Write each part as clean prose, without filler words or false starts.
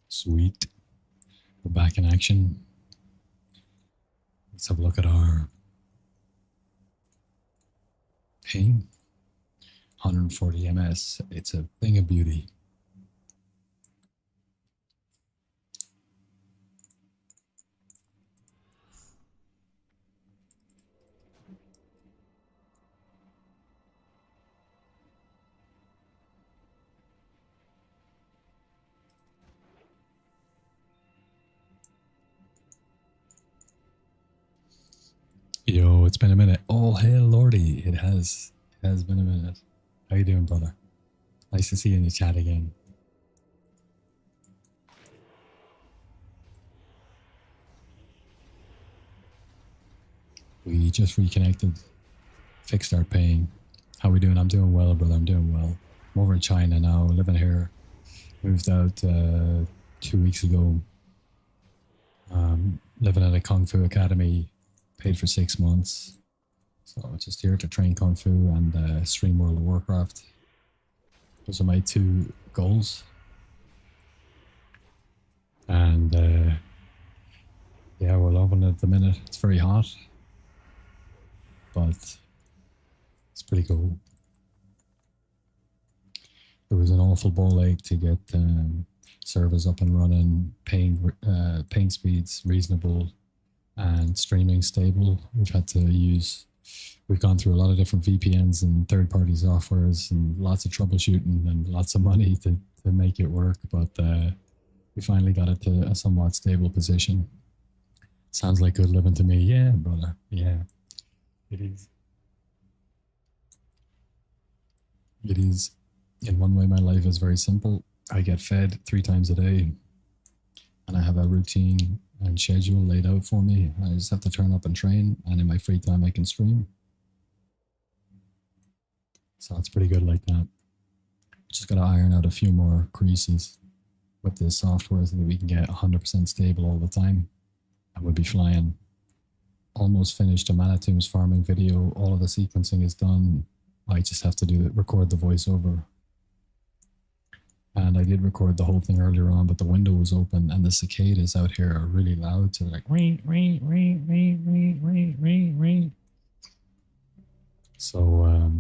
Sweet. We're back in action. Let's have a look at our ping. 140 ms. It's a thing of beauty. Yo, it's been a minute. Oh, hell lordy. It has been a minute. How you doing, brother? Nice to see you in the chat again. We just reconnected. Fixed our paying. How we doing? I'm doing well, brother. I'm doing well. I'm over in China now, living here. Moved out 2 weeks ago. Living at a Kung Fu Academy. Paid for 6 months. So just here to train Kung Fu and stream World of Warcraft. Those are my two goals. And yeah, we're loving it at the minute. It's very hot. But it's pretty cool. There was an awful ball ache to get servers up and running, paying speeds reasonable, and streaming stable. We've gone through a lot of different VPNs and third-party softwares and lots of troubleshooting and lots of money to make it work, but we finally got it to a somewhat stable position. Sounds like good living to me. Yeah, brother. Yeah, it is. It is. In one way, my life is very simple. I get fed 3 times a day, and I have a routine and schedule laid out for me. I just have to turn up and train, and in my free time I can stream. So it's pretty good like that. Just got to iron out a few more creases with this software so that we can get 100% stable all the time, and we'll be flying. Almost finished a Manitoum's farming video. All of the sequencing is done. I just have to record the voiceover. And I did record the whole thing earlier on, but the window was open and the cicadas out here are really loud. So they're like, ring, ring, ring, ring, ring, ring, ring, ring. So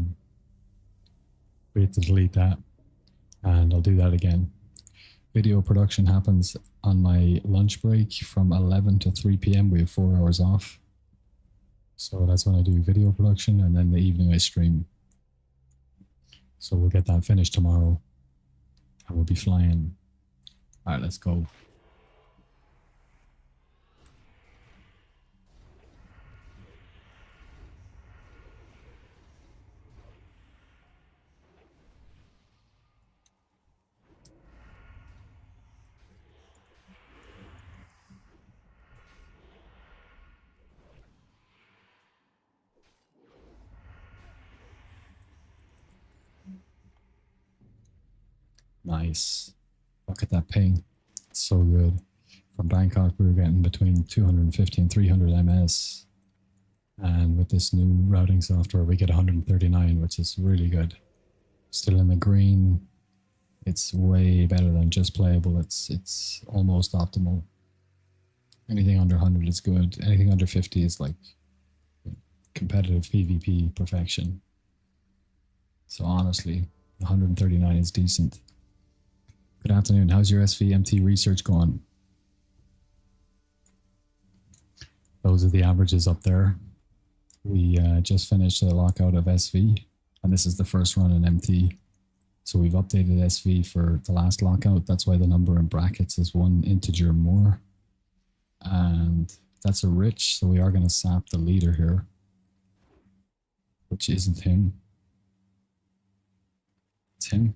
we have to delete that, and I'll do that again. Video production happens on my lunch break from 11 to 3 p.m. We have 4 hours off. So that's when I do video production, and then the evening I stream. So we'll get that finished tomorrow. I will be flying. All right, let's go. Nice. Look at that ping. It's so good. From Bangkok, we were getting between 250 and 300 ms. And with this new routing software, we get 139, which is really good. Still in the green. It's way better than just playable. It's almost optimal. Anything under 100 is good. Anything under 50 is like competitive PvP perfection. So honestly, 139 is decent. Good afternoon. How's your SVMT research going? Those are the averages up there. We just finished the lockout of SV, and this is the first run in MT. So we've updated SV for the last lockout. That's why the number in brackets is 1 integer more. And that's a rich, so we are going to sap the leader here, which isn't him. It's him.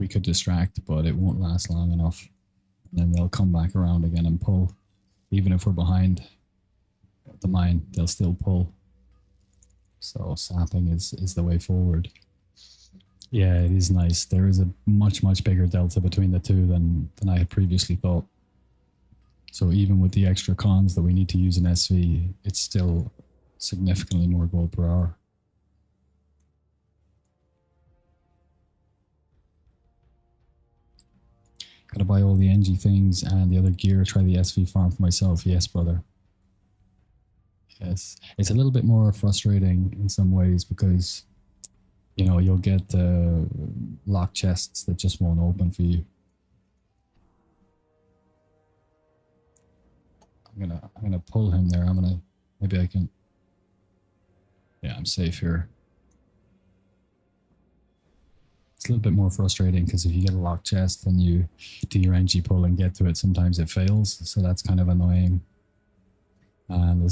We could distract, but it won't last long enough. And then they'll come back around again and pull. Even if we're behind the mine, they'll still pull. So sapping is the way forward. Yeah, it is nice. There is a much, much bigger delta between the two than I had previously thought. So even with the extra cons that we need to use in SV, it's still significantly more gold per hour. Gotta buy all the NG things and the other gear. Try the SV farm for myself. Yes, brother. Yes. It's a little bit more frustrating in some ways because, you know, you'll get lock chests that just won't open for you. I'm gonna pull him there. Maybe I can. Yeah, I'm safe here. It's a little bit more frustrating because if you get a locked chest and you do your NG pull and get to it, sometimes it fails. So that's kind of annoying. And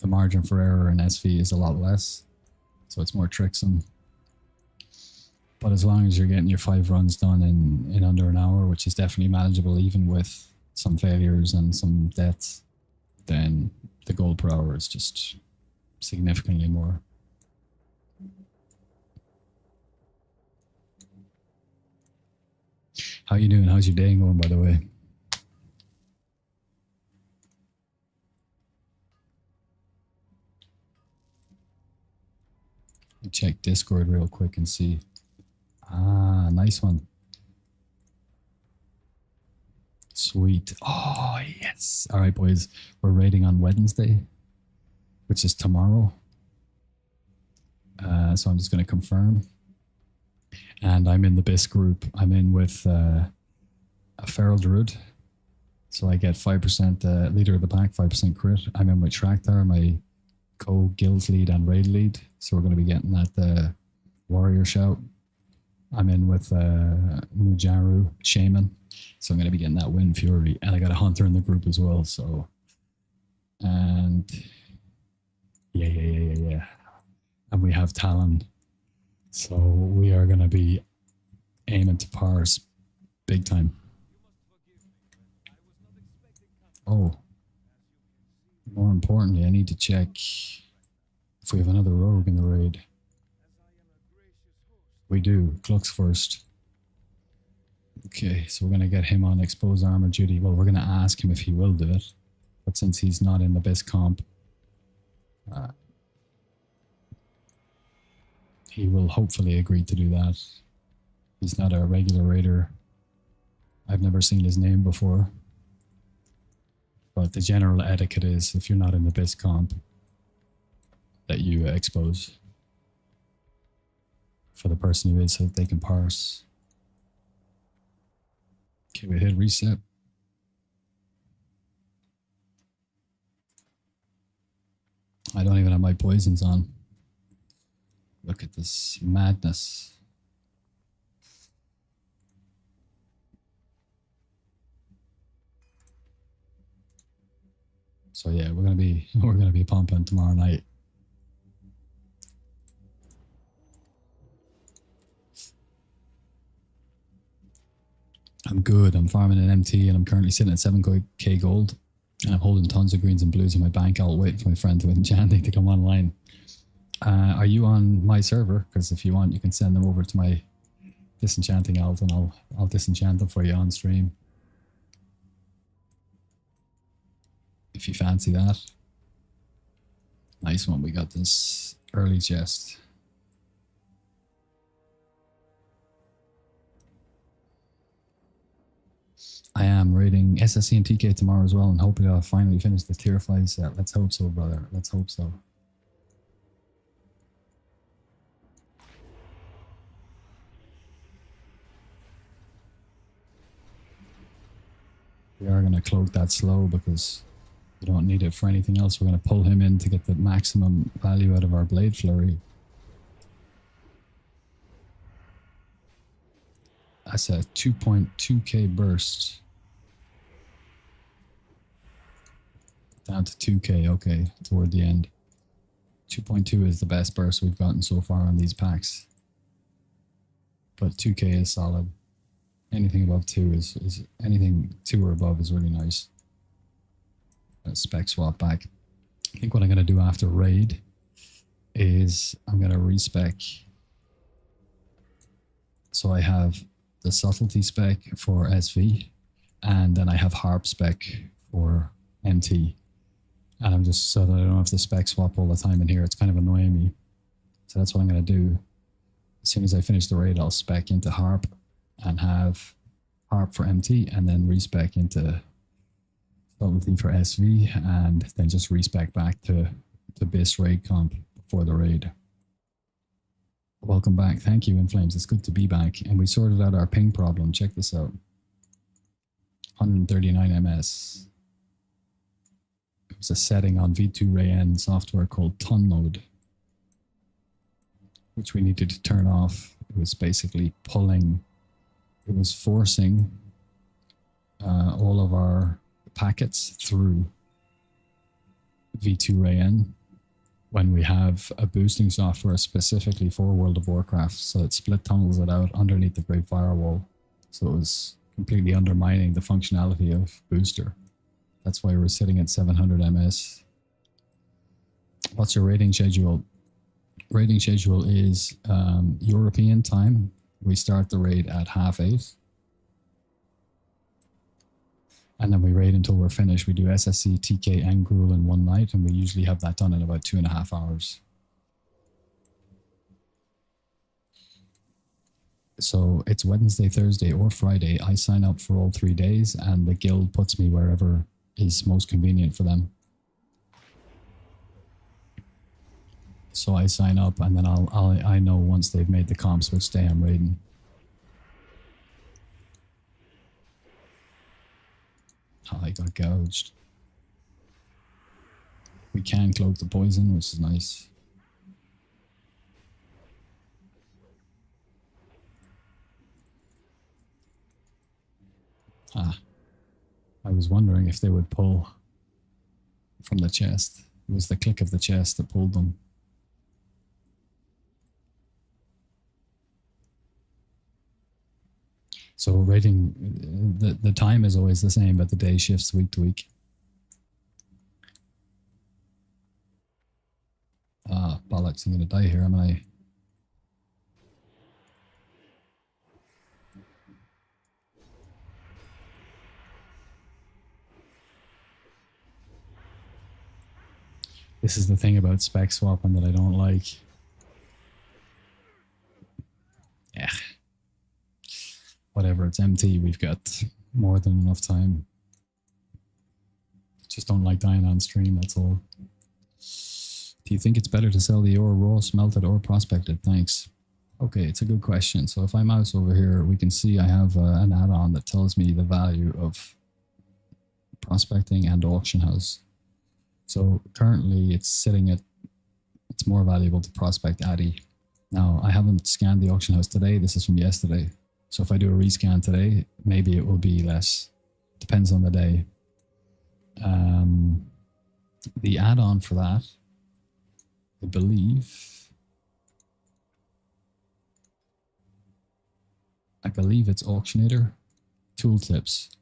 the margin for error in SV is a lot less. So it's more tricksome. But as long as you're getting your 5 runs done in under an hour, which is definitely manageable even with some failures and some deaths, then the gold per hour is just significantly more. How you doing? How's your day going, by the way? Let me check Discord real quick and see. Ah, nice one. Sweet. Oh, yes. All right, boys. We're raiding on Wednesday, which is tomorrow. So I'm just going to confirm. And I'm in the BIS group. I'm in with a Feral Druid. So I get 5% leader of the pack, 5% crit. I'm in with Traktar, my co-guild lead and raid lead. So we're going to be getting that warrior shout. I'm in with Mujaru, Shaman. So I'm going to be getting that Wind Fury. And I got a Hunter in the group as well. So, and yeah. And we have Talon. So we are going to be aiming to parse big time. Oh, more importantly, I need to check if we have another rogue in the raid. We do. Gluck's first. Okay, so we're going to get him on exposed armor duty. Well, we're going to ask him if he will do it. But since he's not in the best comp, he will hopefully agree to do that. He's not a regular raider. I've never seen his name before. But the general etiquette is, if you're not in the best comp, that you expose for the person who is so that they can parse. Okay, we hit reset. I don't even have my poisons on. Look at this madness. So yeah, we're gonna be pumping tomorrow night. I'm good. I'm farming an MT and I'm currently sitting at 7k gold. And I'm holding tons of greens and blues in my bank. I'll wait for my friend to enchanting to come online. Are you on my server? Because if you want, you can send them over to my disenchanting alt and I'll disenchant them for you on stream. If you fancy that. Nice one. We got this early chest. I am raiding SSC and TK tomorrow as well, and hopefully I'll finally finish the tier 5 set. Let's hope so, brother. Let's hope so. We are going to cloak that slow because we don't need it for anything else. We're going to pull him in to get the maximum value out of our Blade Flurry. That's a 2.2k burst. Down to 2k, okay, toward the end. 2.2 is the best burst we've gotten so far on these packs. But 2k is solid. Anything above 2 is anything 2 or above is really nice. Spec swap back. I think what I'm going to do after raid is I'm going to respec. So I have the subtlety spec for SV, and then I have harp spec for MT. And I'm just so that I don't have to spec swap all the time in here. It's kind of annoying me. So that's what I'm going to do. As soon as I finish the raid, I'll spec into harp and have harp for MT, and then respec into subtlety for SV, and then just respec back to base raid comp before the raid. Welcome back. Thank you, Inflames. It's good to be back. And we sorted out our ping problem. Check this out. 139 ms. It was a setting on V2RAN software called ton node, which we needed to turn off. It was basically pulling, it was forcing all of our packets through V2RAN when we have a boosting software specifically for World of Warcraft. So it split tunnels it out underneath the Great Firewall. So it was completely undermining the functionality of Booster. That's why we're sitting at 700 ms. What's your rating schedule? Rating schedule is European time. We start the raid at 8:30. And then we raid until we're finished. We do SSC, TK, and Gruul in one night, and we usually have that done in about 2.5 hours. So it's Wednesday, Thursday, or Friday. I sign up for all 3 days, and the guild puts me wherever is most convenient for them. So I sign up, and then I know once they've made the comps which day I'm raiding. Oh, I got gouged. We can cloak the poison, which is nice. Ah. I was wondering if they would pull from the chest. It was the click of the chest that pulled them. So rating, the time is always the same, but the day shifts week to week. Ah, bollocks, I'm going to die here, am I? This is the thing about spec swapping that I don't like. Yeah. Whatever, it's MT, we've got more than enough time. Just don't like dying on stream, that's all. Do you think it's better to sell the ore raw, smelted, or prospected? Thanks. Okay, it's a good question. So if I mouse over here, we can see I have an add-on that tells me the value of prospecting and auction house. So currently it's sitting at, it's more valuable to prospect Addy. Now, I haven't scanned the auction house today. This is from yesterday. So if I do a rescan today, maybe it will be less. Depends on the day. The add-on for that, I believe it's Auctionator Tooltips.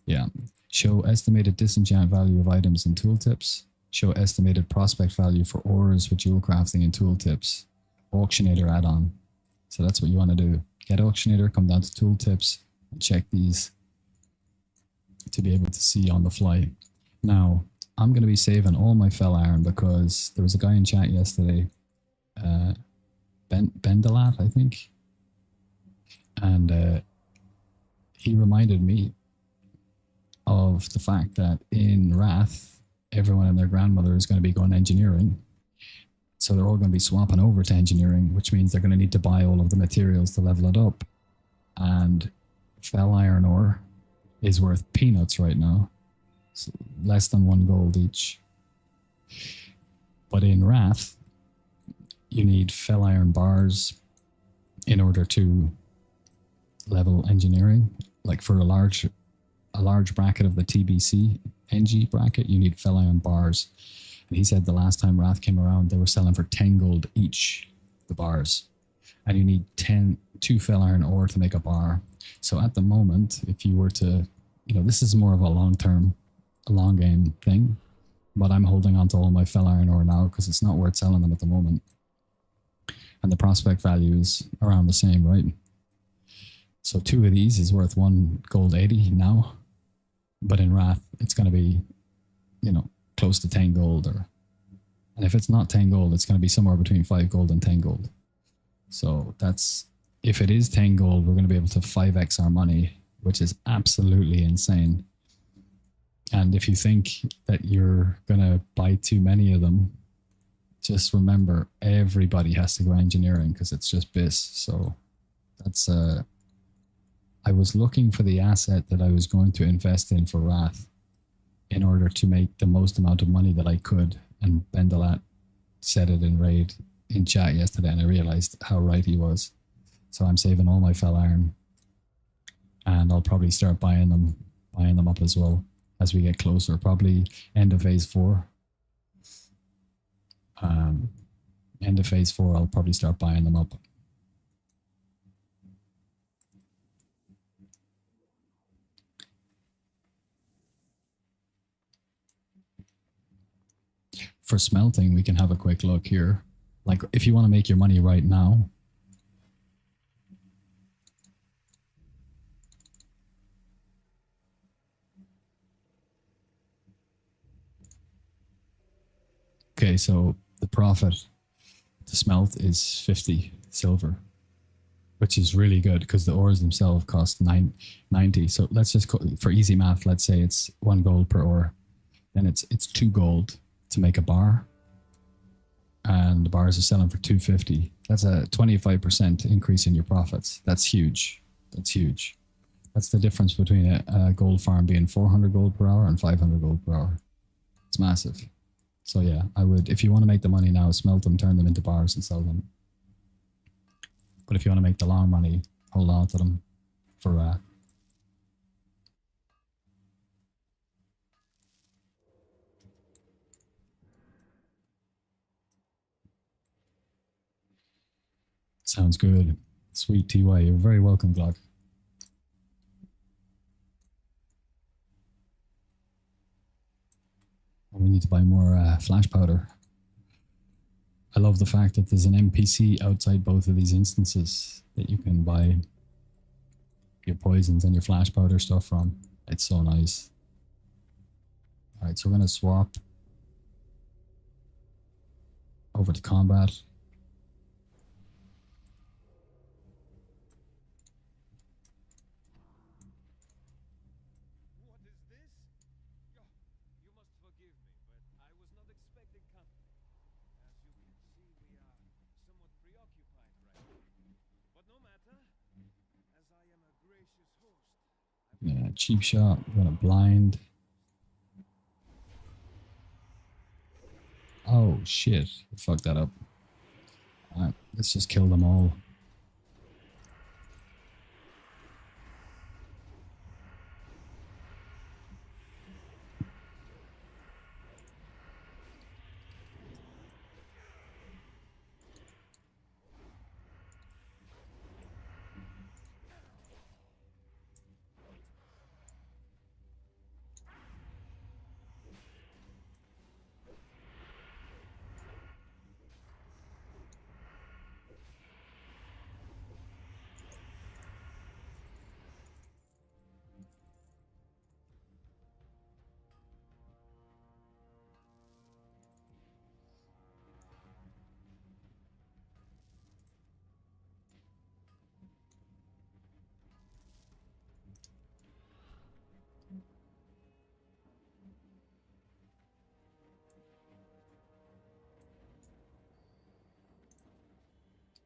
Yeah. Show estimated disenchant value of items in tooltips. Show estimated prospect value for ores with jewel crafting in tooltips. Auctionator add-on. So that's what you want to do. Get Auctionator, come down to tooltips, and check these to be able to see on the fly. Now, I'm going to be saving all my fell iron because there was a guy in chat yesterday, Bendalat, I think, and he reminded me of the fact that in Wrath, everyone and their grandmother is going to be going engineering. So they're all going to be swapping over to engineering, which means they're going to need to buy all of the materials to level it up. And fell iron ore is worth peanuts right now. It's less than 1 gold each. But in Wrath, you need fell iron bars in order to level engineering. Like for a large bracket of the TBC NG bracket, you need fell iron bars. And he said the last time Wrath came around, they were selling for 10 gold each, the bars. And you need 2 fell iron ore to make a bar. So at the moment, if you were to, this is more of a long game thing, but I'm holding on to all my fell iron ore now because it's not worth selling them at the moment. And the prospect value is around the same, right? So 2 of these is worth 1 gold 80 now. But in Wrath, it's going to be, close to 10 gold, and if it's not 10 gold, it's going to be somewhere between 5 gold and 10 gold. So that's, if it is 10 gold, we're going to be able to 5x our money which is absolutely insane. And if you think that you're going to buy too many of them, just remember everybody has to go engineering because it's just BIS. So that's I was looking for the asset that I was going to invest in for Wrath in order to make the most amount of money that I could. And Bendalat said it in Raid in chat yesterday, and I realized how right he was. So I'm saving all my fell iron, and I'll probably start buying them up as well as we get closer. Probably end of phase 4. End of phase 4, I'll probably start buying them up. For smelting, we can have a quick look here. Like, if you want to make your money right now, okay, so the profit to smelt is 50 silver, which is really good because the ores themselves cost 90. So let's just, for easy math, let's say it's 1 gold per ore. Then it's 2 gold to make a bar. And the bars are selling for 250. That's a 25% increase in your profits. That's huge. That's huge. That's the difference between a gold farm being 400 gold per hour and 500 gold per hour. It's massive. So yeah, I would, if you want to make the money now, smelt them, turn them into bars and sell them. But if you want to make the long money, hold on to them for sounds good. Sweet TY, you're very welcome, Glock. We need to buy more flash powder. I love the fact that there's an NPC outside both of these instances that you can buy your poisons and your flash powder stuff from. It's so nice. All right, so we're going to swap over to combat. Yeah, cheap shot. We're gonna blind. Oh shit! Fuck that up. Alright, let's just kill them all.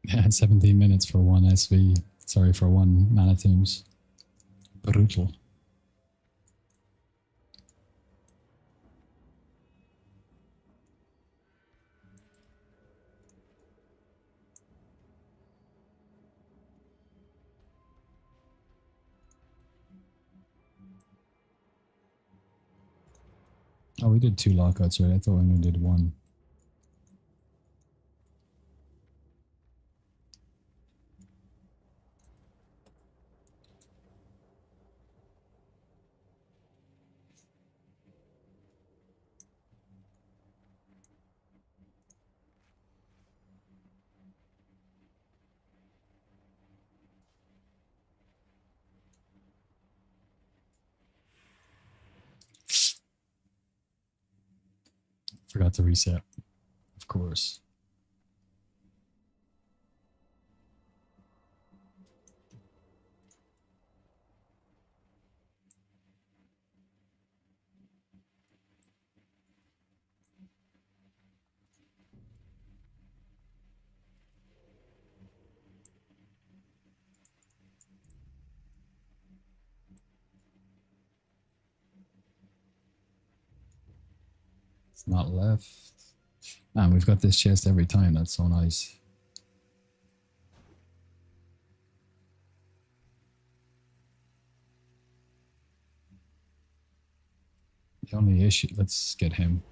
Yeah, 17 minutes for one SV. Sorry, for one mana teams. Brutal. Oh, we did 2 lockouts, right? I thought we only did 1. Forgot to reset, of course. It's not left. Man, we've got this chest every time. That's so nice. The only issue... Let's get him.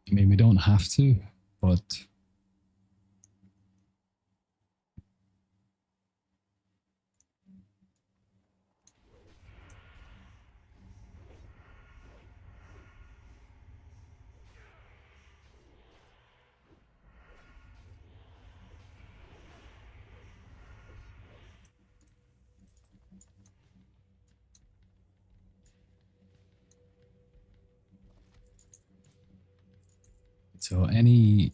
I mean, we don't have to, but... So any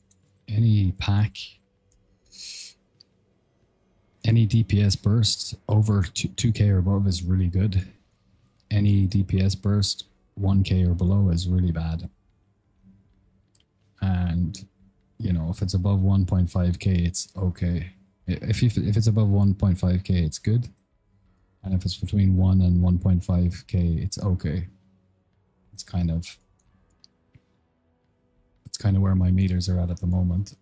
pack, any DPS burst over 2k or above is really good. Any DPS burst 1k or below is really bad. And, you know, if it's above 1.5k, it's okay. If it's above 1.5k, it's good. And if it's between 1 and 1.5k, it's okay. It's kind of where my meters are at the moment.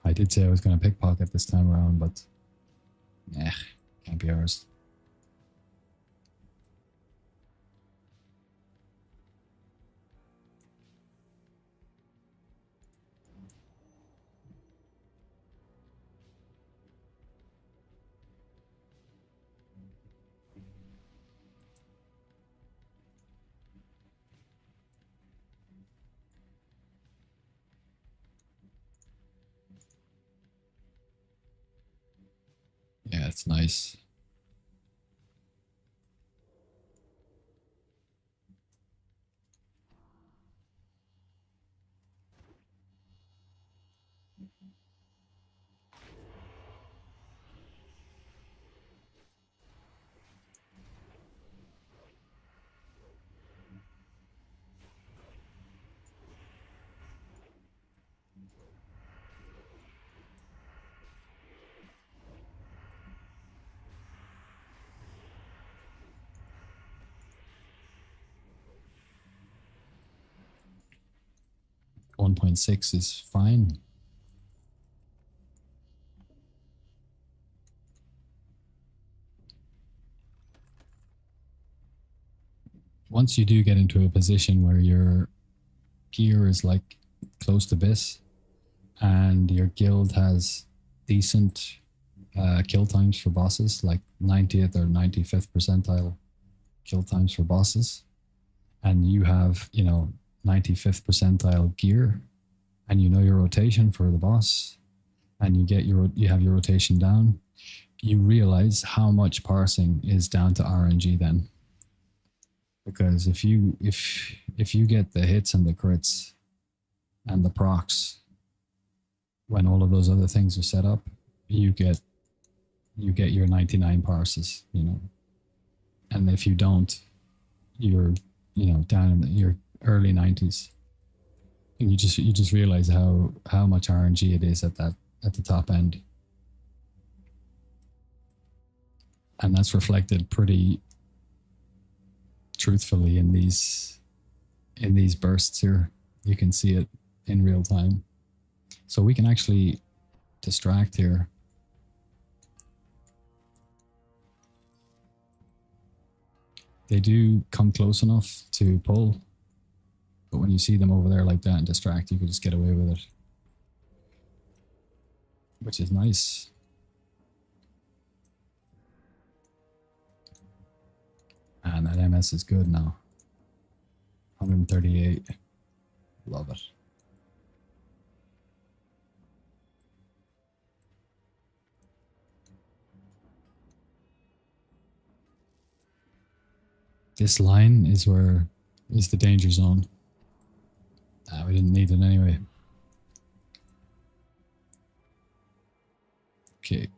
I did say I was going to pickpocket this time around, but can't be ours. Yeah, it's nice. .6 is fine. Once you do get into a position where your gear is like close to BIS and your guild has decent kill times for bosses, like 90th or 95th percentile kill times for bosses, and you have, you know, 95th percentile gear, and you know your rotation for the boss, and you have your rotation down, you realize how much parsing is down to RNG then. Because if you get the hits and the crits and the procs when all of those other things are set up, you get your 99 parses, you know. And if you don't, you're, you know, down in your early 90s. And you just realize how much RNG it is at the top end. And that's reflected pretty truthfully in these bursts here. You can see it in real time. So we can actually distract here. They do come close enough to pull, but when you see them over there like that and distract, you can just get away with it, which is nice. And that MS is good now. 138. Love it. This line is where is the danger zone. We didn't need it anyway. Okay.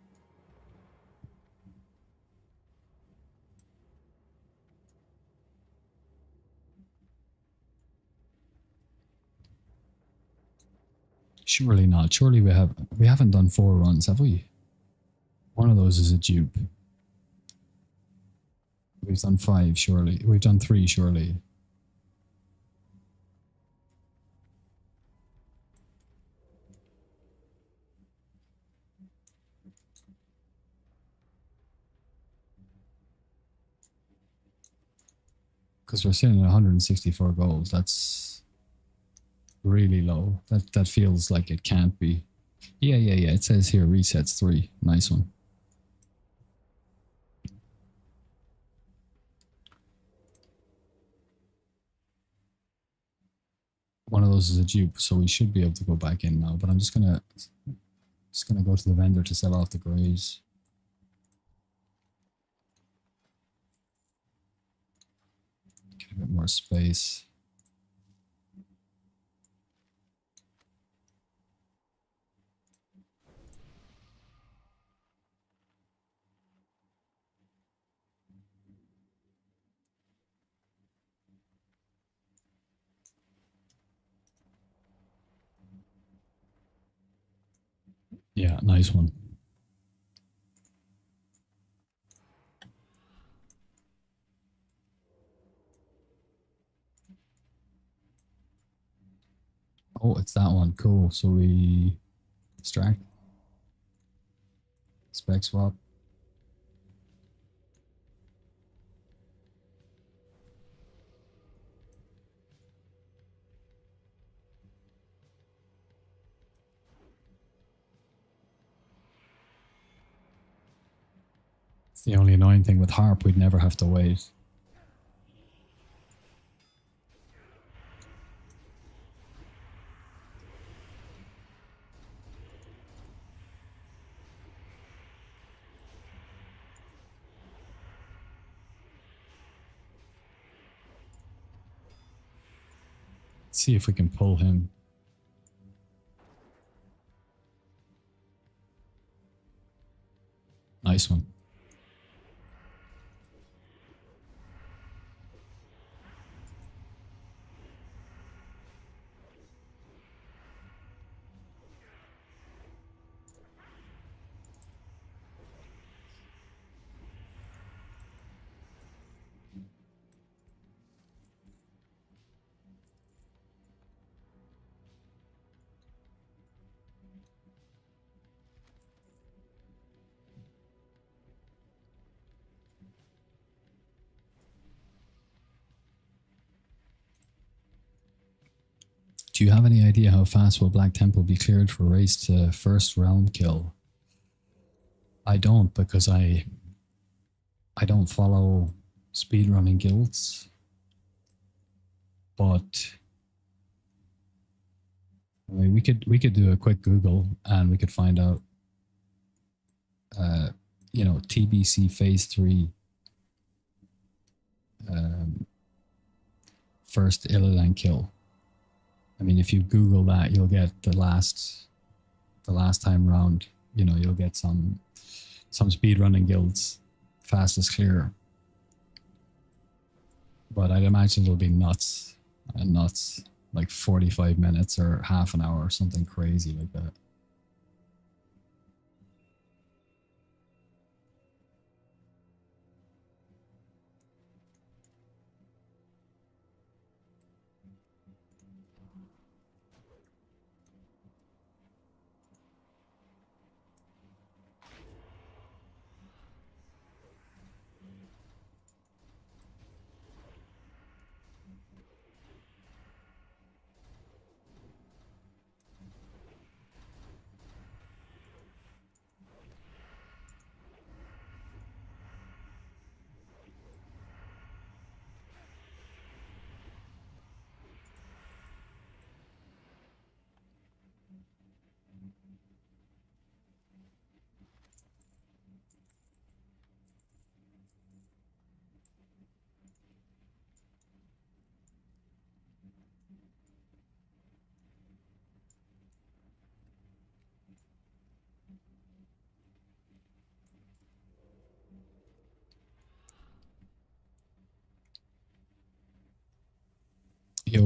Surely not. Surely we haven't done 4 runs, have we? One of those is a dupe. We've done 5, surely. We've done 3, surely. Because we're sitting at 164 goals. That's really low. That feels like it can't be. Yeah. It says here resets 3. Nice one. One of those is a dupe, so we should be able to go back in now. But I'm just gonna go to the vendor to sell off the greys. Get a bit more space. Yeah, nice one. Oh, it's that one. Cool. So we extract, spec swap. It's the only annoying thing with Harp, we'd never have to wait. Let's see if we can pull him. Nice one. Do you have any idea how fast will Black Temple be cleared for race to first realm kill? I don't, because I don't follow speedrunning guilds, but I mean, we could do a quick Google and we could find out. You know, TBC Phase 3 first Illidan kill. I mean, if you Google that, you'll get the last time round. You know, you'll get some speedrunning guilds fastest clear. But I'd imagine it'll be nuts, like 45 minutes or half an hour or something crazy like that.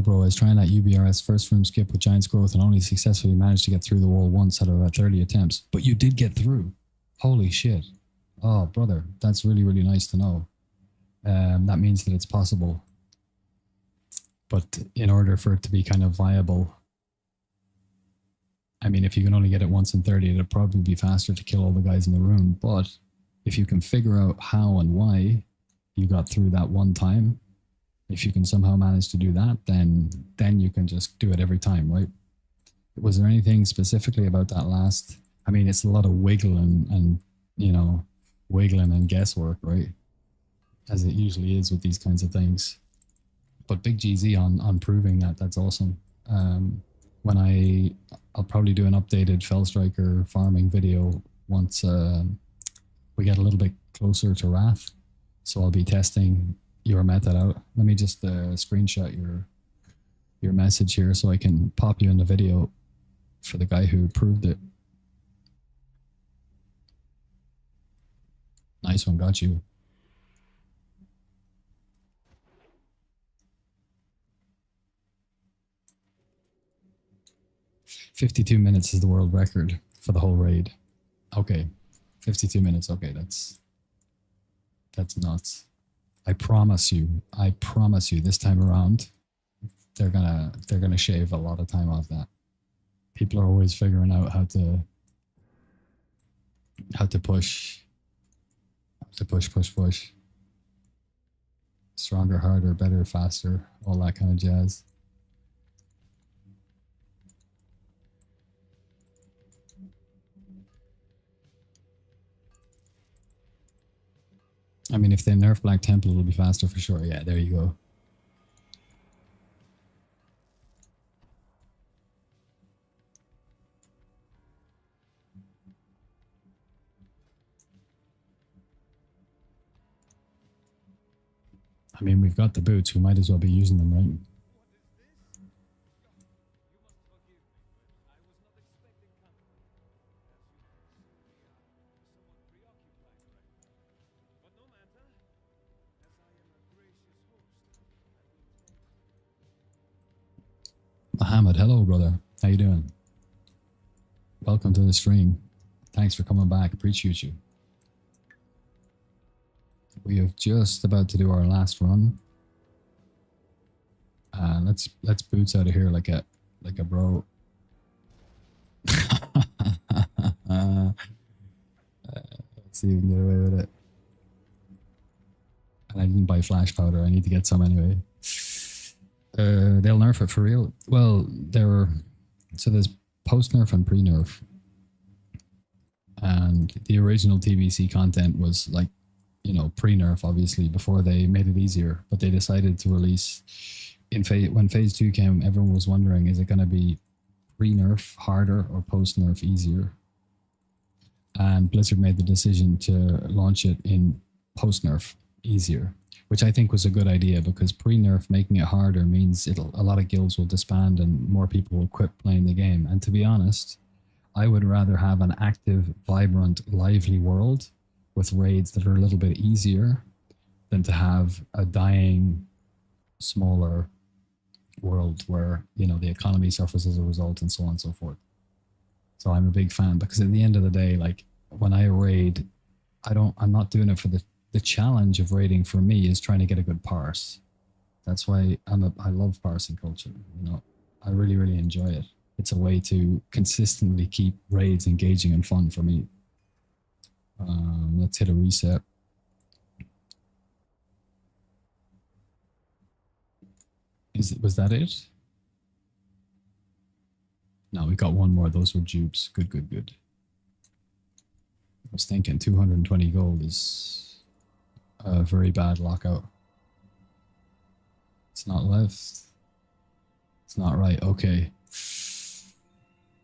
Yo, bro, I was trying that UBRS first room skip with Giants Growth and only successfully managed to get through the wall once out of about 30 attempts. But you did get through. Holy shit. Oh, brother, that's really, really nice to know. That means that it's possible. But in order for it to be kind of viable, I mean, if you can only get it once in 30, it'd probably be faster to kill all the guys in the room. But if you can figure out how and why you got through that one time, if you can somehow manage to do that, then you can just do it every time, right? Was there anything specifically about that last? I mean, it's a lot of wiggling and you know, wiggling and guesswork, right? As it usually is with these kinds of things. But big GZ on proving that. That's awesome. When I'll probably do an updated Fell Striker farming video once we get a little bit closer to Wrath. So I'll be testing your method out. Let me just screenshot your message here so I can pop you in the video for the guy who proved it. Nice one, got you. "52 minutes is the world record for the whole raid." Okay, 52 minutes. Okay, that's nuts. I promise you, this time around, they're gonna shave a lot of time off that. People are always figuring out how to push. Push. Stronger, harder, better, faster, all that kind of jazz. I mean, if they nerf Black Temple, it'll be faster for sure. Yeah, there you go. I mean, we've got the boots. We might as well be using them, right? Mohammed, hello, brother. How you doing? Welcome to the stream. Thanks for coming back. Appreciate you. We are just about to do our last run. Let's boots out of here like a bro. Let's see if we can get away with it. And I didn't buy flash powder. I need to get some anyway. They'll nerf it for real. Well, there's post nerf and pre nerf, and the original TBC content was like, you know, pre nerf obviously before they made it easier. But they decided to release when phase 2 came. Everyone was wondering, is it going to be pre nerf harder or post nerf easier? And Blizzard made the decision to launch it in post nerf easier, which I think was a good idea, because pre-nerf making it harder means a lot of guilds will disband and more people will quit playing the game. And to be honest, I would rather have an active, vibrant, lively world with raids that are a little bit easier than to have a dying, smaller world where, you know, the economy suffers as a result and so on and so forth. So I'm a big fan, because at the end of the day, like when I raid, I'm not doing it for the challenge of raiding for me is trying to get a good parse. That's why I love parsing culture. You know, I really, really enjoy it. It's a way to consistently keep raids engaging and fun for me. Let's hit a reset. Was that it? No, we got one more. Those were dupes. Good. I was thinking 220 gold is a very bad lockout. It's not left. It's not right. Okay.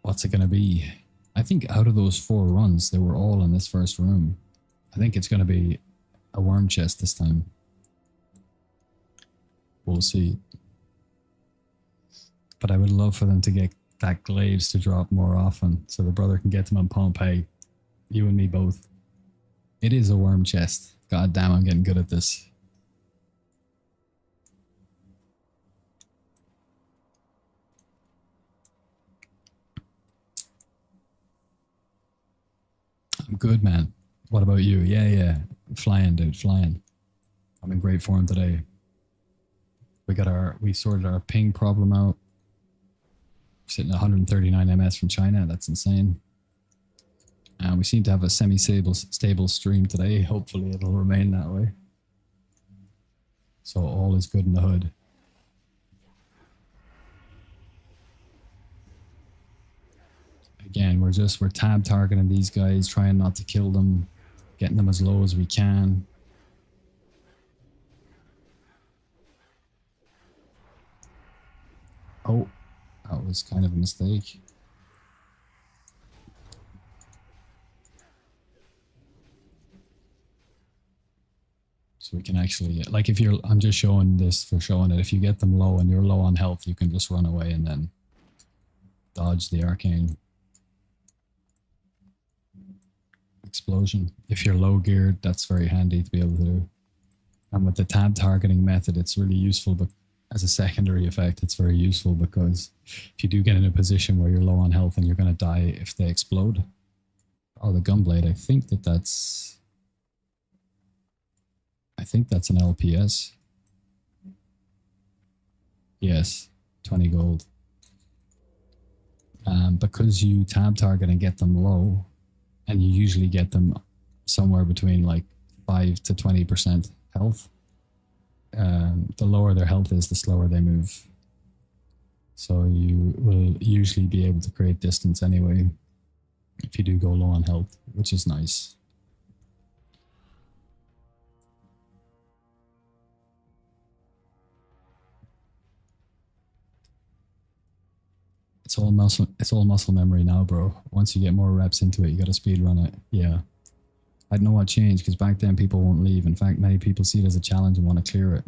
What's it going to be? I think out of those 4 runs, they were all in this first room. I think it's going to be a worm chest this time. We'll see. But I would love for them to get that glaives to drop more often so the brother can get them on Pompeii. You and me both. It is a worm chest. God damn, I'm getting good at this. I'm good, man. What about you? Yeah. Flying, dude, flying. I'm in great form today. We sorted our ping problem out. We're sitting at 139 ms from China. That's insane. And we seem to have a semi-stable stream today. Hopefully it'll remain that way. So all is good in the hood. Again, we're tab targeting these guys, trying not to kill them, getting them as low as we can. Oh, that was kind of a mistake. So we can actually, like if you're, I'm just showing this for showing it. If you get them low and you're low on health, you can just run away and then dodge the arcane explosion. If you're low geared, that's very handy to be able to do. And with the tab targeting method, it's really useful, but as a secondary effect, it's very useful because if you do get in a position where you're low on health and you're going to die if they explode. Oh, the gunblade, I think that's an LPS. Yes, 20 gold. Because you tab target and get them low, and you usually get them somewhere between like 5 to 20% health. The lower their health is, the slower they move. So you will usually be able to create distance anyway if you do go low on health, which is nice. It's all muscle memory now, bro. Once you get more reps into it, you got to speed run it. Yeah. I don't know what changed because back then people won't leave. In fact, many people see it as a challenge and want to clear it.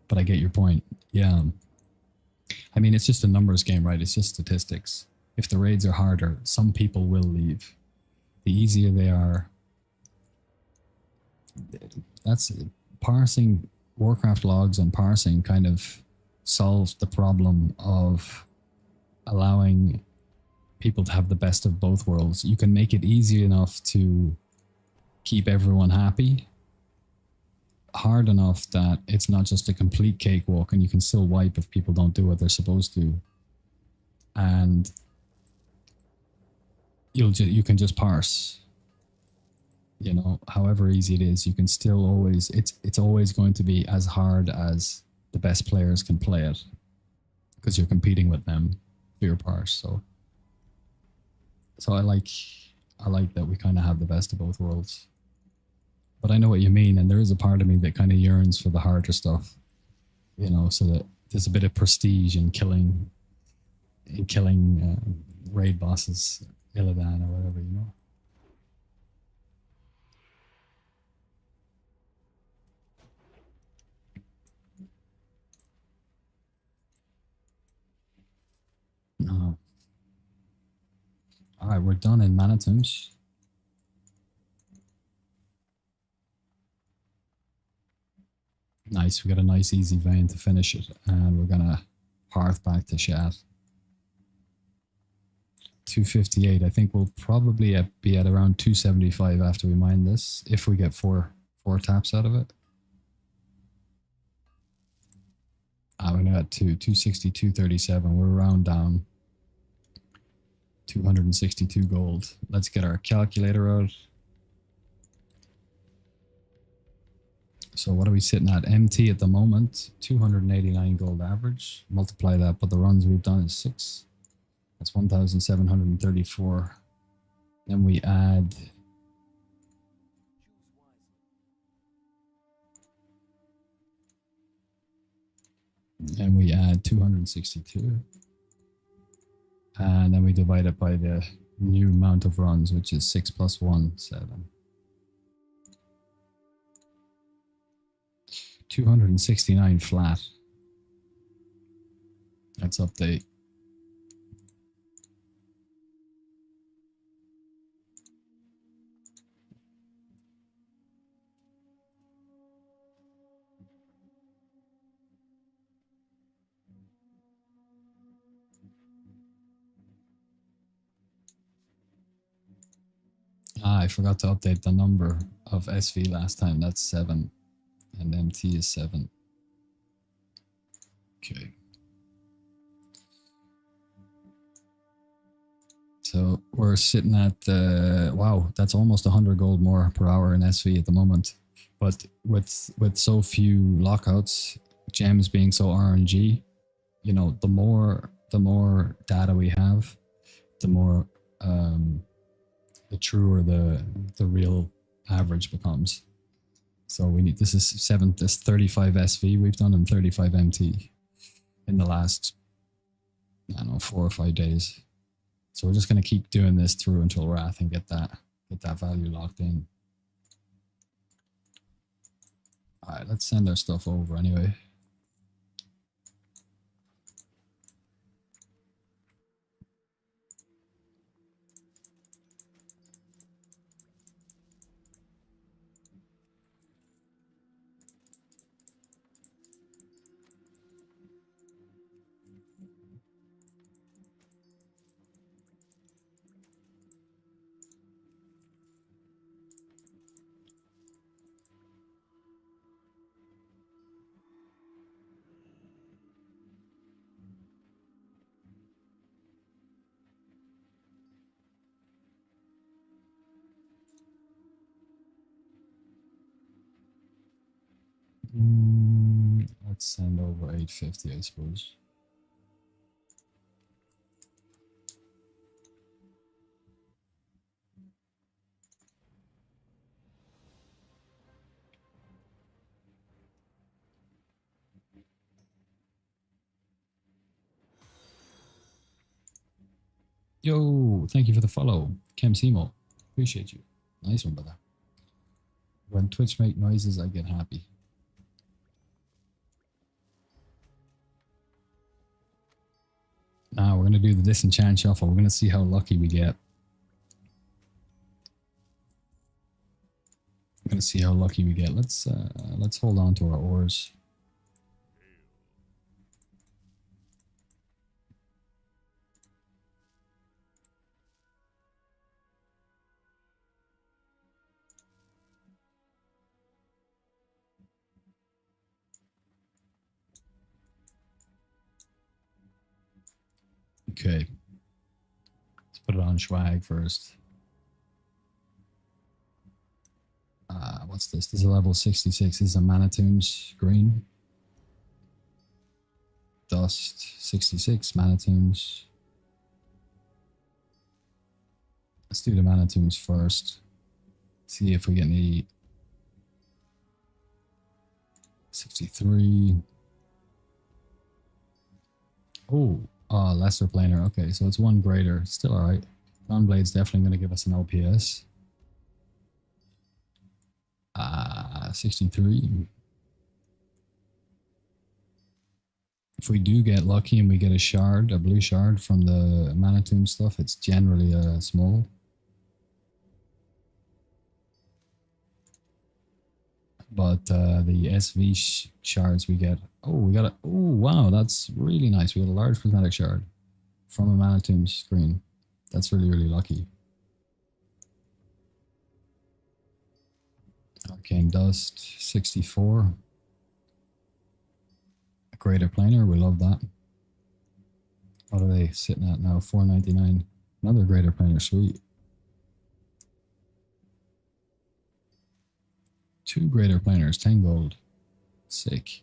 But I get your point. Yeah. I mean, it's just a numbers game, right? It's just statistics. If the raids are harder, some people will leave. The easier they are, that's parsing Warcraft logs, and parsing kind of solves the problem of allowing people to have the best of both worlds. You can make it easy enough to keep everyone happy, hard enough that it's not just a complete cakewalk and you can still wipe if people don't do what they're supposed to. And you can just parse, you know, however easy it is, you can still always, it's always going to be as hard as the best players can play it because you're competing with them for your parse. So I like that we kind of have the best of both worlds. But I know what you mean, and there is a part of me that kind of yearns for the harder stuff, you know, so that there's a bit of prestige in killing raid bosses, Illidan or whatever, you know. All right, we're done in Manitums. Nice, we got a nice easy vein to finish it, and we're gonna hearth back to Shat. 258. I think we'll probably be at around 275 after we mine this, if we get four taps out of it. We're now at 260, 237. We're around down 262 gold. Let's get our calculator out. So what are we sitting at? MT at the moment, 289 gold average. Multiply that, but the runs we've done is 6. That's 1,734. Then we add... And we add 262. And then we divide it by the new amount of runs, which is 6 plus 1, 7. 269 flat. Let's update. Ah, I forgot to update the number of SV last time. That's 7. And MT is 7. Okay. So we're sitting at, wow, that's almost 100 gold more per hour in SV at the moment. But with so few lockouts, gems being so RNG, you know, the more data we have, the more the truer the real average becomes. So we need, this is 35 SV we've done and 35 MT in the last, I don't know, 4 or 5 days. So we're just going to keep doing this through until Wrath and get that value locked in. All right, let's send our stuff over anyway. Let's send over 850, I suppose. Yo, thank you for the follow, Kem Simo. Appreciate you. Nice one, brother. When Twitch make noises, I get happy. Now we're gonna do the disenchant shuffle. We're gonna see how lucky we get. I'm gonna see how lucky we get. Let's hold on to our ores. Okay. Let's put it on swag first. What's this? This is a level 66. This is a Manatoons green. Dust 66, Manatoons. Let's do the Manatoons first. See if we get any 63. Oh, lesser planar. Okay, so it's one greater. Still all right. Gunblade's definitely going to give us an LPS. 63. If we do get lucky and we get a shard, a blue shard from the Manatoon stuff, it's generally a small. But the SV shards we get, we got a, wow, that's really nice. We got a large prismatic shard from a Manatoon screen. That's really, really lucky. Arcane Dust, 64. A greater planar, we love that. What are they sitting at now? 499. Another greater planar, sweet. 2 greater planars, 10 gold. Sick.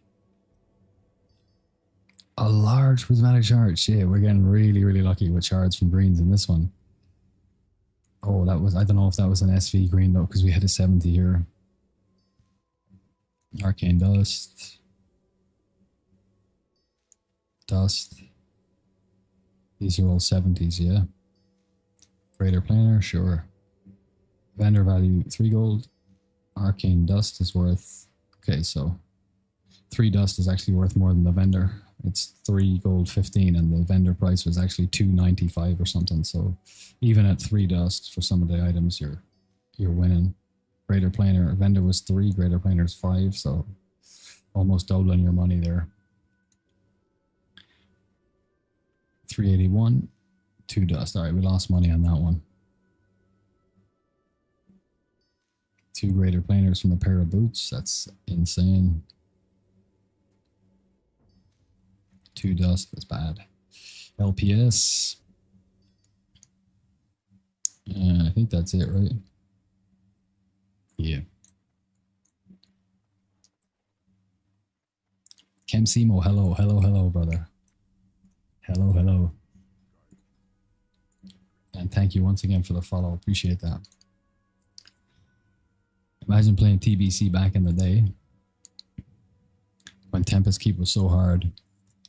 A large prismatic shard. Shit, we're getting really, really lucky with shards from greens in this one. Oh, that was, I don't know if that was an SV green though, because we had a 70 here. Arcane Dust. Dust. These are all 70s, yeah. Greater planar, sure. Vendor value, 3 gold. Arcane Dust is worth, okay, so 3 dust is actually worth more than the vendor. It's 3 gold 15 and the vendor price was actually 295 or something. So even at 3 dust for some of the items, you're winning. Greater planar, vendor was 3, greater planar is 5, so almost doubling your money there. 381, 2 dust. All right, we lost money on that one. 2 greater planers from a pair of boots. That's insane. 2 dust. That's bad. LPS. I think that's it, right? Yeah. Kemsimo, hello, hello, hello, brother. Hello, hello. And thank you once again for the follow. Appreciate that. Imagine playing TBC back in the day when Tempest Keep was so hard.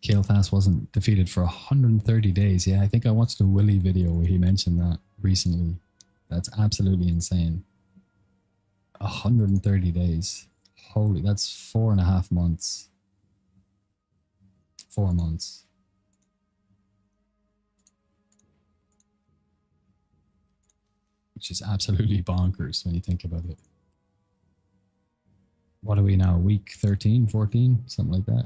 Kael'thas wasn't defeated for 130 days. Yeah, I think I watched a Willy video where he mentioned that recently. That's absolutely insane. 130 days. Holy, that's 4.5 months. 4 months. Which is absolutely bonkers when you think about it. What are we now? Week 13, 14? Something like that.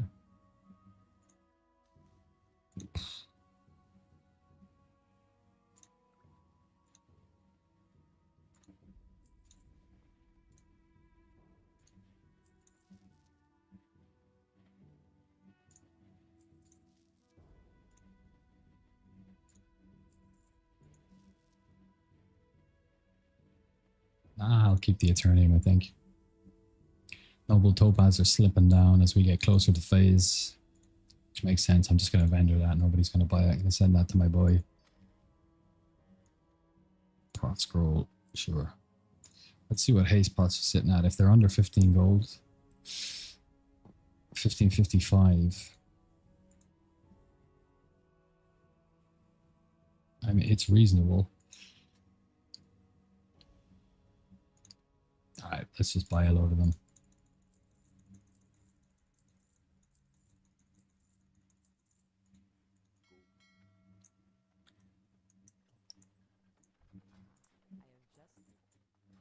I'll keep the Eternium, I think. Noble Topaz are slipping down as we get closer to phase. Which makes sense. I'm just going to vendor that. Nobody's going to buy it. I'm going to send that to my boy. Pot scroll. Sure. Let's see what haste pots are sitting at. If they're under 15 gold. 15.55. I mean, it's reasonable. Alright, let's just buy a load of them.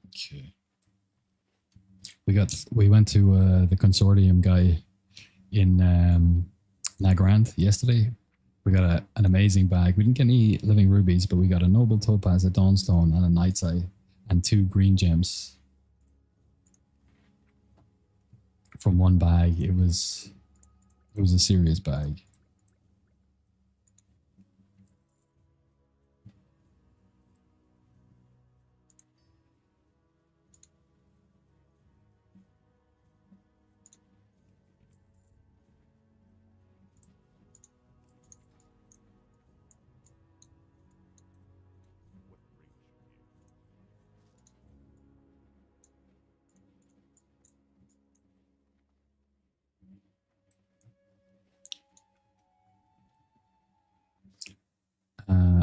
Okay. We went to the consortium guy in Nagrand yesterday. We got an amazing bag. We didn't get any living rubies, but we got a noble topaz, a dawnstone, and a night's eye, and 2 green gems from one bag. It was a serious bag.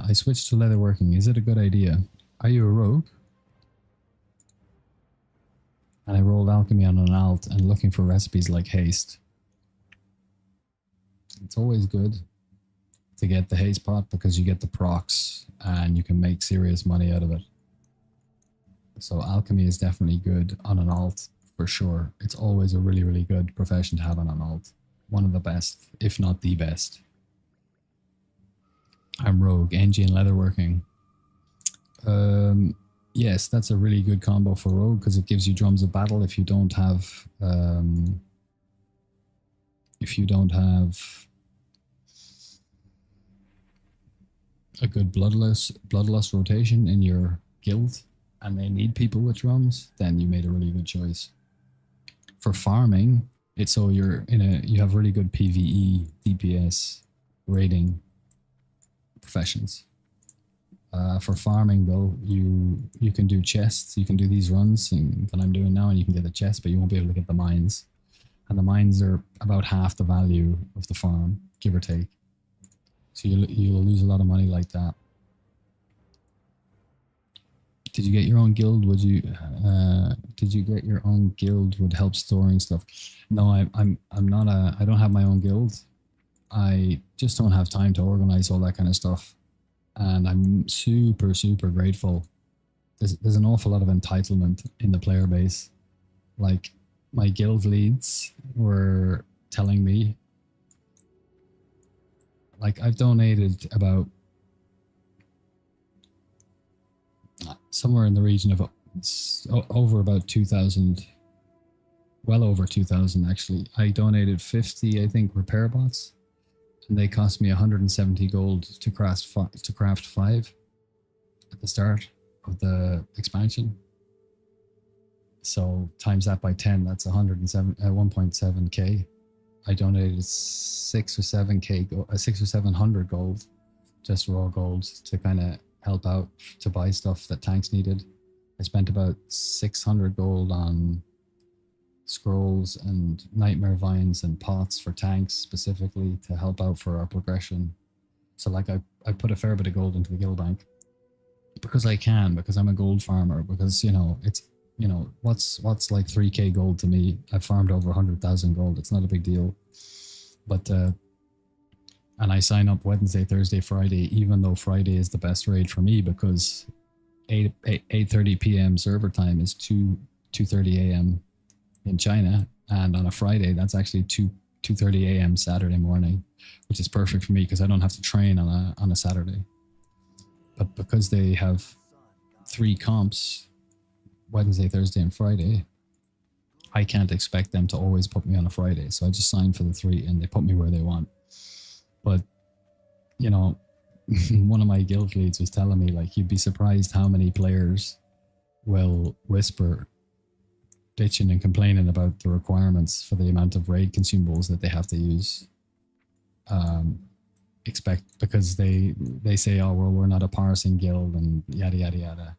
I switched to leatherworking. Is it a good idea? Are you a rogue? And I rolled alchemy on an alt and looking for recipes like haste. It's always good to get the haste pot because you get the procs and you can make serious money out of it. So alchemy is definitely good on an alt for sure. It's always a really, really good profession to have on an alt. One of the best, if not the best. I'm rogue, NG and leatherworking. Yes, that's a really good combo for rogue because it gives you drums of battle if you don't have a good bloodlust rotation in your guild and they need people with drums, then you made a really good choice. For farming, it's so you have really good PvE, DPS rating professions. For farming though, you can do chests, you can do these runs that I'm doing now and you can get the chest, but you won't be able to get the mines. And the mines are about half the value of the farm, give or take. So you'll lose a lot of money like that. Did you get your own guild? Did you get your own guild would help storing stuff? No, I'm not I don't have my own guild. I just don't have time to organize all that kind of stuff. And I'm super, super grateful. There's an awful lot of entitlement in the player base. Like, my guild leads were telling me, like, I've donated about somewhere in the region of It's over about 2,000, well over 2,000 actually. I donated 50, I think, repair bots, and they cost me 170 gold to craft 5 at the start of the expansion. So times that by 10, that's 1.7k. I donated 6 or 7k, 6 or 700 gold, just raw gold, to kind of help out to buy stuff that tanks needed. I spent about 600 gold on scrolls and nightmare vines and pots for tanks specifically to help out for our progression. So like I put a fair bit of gold into the guild bank because I can, because I'm a gold farmer, because it's what's like 3k gold to me. I've farmed over 100,000 gold. It's not a big deal. But and I sign up Wednesday, Thursday, Friday, even though Friday is the best raid for me because 8:30 p.m. server time is 2:30 a.m. in China, and on a Friday that's actually 2:30 a.m. Saturday morning, which is perfect for me because I don't have to train on a Saturday. But because they have 3 comps, Wednesday, Thursday, and Friday, I can't expect them to always put me on a Friday. So I just sign for the 3 and they put me where they want. But one of my guild leads was telling me, like, you'd be surprised how many players will whisper bitching and complaining about the requirements for the amount of raid consumables that they have to use. Because they say, oh well, we're not a parsing guild and yada yada yada.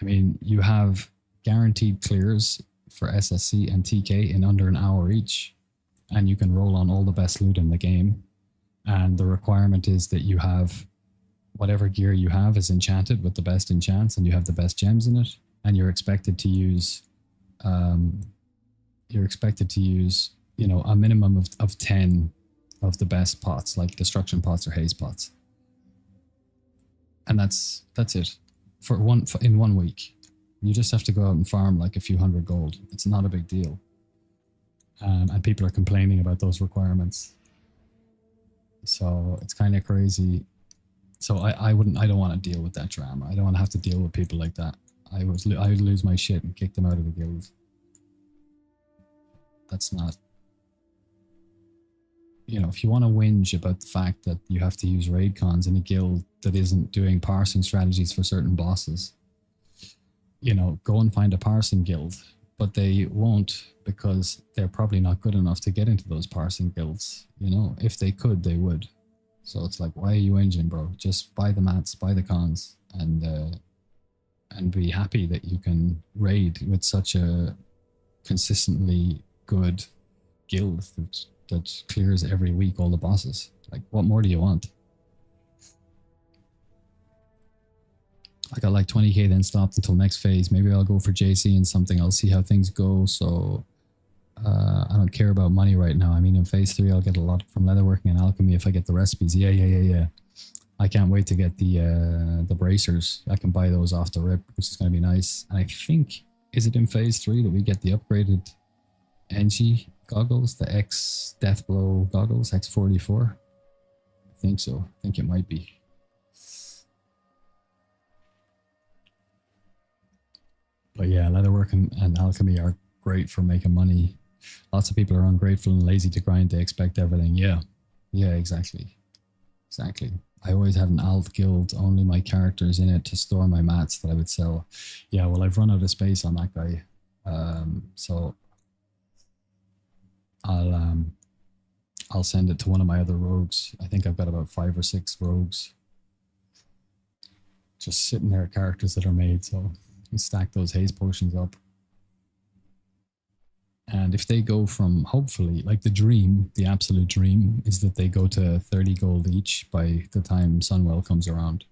I mean, you have guaranteed clears for SSC and TK in under an hour each, and you can roll on all the best loot in the game. And the requirement is that you have whatever gear you have is enchanted with the best enchants, and you have the best gems in it, and you're expected to use a minimum of 10 of the best pots, like destruction pots or haze pots. And that's it in 1 week. You just have to go out and farm like a few hundred gold. It's not a big deal. And people are complaining about those requirements. So it's kind of crazy. So I don't want to deal with that drama. I don't want to have to deal with people like that. I would lose my shit and kick them out of the guild. That's not, if you want to whinge about the fact that you have to use raid cons in a guild that isn't doing parsing strategies for certain bosses, go and find a parsing guild. But they won't, because they're probably not good enough to get into those parsing guilds. If they could, they would. So it's like, why are you whinging, bro? Just buy the mats, buy the cons, and be happy that you can raid with such a consistently good guild that clears every week all the bosses. Like, what more do you want? I got like 20k, then stopped until next phase. Maybe I'll go for JC and something. I'll see how things go. So I don't care about money right now. I mean, in phase 3, I'll get a lot from leatherworking and alchemy if I get the recipes. Yeah. I can't wait to get the bracers. I can buy those off the rip, which is going to be nice. And I think, is it in phase 3 that we get the upgraded NG goggles, the X Deathblow goggles, X44? I think so. I think it might be. But yeah, leatherworking and alchemy are great for making money. Lots of people are ungrateful and lazy to grind. They expect everything. Yeah, exactly. I always had an alt guild, only my characters in it to store my mats that I would sell. Yeah, well, I've run out of space on that guy. So I'll send it to one of my other rogues. I think I've got about 5 or 6 rogues just sitting there, characters that are made. So stack those haze potions up, and if they go from, hopefully, like the absolute dream is that they go to 30 gold each by the time Sunwell comes around.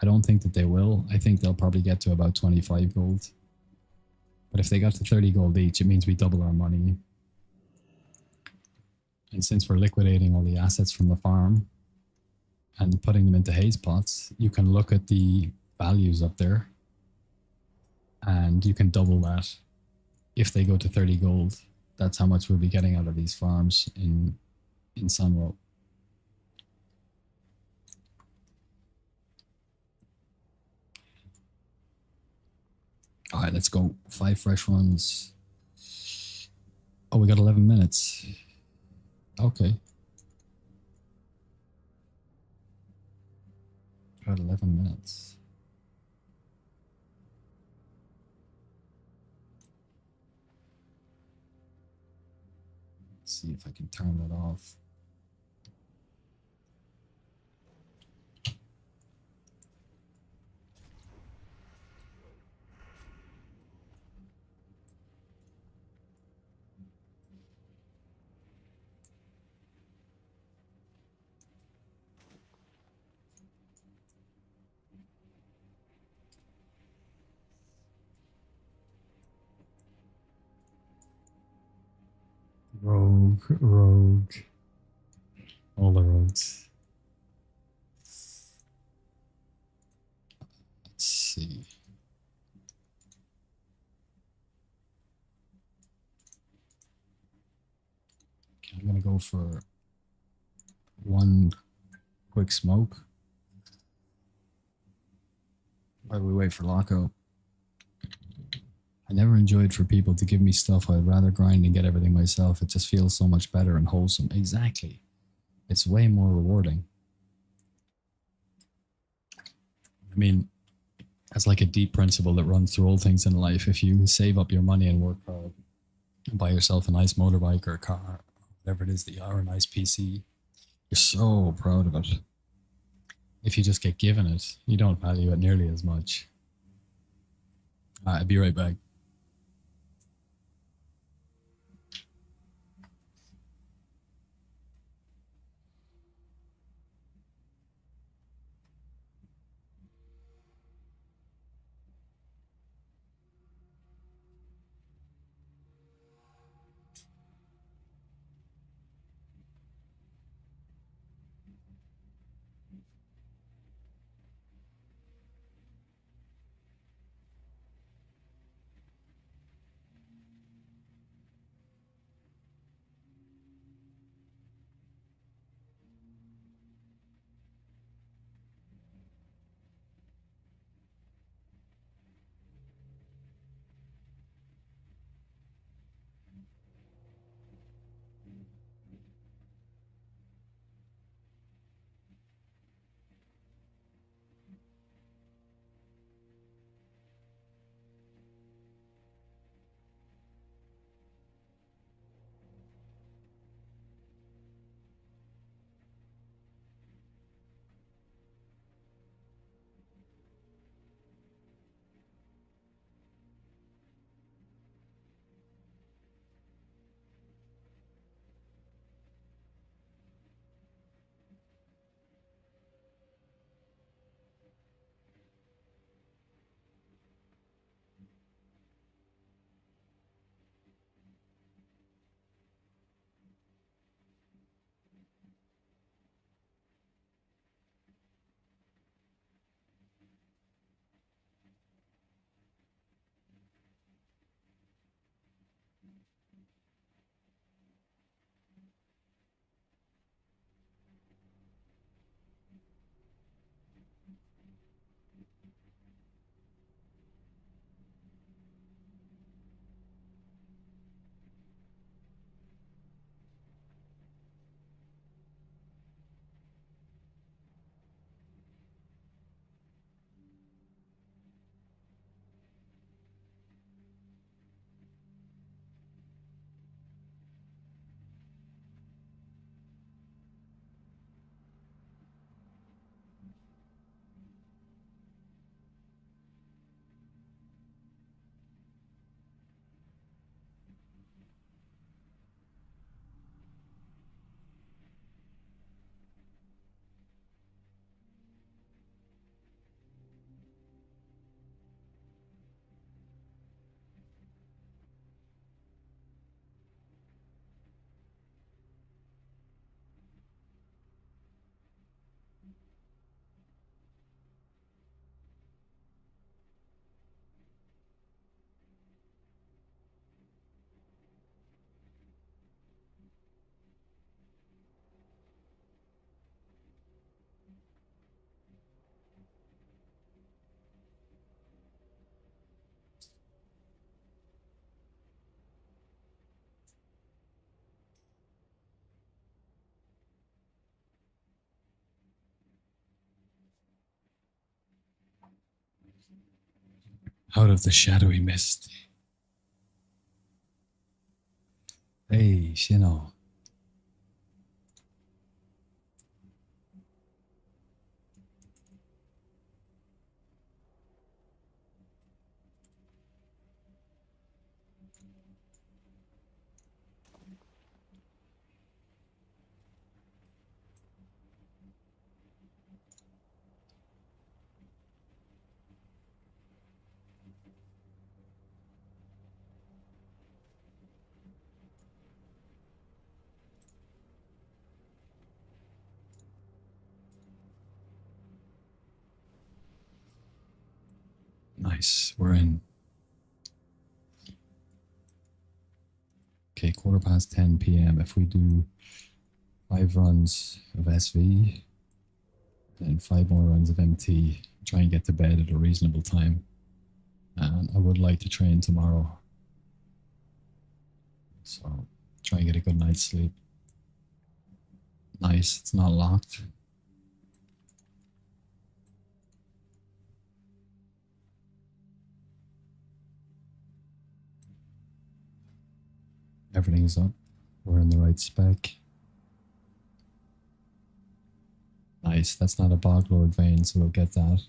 I don't think that they will. I think they'll probably get to about 25 gold, but if they got to 30 gold each, it means we double our money. And since we're liquidating all the assets from the farm and putting them into haze pots, you can look at the values up there and you can double that. If they go to 30 gold, that's how much we'll be getting out of these farms in Sunwell. All right, let's go. 5 fresh ones. Oh, we got 11 minutes. Okay. Got 11 minutes. Let's see if I can turn that off. Rogue. All the rogues. Let's see. Okay, I'm gonna go for one quick smoke while we wait for lockout. I never enjoyed for people to give me stuff. I'd rather grind and get everything myself. It just feels so much better and wholesome. Exactly. It's way more rewarding. I mean, that's like a deep principle that runs through all things in life. If you save up your money and work hard and buy yourself a nice motorbike or a car, whatever it is that you are, a nice PC, you're so proud of it. If you just get given it, you don't value it nearly as much. I'll be right back. Out of the shadowy mist. Hey, Shino. Nice. We're in. Okay, 10:15 p.m. If we do 5 runs of SV and 5 more runs of MT, try and get to bed at a reasonable time. And I would like to train tomorrow. So try and get a good night's sleep. Nice. It's not locked. Everything's up. We're in the right spec. Nice. That's not a Boglord vein, so we'll get that.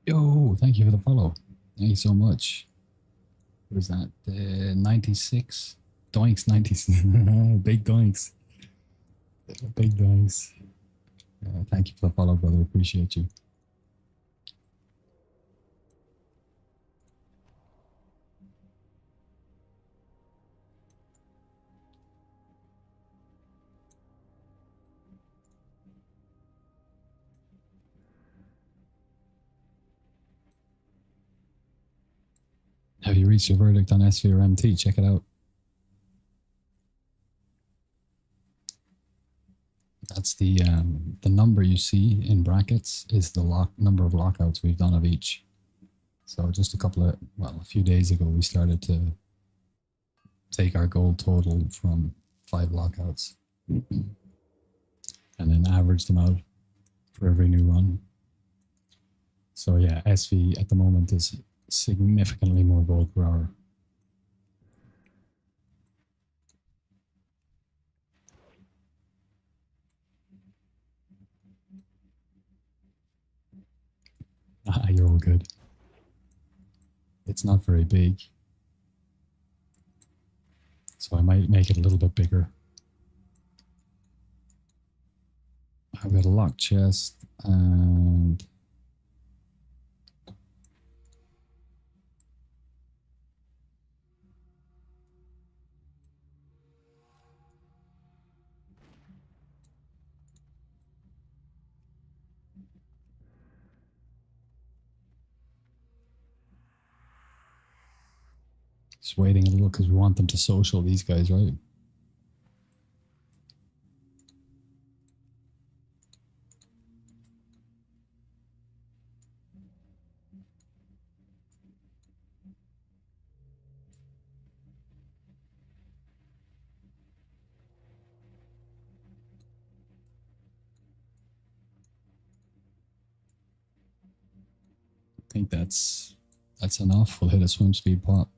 Yo, thank you for the follow. Thank you so much. What is that? 96? Doinks 96. Big doinks. Big doinks. Thank you for the follow, brother. Appreciate you. Have you reached your verdict on SV or MT? Check it out. That's the number you see in brackets is the number of lockouts we've done of each. So just a few days ago, we started to take our goal total from 5 lockouts and then average them out for every new run. So yeah, SV at the moment is significantly more gold per hour. You're all good. It's not very big. So I might make it a little bit bigger. I've got a locked chest and Just waiting a little because we want them to social, these guys, right? I think that's enough. We'll hit a swim speed pot.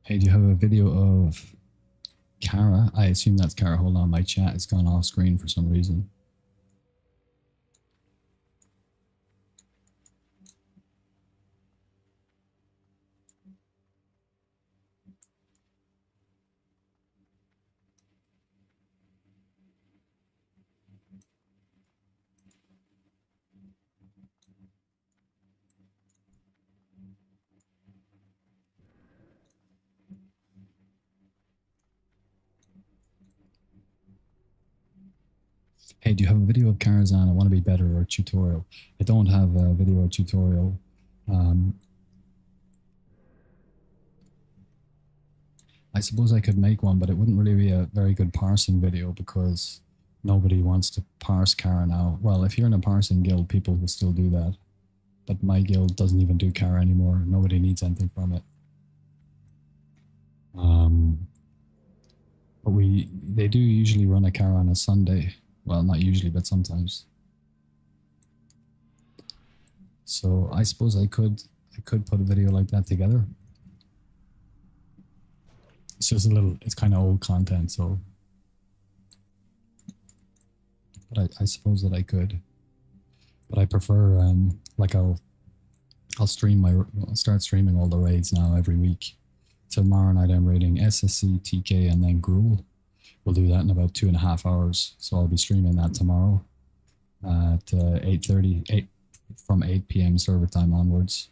Hey, do you have a video of Kara? I assume that's Kara. Hold on, my chat has gone off screen for some reason. Hey, do you have a video of Karazhan? I want to be better, or a tutorial. I don't have a video or tutorial. I suppose I could make one, but it wouldn't really be a very good parsing video because nobody wants to parse Kara now. Well, if you're in a parsing guild, people will still do that. But my guild doesn't even do Kara anymore. Nobody needs anything from it. But they do usually run a Kara on a Sunday. Well, not usually, but sometimes. So I suppose I could put a video like that together. It's just it's kind of old content, so. But I suppose that I could. But I prefer, like I'll start streaming all the raids now every week. Tomorrow night I'm raiding SSC, TK, and then Gruul. We'll do that in about 2.5 hours. So I'll be streaming that tomorrow at 8:30, from 8 p.m. server time onwards.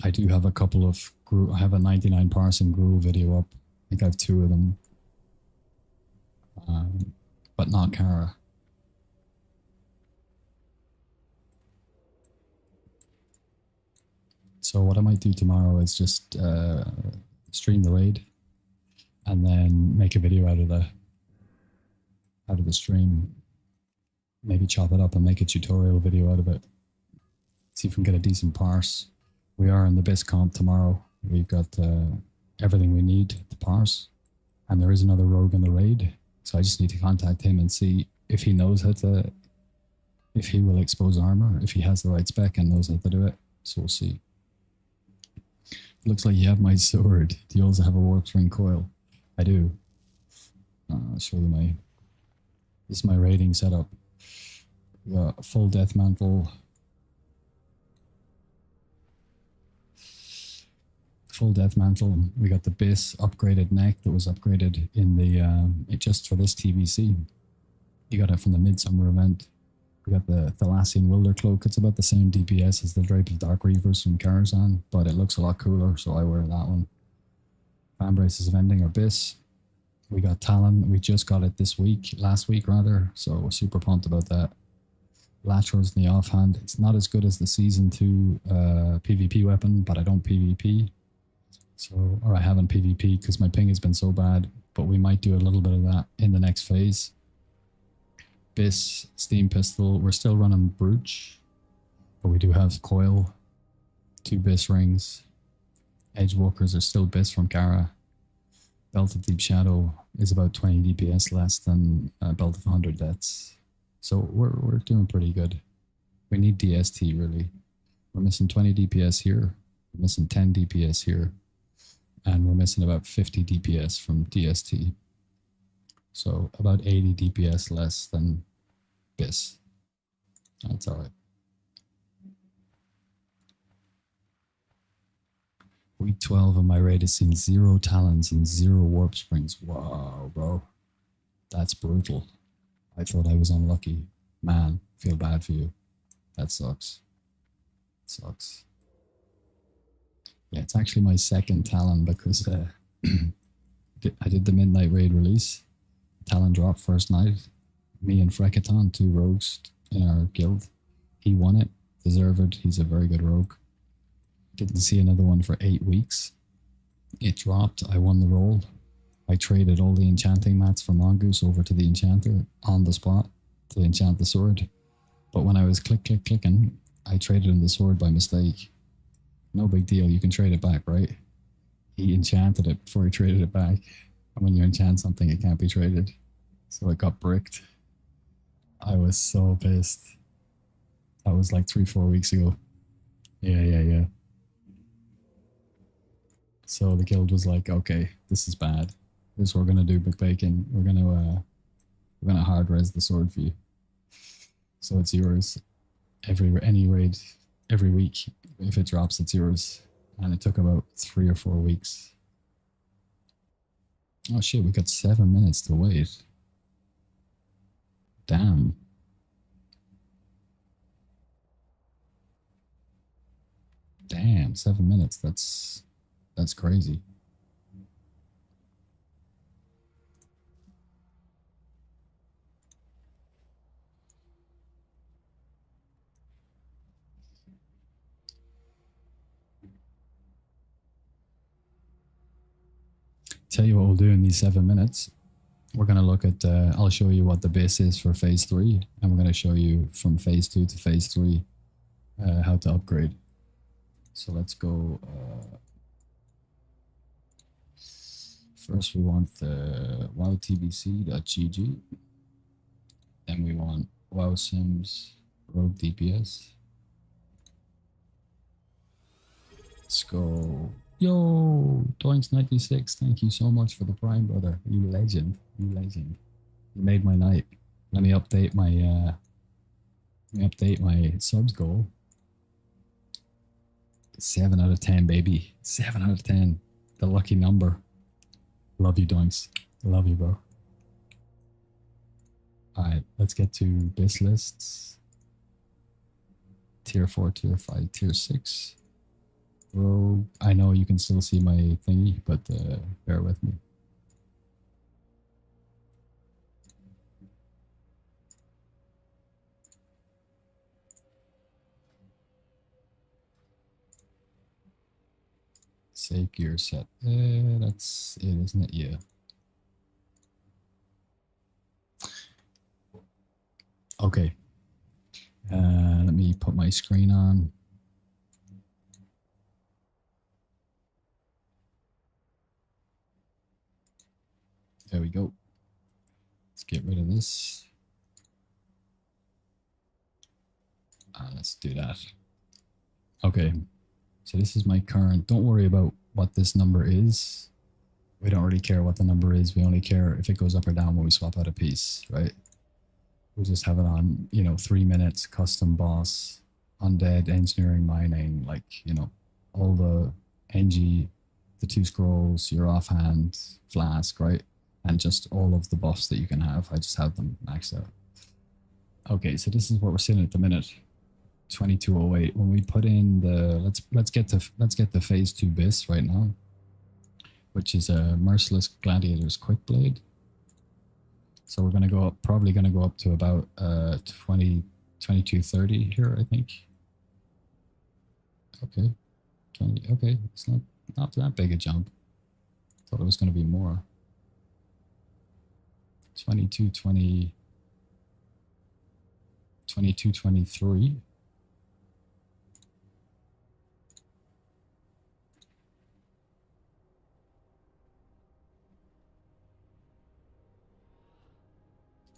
I do have a couple of Gruul. I have a 99 parsing Gruul video up. I think I have 2 of them. But not Kara. So what I might do tomorrow is just stream the raid and then make a video out of the stream. Maybe chop it up and make a tutorial video out of it. See if we can get a decent parse. We are in the BIS comp tomorrow. We've got everything we need to parse. And there is another rogue in the raid. So I just need to contact him and see if he knows if he will expose armor, if he has the right spec and knows how to do it. So we'll see. Looks like you have my sword. Do you also have a warp spring coil? I do. I'll show you this is my raiding setup. We got a full death mantle. Full death mantle. We got the BIS upgraded neck that was upgraded in the just for this TVC. You got it from the Midsummer event. We got the Thalassian Wilder Cloak. It's about the same DPS as the Drape of Dark Reavers from Karazhan, but it looks a lot cooler, so I wear that one. Fan braces of ending or BIS. We got Talon. We just got it last week rather, so we're super pumped about that. Latros in the offhand. It's not as good as the Season 2 PvP weapon, but I don't PvP. So, or I haven't PvP because my ping has been so bad, but we might do a little bit of that in the next phase. BIS, Steam Pistol. We're still running Brooch, but we do have Coil, 2 BIS rings. Edgewalkers are still BIS from Kara. Belt of Deep Shadow is about 20 DPS less than Belt of 100 deaths. So we're doing pretty good. We need DST really. We're missing 20 DPS here. We're missing 10 DPS here. And we're missing about 50 DPS from DST. So about 80 DPS less than BIS. That's all right. Week 12 of my raid has seen 0 talons and 0 warp springs. Wow, bro. That's brutal. I thought I was unlucky. Man, feel bad for you. That sucks. Sucks. Yeah, it's actually my second Talon because I did the midnight raid release. Talon dropped first night. Me and Frekaton, two rogues in our guild. He won it. Deserved. He's a very good rogue. Didn't see another one for 8 weeks. It dropped. I won the roll. I traded all the enchanting mats for Mongoose over to the enchanter on the spot to enchant the sword. But when I was clicking, I traded him the sword by mistake. No big deal. You can trade it back, right? He enchanted it before he traded it back. And when you enchant something, it can't be traded. So it got bricked. I was so pissed. That was like 3-4 weeks ago. Yeah. So the guild was like, okay, this is bad. This is what we're gonna do, McBacon. We're gonna hard res the sword for you. So it's yours. Any raid, every week. If it drops, it's yours. And it took about 3 or 4 weeks. Oh shit, we got 7 minutes to wait. Damn. Damn, 7 minutes. That's crazy. Tell you what we'll do in these 7 minutes. We're going to look at, I'll show you what the base is for phase 3, and we're going to show you from phase 2 to phase 3 how to upgrade. So let's go. First, we want the wowtbc.gg. Then we want wowsims rogue DPS. Let's go. Yo, Doinks96, thank you so much for the Prime, brother. You legend. You legend. You made my night. Let me update my subs goal. 7 out of 10, baby. 7 out of 10. The lucky number. Love you, Doinks. Love you, bro. Alright, let's get to base lists. Tier 4, Tier 5, Tier 6. Rogue. I know you can still see my thingy, but bear with me. Save gear set. That's it, isn't it? Yeah. Okay. Let me put my screen on. There we go. Let's get rid of this. Let's do that. Okay. So this is my current. Don't worry about what this number is. We don't really care what the number is. We only care if it goes up or down when we swap out a piece, right? We'll just have it on, 3 minutes, custom boss, undead, engineering, mining, like, all the NG, the 2 scrolls, your offhand, flask, right? And just all of the buffs that you can have. I just have them maxed out. Okay, so this is what we're seeing at the minute. 2208. When we put in the let's get the phase 2 bis right now, which is a Merciless Gladiator's Quick Blade. So we're gonna go up, probably gonna go up to about 2230 here, I think. Okay. 20, okay, it's not that big a jump. Thought it was gonna be more. 2220 2223.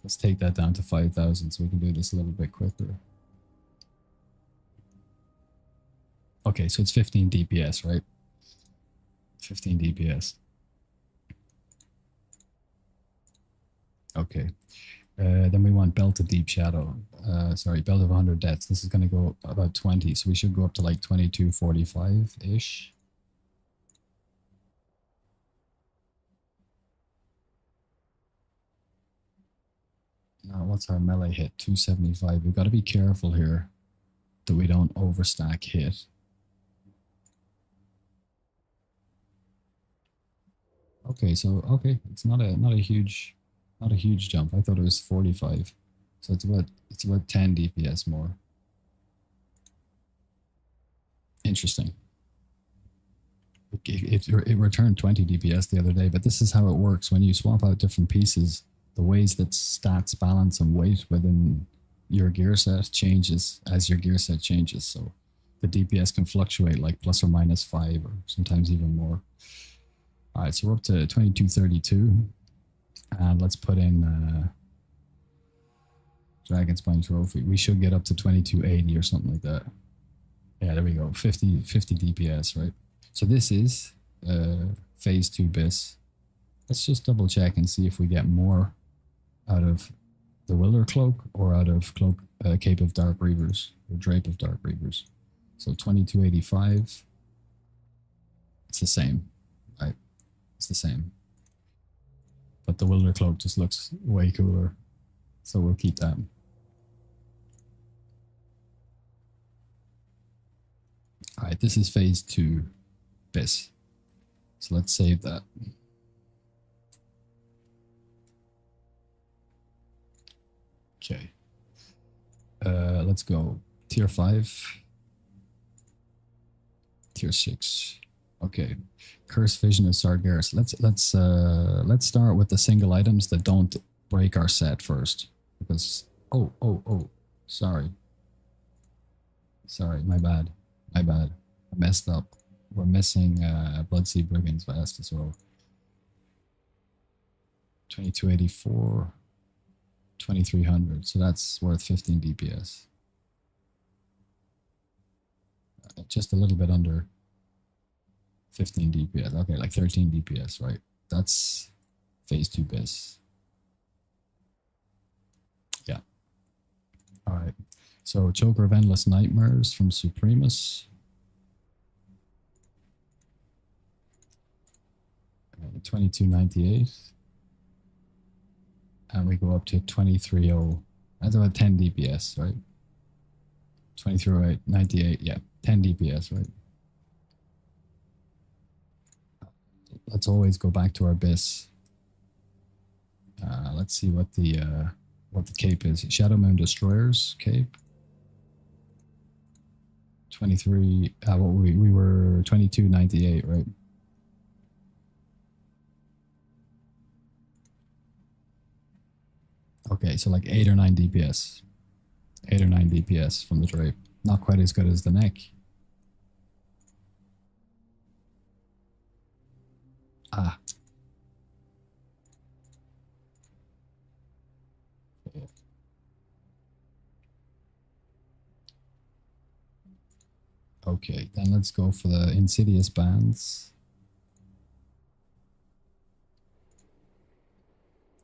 Let's take that down to 5,000 so we can do this a little bit quicker. Okay, so it's 15 DPS, right? 15 DPS. Okay. Then we want Belt of Deep Shadow. Belt of 100 Deaths. This is going to go about 20, so we should go up to like 2245-ish. Now, what's our melee hit? 275. We've got to be careful here that we don't overstack hit. Okay, so okay, it's not a huge jump. I thought it was 45. So it's about 10 DPS more. Interesting. It returned 20 DPS the other day, but this is how it works when you swap out different pieces. The ways that stats balance and weight within your gear set changes as your gear set changes. So the DPS can fluctuate like plus or minus 5 or sometimes even more. All right, so we're up to 2232, and let's put in Dragon Spine Trophy. We should get up to 2280 or something like that. Yeah, there we go. 50 DPS, right? So this is phase 2 BIS. Let's just double check and see if we get more out of the Wilder Cloak or out of Cape of Dark Reavers or Drape of Dark Reavers. So 2285. It's the same, right? It's the same. But the Wilder Cloak just looks way cooler. So we'll keep that. All right, this is phase 2 BIS. So let's save that. Okay. Let's go tier 5. Tier 6. Okay. Curse Vision of Sargeras. Let's start with the single items that don't break our set first. Because oh, sorry. Sorry, my bad. I messed up. We're missing Bloodseed Brigand's Vest as well. 2284, 2300. So that's worth 15 DPS. Just a little bit under 15 DPS. Okay, like 13 DPS, right? That's phase 2 BIS. Yeah. All right. So Choker of Endless Nightmares from Supremus. 2298. And we go up to 230. That's about 10 DPS, right? 2308, 98, yeah. 10 DPS, right? Let's always go back to our BIS. Let's see what the cape is. Shadow Moon Destroyer's cape. 23. We were 2298, right? Okay, so like 8 or 9 DPS. 8 or 9 DPS from the drape. Not quite as good as the neck. Ah. Okay, then let's go for the Insidious Bands.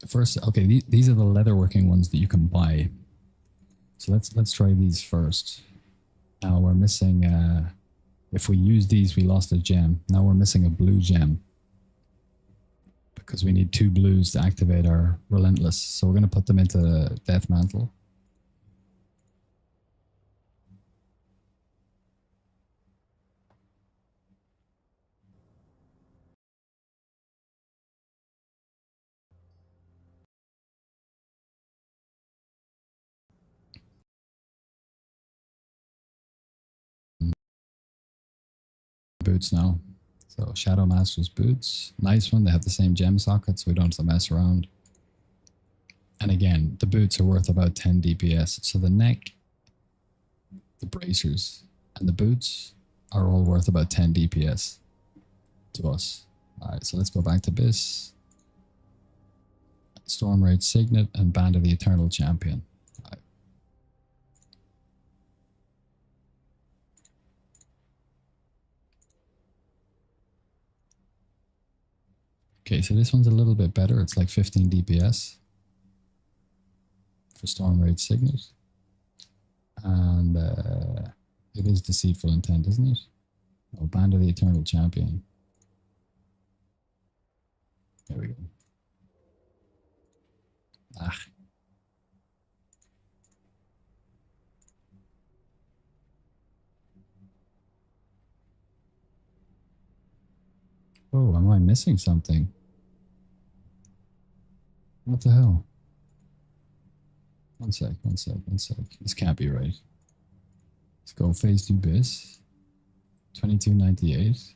First, okay, these are the leatherworking ones that you can buy. So let's try these first. Now we're missing, if we use these, we lost a gem. Now we're missing a blue gem. Because we need 2 blues to activate our Relentless. So we're going to put them into Death Mantle. Boots now. So Shadow Master's boots. Nice one. They have the same gem sockets, so we don't have to mess around. And again, the boots are worth about 10 DPS. So the neck, the bracers, and the boots are all worth about 10 DPS to us. Alright, so let's go back to BIS. Storm Rage Signet and Band of the Eternal Champion. Right. Okay, so this one's a little bit better. It's like 15 DPS for Storm Rage Signet. And it is Deceitful Intent, isn't it? Oh, Band of the Eternal Champion. There we go. Ah. Oh, am I missing something? What the hell? One sec. This can't be right. Let's go phase 2 bis. 2298.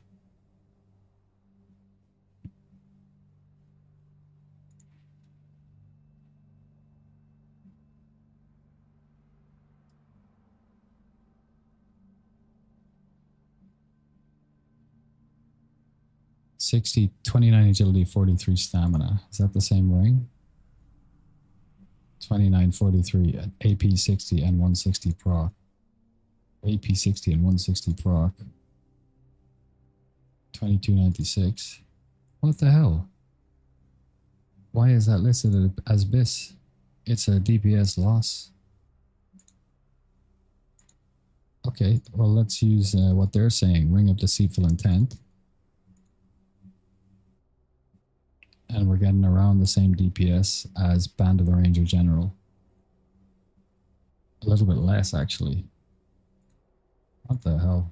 $60, 29 agility, 43 stamina. Is that the same ring? 2943 at AP 60 and 160 proc. AP 60 and 160 proc. 2296. What the hell? Why is that listed as BIS? It's a DPS loss. Okay, well, let's use what they're saying. Ring of Deceitful Intent. And we're getting around the same DPS as Band of the Ranger General. A little bit less, actually. What the hell?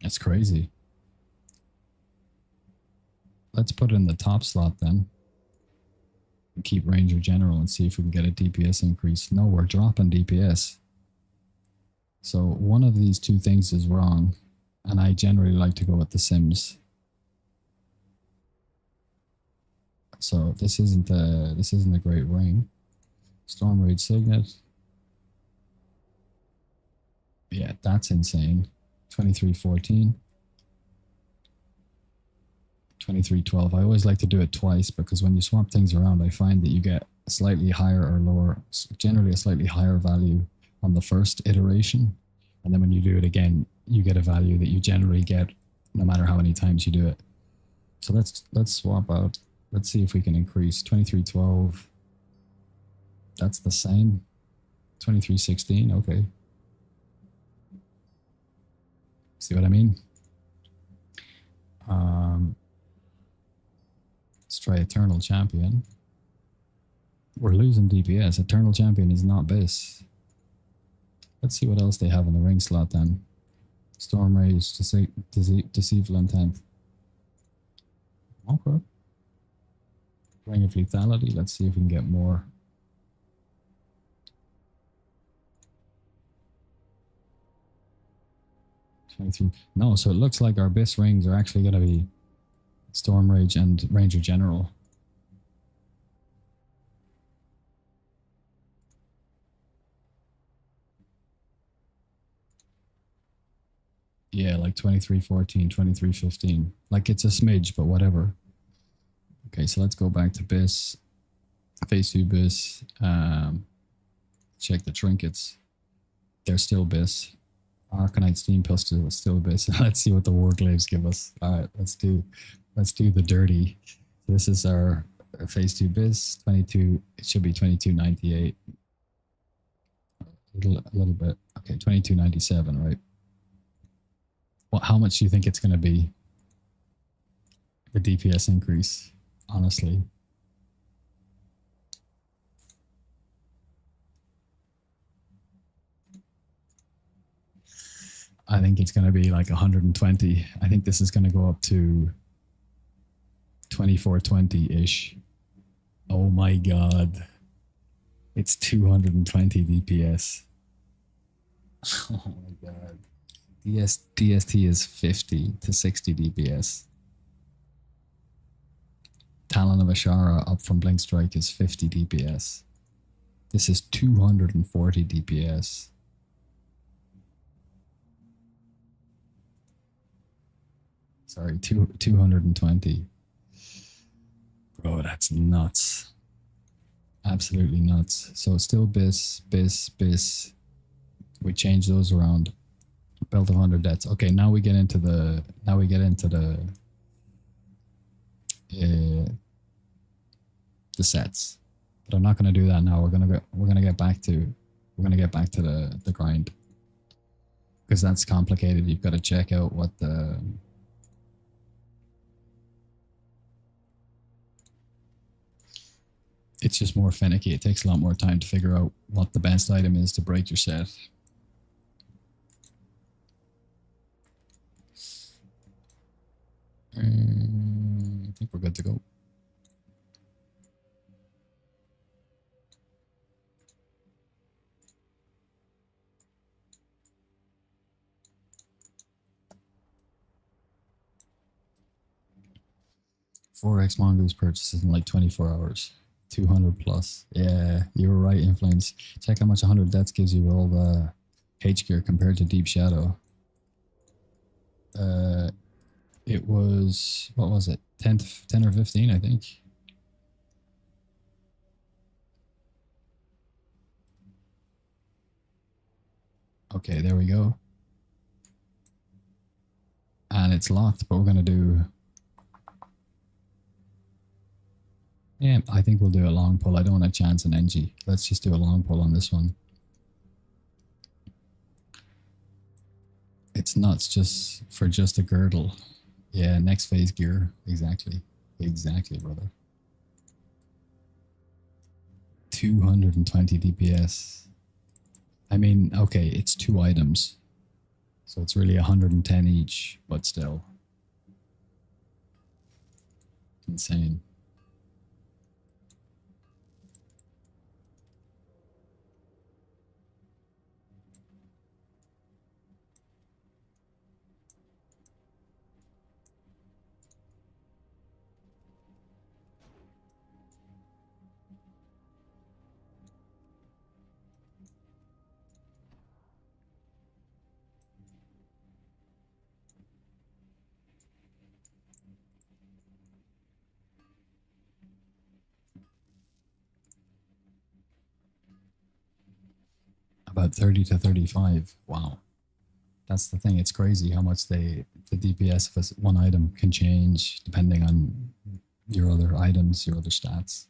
That's crazy. Let's put it in the top slot then. And keep Ranger General and see if we can get a DPS increase. No, we're dropping DPS. So one of these two things is wrong. And I generally like to go with the Sims. So this isn't a great ring. Storm Rage Signet. Yeah, that's insane. 2314. 2312. I always like to do it twice because when you swap things around, I find that you get a slightly higher or lower, generally a slightly higher value on the first iteration. And then when you do it again, you get a value that you generally get no matter how many times you do it. So let's swap out. Let's see if we can increase 2312. That's the same. 2316. Okay. See what I mean? Let's try Eternal Champion. We're losing DPS. Eternal Champion is not BIS. Let's see what else they have in the ring slot then. Storm Rage, Deceitful Intent. Okay. Ring of Lethality. Let's see if we can get more. No, so it looks like our BIS rings are actually going to be Storm Rage and Ranger General. Yeah, like 2314, 2315. Like it's a smidge, but whatever. Okay, so let's go back to BIS. Phase 2 BIS. Check the trinkets. They're still BIS. Arcanite Steam Pistol is still BIS. Let's see what the Warglaves give us. Alright, let's do the dirty. This is our phase 2 BIS. 22, it should be 2298. A little bit. Okay, 2297, right? Well, how much do you think it's going to be? The DPS increase, honestly. I think it's going to be like 120. I think this is going to go up to 2420-ish. Oh my god. It's 220 DPS. Oh my god. DST is 50 to 60 DPS. Talon of Ashara up from Blink Strike is 50 DPS. This is 240 DPS. Sorry, 220. Bro, that's nuts. Absolutely nuts. So still BIS. We change those around. Belt of 100 deaths. Okay, now we get into the sets. But I'm not going to do that now. We're going to get back to the grind. Because that's complicated. You've got to check out what the it's just more finicky. It takes a lot more time to figure out what the best item is to break your set. we're good to go. Forex mongoose purchases in like 24 hours. 200 plus. Yeah, you were right, Inflames. Check how much 100 deaths gives you with all the H gear compared to Deep Shadow. It was, what was it? 10 or 15, I think. Okay, there we go. And it's locked, but we're going to do... Yeah, I think we'll do a long pull. I don't want to chance an NG. Let's just do a long pull on this one. It's nuts just for just a girdle. Yeah, next phase gear. Exactly. Exactly, brother. 220 DPS. I mean, okay, it's 2 items. So it's really 110 each, but still. Insane. About 30 to 35. Wow. That's the thing. It's crazy how much the DPS of one item can change depending on your other items, your other stats.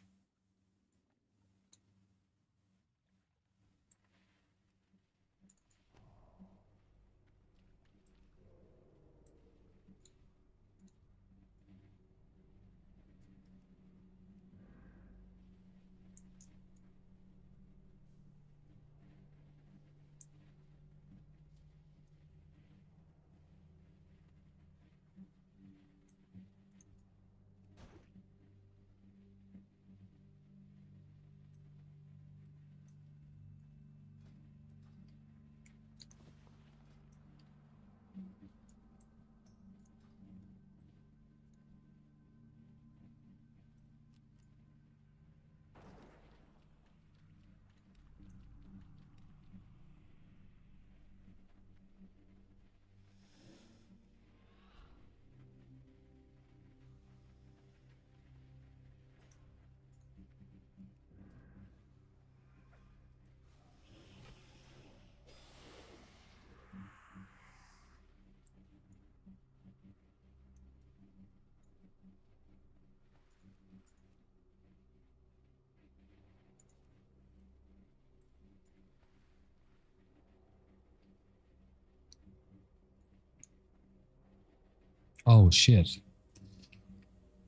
Oh shit.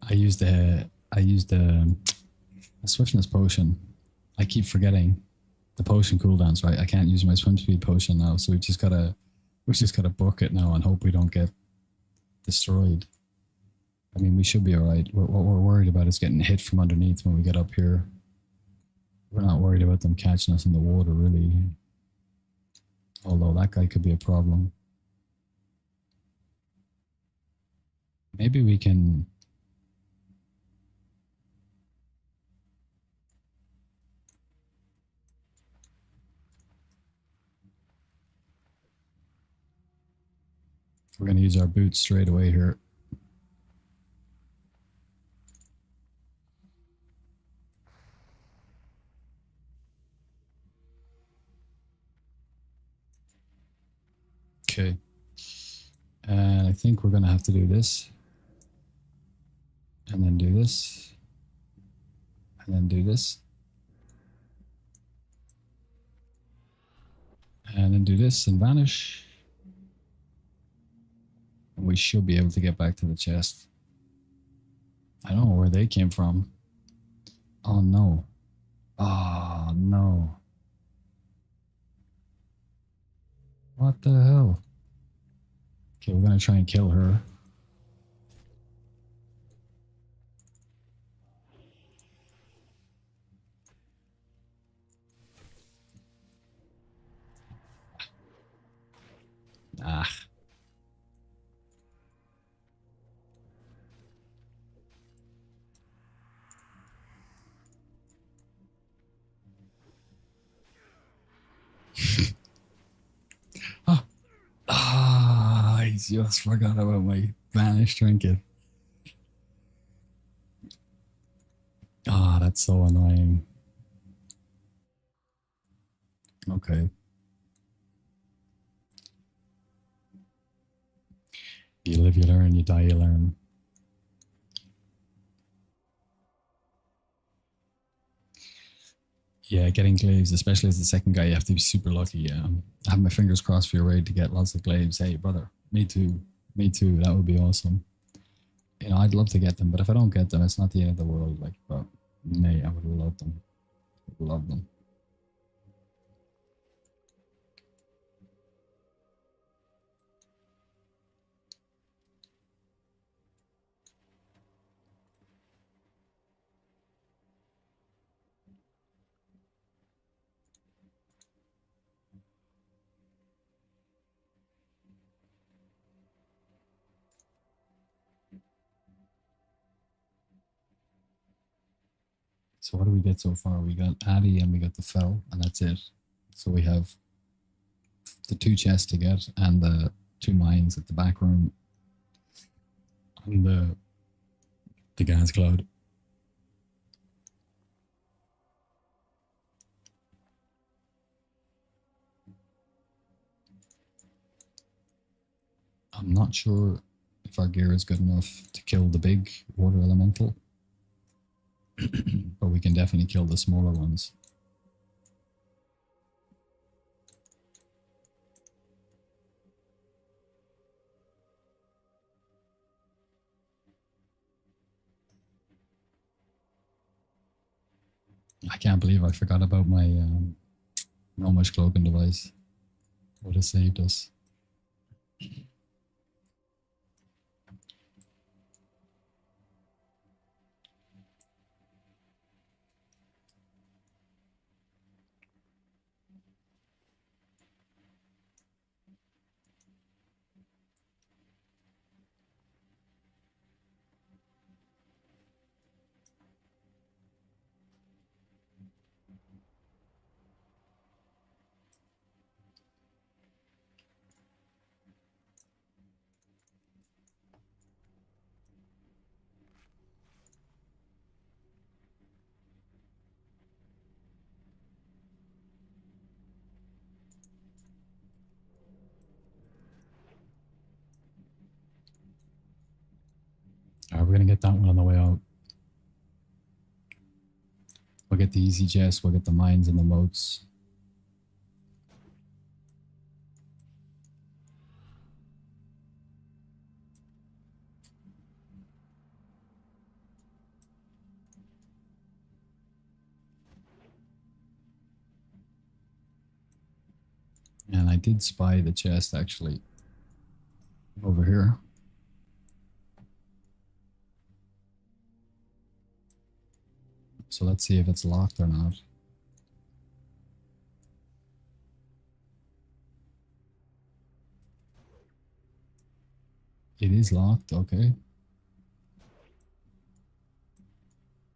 I used a swiftness potion. I keep forgetting the potion cooldowns, right? I can't use my swim speed potion now, so we just gotta book it now and hope we don't get destroyed. I mean, we should be alright. What we're worried about is getting hit from underneath when we get up here. We're not worried about them catching us in the water, really. Although that guy could be a problem. Maybe we can... We're going to use our boots straight away here. Okay. And I think we're going to have to do this. And then do this. And then do this. And then do this and vanish. And we should be able to get back to the chest. I don't know where they came from. Oh no. Oh no. What the hell? Okay, we're gonna try and kill her. just forgot about my vanished trinket. Ah, that's so annoying. Okay. You live, you learn, you die, you learn. Yeah, getting glaives, especially as the second guy, you have to be super lucky. I have my fingers crossed for your raid to get lots of glaives. Hey, brother, me too. Me too. That would be awesome. You know, I'd love to get them, but if I don't get them, it's not the end of the world. Like, but mate, I would love them. Love them. So what do we get so far? We got Addy and we got the Fell, and that's it. So we have the 2 chests to get and the 2 mines at the back room and the gas cloud. I'm not sure if our gear is good enough to kill the big water elemental, but we can definitely kill the smaller ones. I can't believe I forgot about my Gnomish cloaking device. Would have saved us. Alright, we're gonna get that one on the way out. We'll get the easy chest, we'll get the mines and the moats. And I did spy the chest actually over here. So let's see if it's locked or not. It is locked, okay.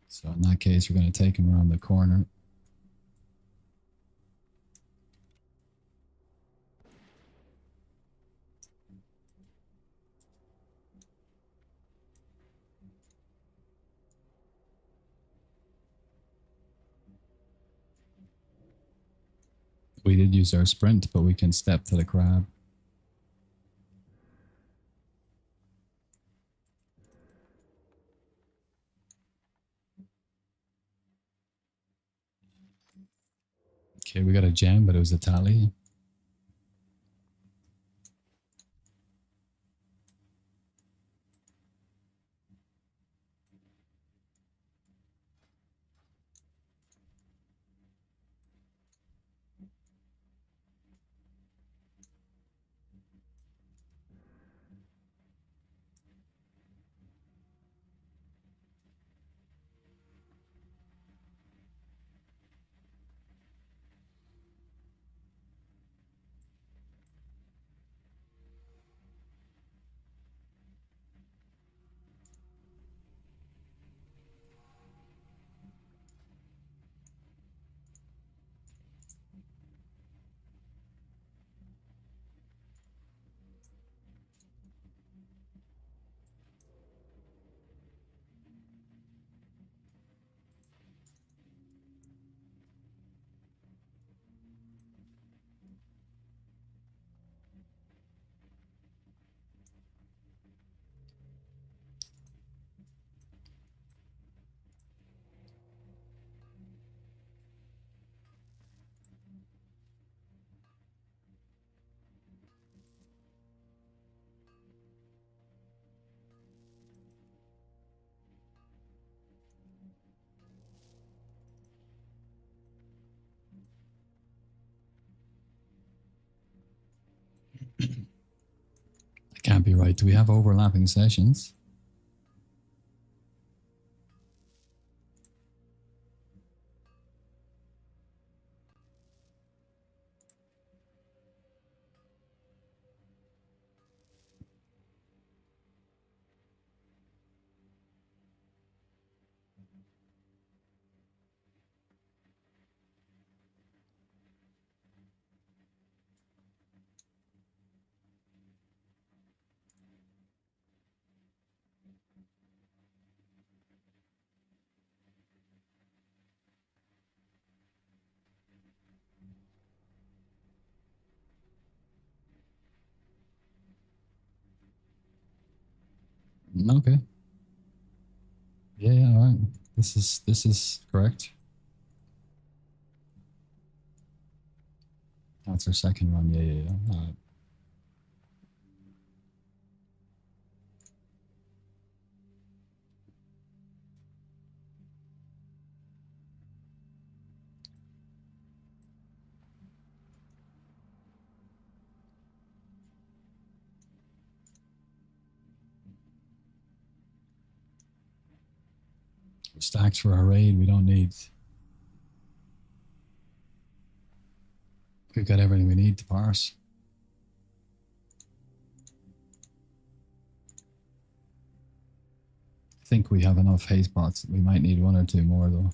So in that case, we're going to take him around the corner. We did use our sprint, but we can step to the crab. Okay, we got a gem, but it was a tally. right. Do we have overlapping sessions? Okay. Yeah, yeah, all right. This is correct. That's our second run. Yeah, yeah, yeah. All right. Stacks for our raid. We don't need. We've got everything we need to parse. I think we have enough haze pots. We might need one or two more though.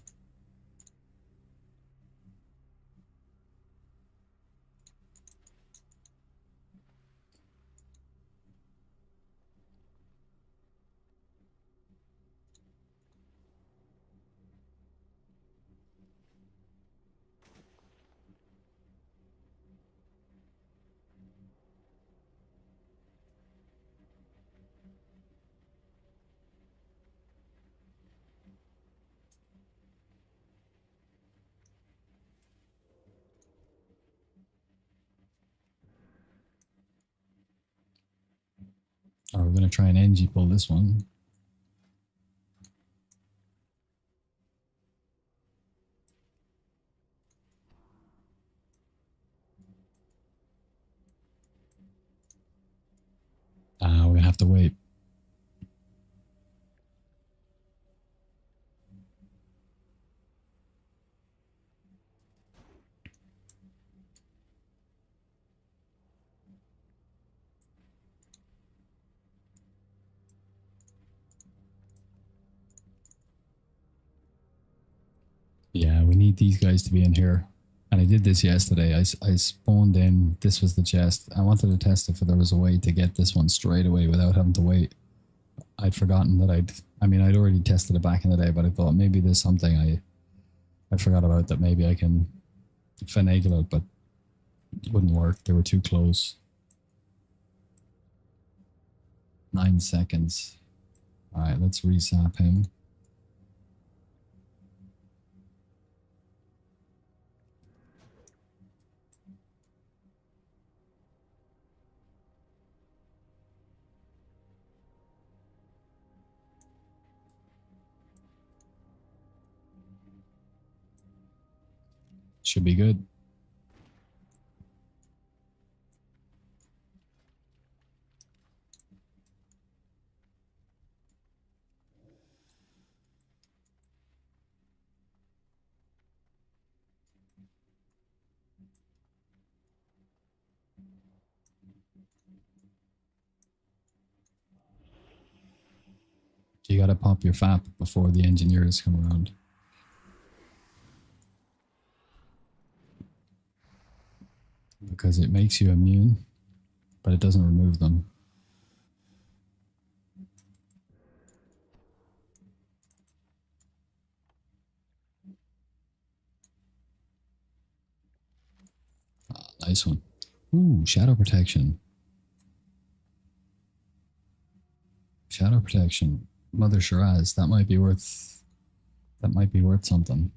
Or we're going to try and NG pull this one. We're going to have to wait. Yeah, we need these guys to be in here. And I did this yesterday. I spawned in. This was the chest. I wanted to test if there was a way to get this one straight away without having to wait. I'd forgotten that I'd already tested it back in the day, but I thought maybe there's something I forgot about that maybe I can finagle it, but it wouldn't work. They were too close. 9 seconds. All right, let's resap him. Should be good. You got to pop your FAP before the engineers come around. Because it makes you immune, but it doesn't remove them. Ah, nice one. Ooh, shadow protection. Shadow protection. Mother Shiraz. That might be worth something.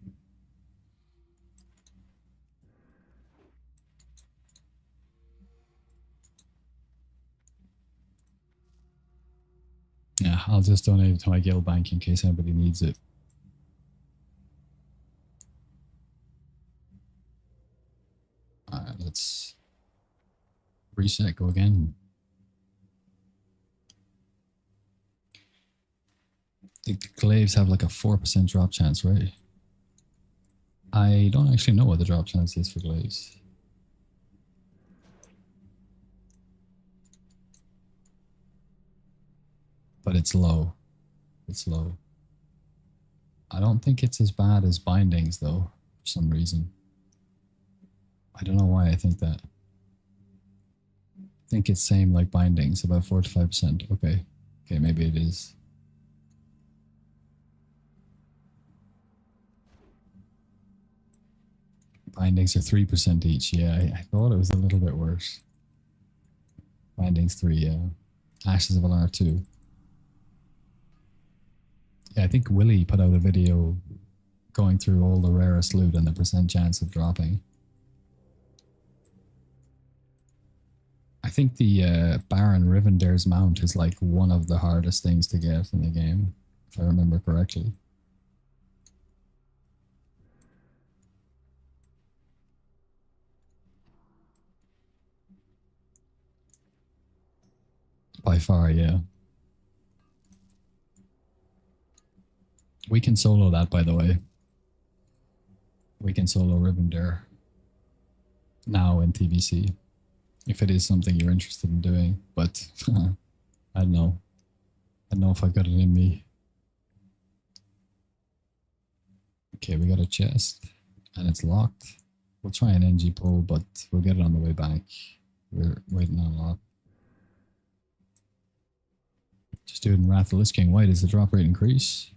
Yeah, I'll just donate it to my guild bank in case anybody needs it. Alright, let's reset, go again. The glaives have like a 4% drop chance, right? I don't actually know what the drop chance is for glaives. But it's low. It's low. I don't think it's as bad as bindings though, for some reason. I don't know why I think that. I think it's same like bindings, about 4 to 5%. Okay. Okay, maybe it is. Bindings are 3% each. Yeah, I thought it was a little bit worse. Bindings 3, yeah. Ashes of Alar 2. Yeah, I think Willie put out a video going through all the rarest loot and the percent chance of dropping. I think the Baron Rivendare's mount is like one of the hardest things to get in the game, if I remember correctly. By far, yeah. We can solo that, by the way. We can solo Rivendare now in TBC, if it is something you're interested in doing, but I don't know. I don't know if I've got it in me. Okay, we got a chest, and it's locked. We'll try an NG pull, but we'll get it on the way back. We're waiting on a lot. Just do it in Wrath of the Lich King. Why does the drop rate increase?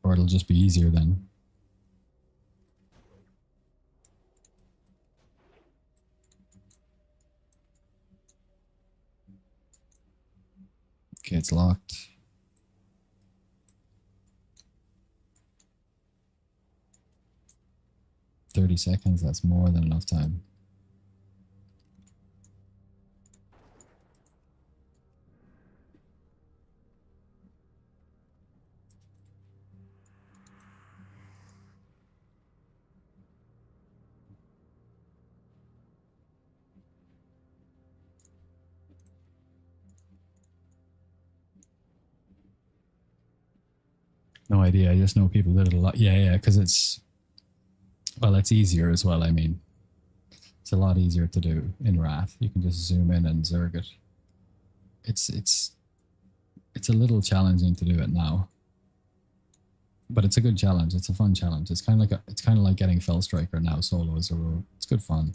Or it'll just be easier then. Okay, it's locked. $30 seconds, that's more than enough time. No idea, I just know people did it a lot. Yeah, because it's, well, it's easier as well, I mean. It's a lot easier to do in Wrath. You can just zoom in and zerg it. It's a little challenging to do it now. But it's a good challenge. It's a fun challenge. It's kind of like getting Fell Striker now solo as a rule. It's good fun.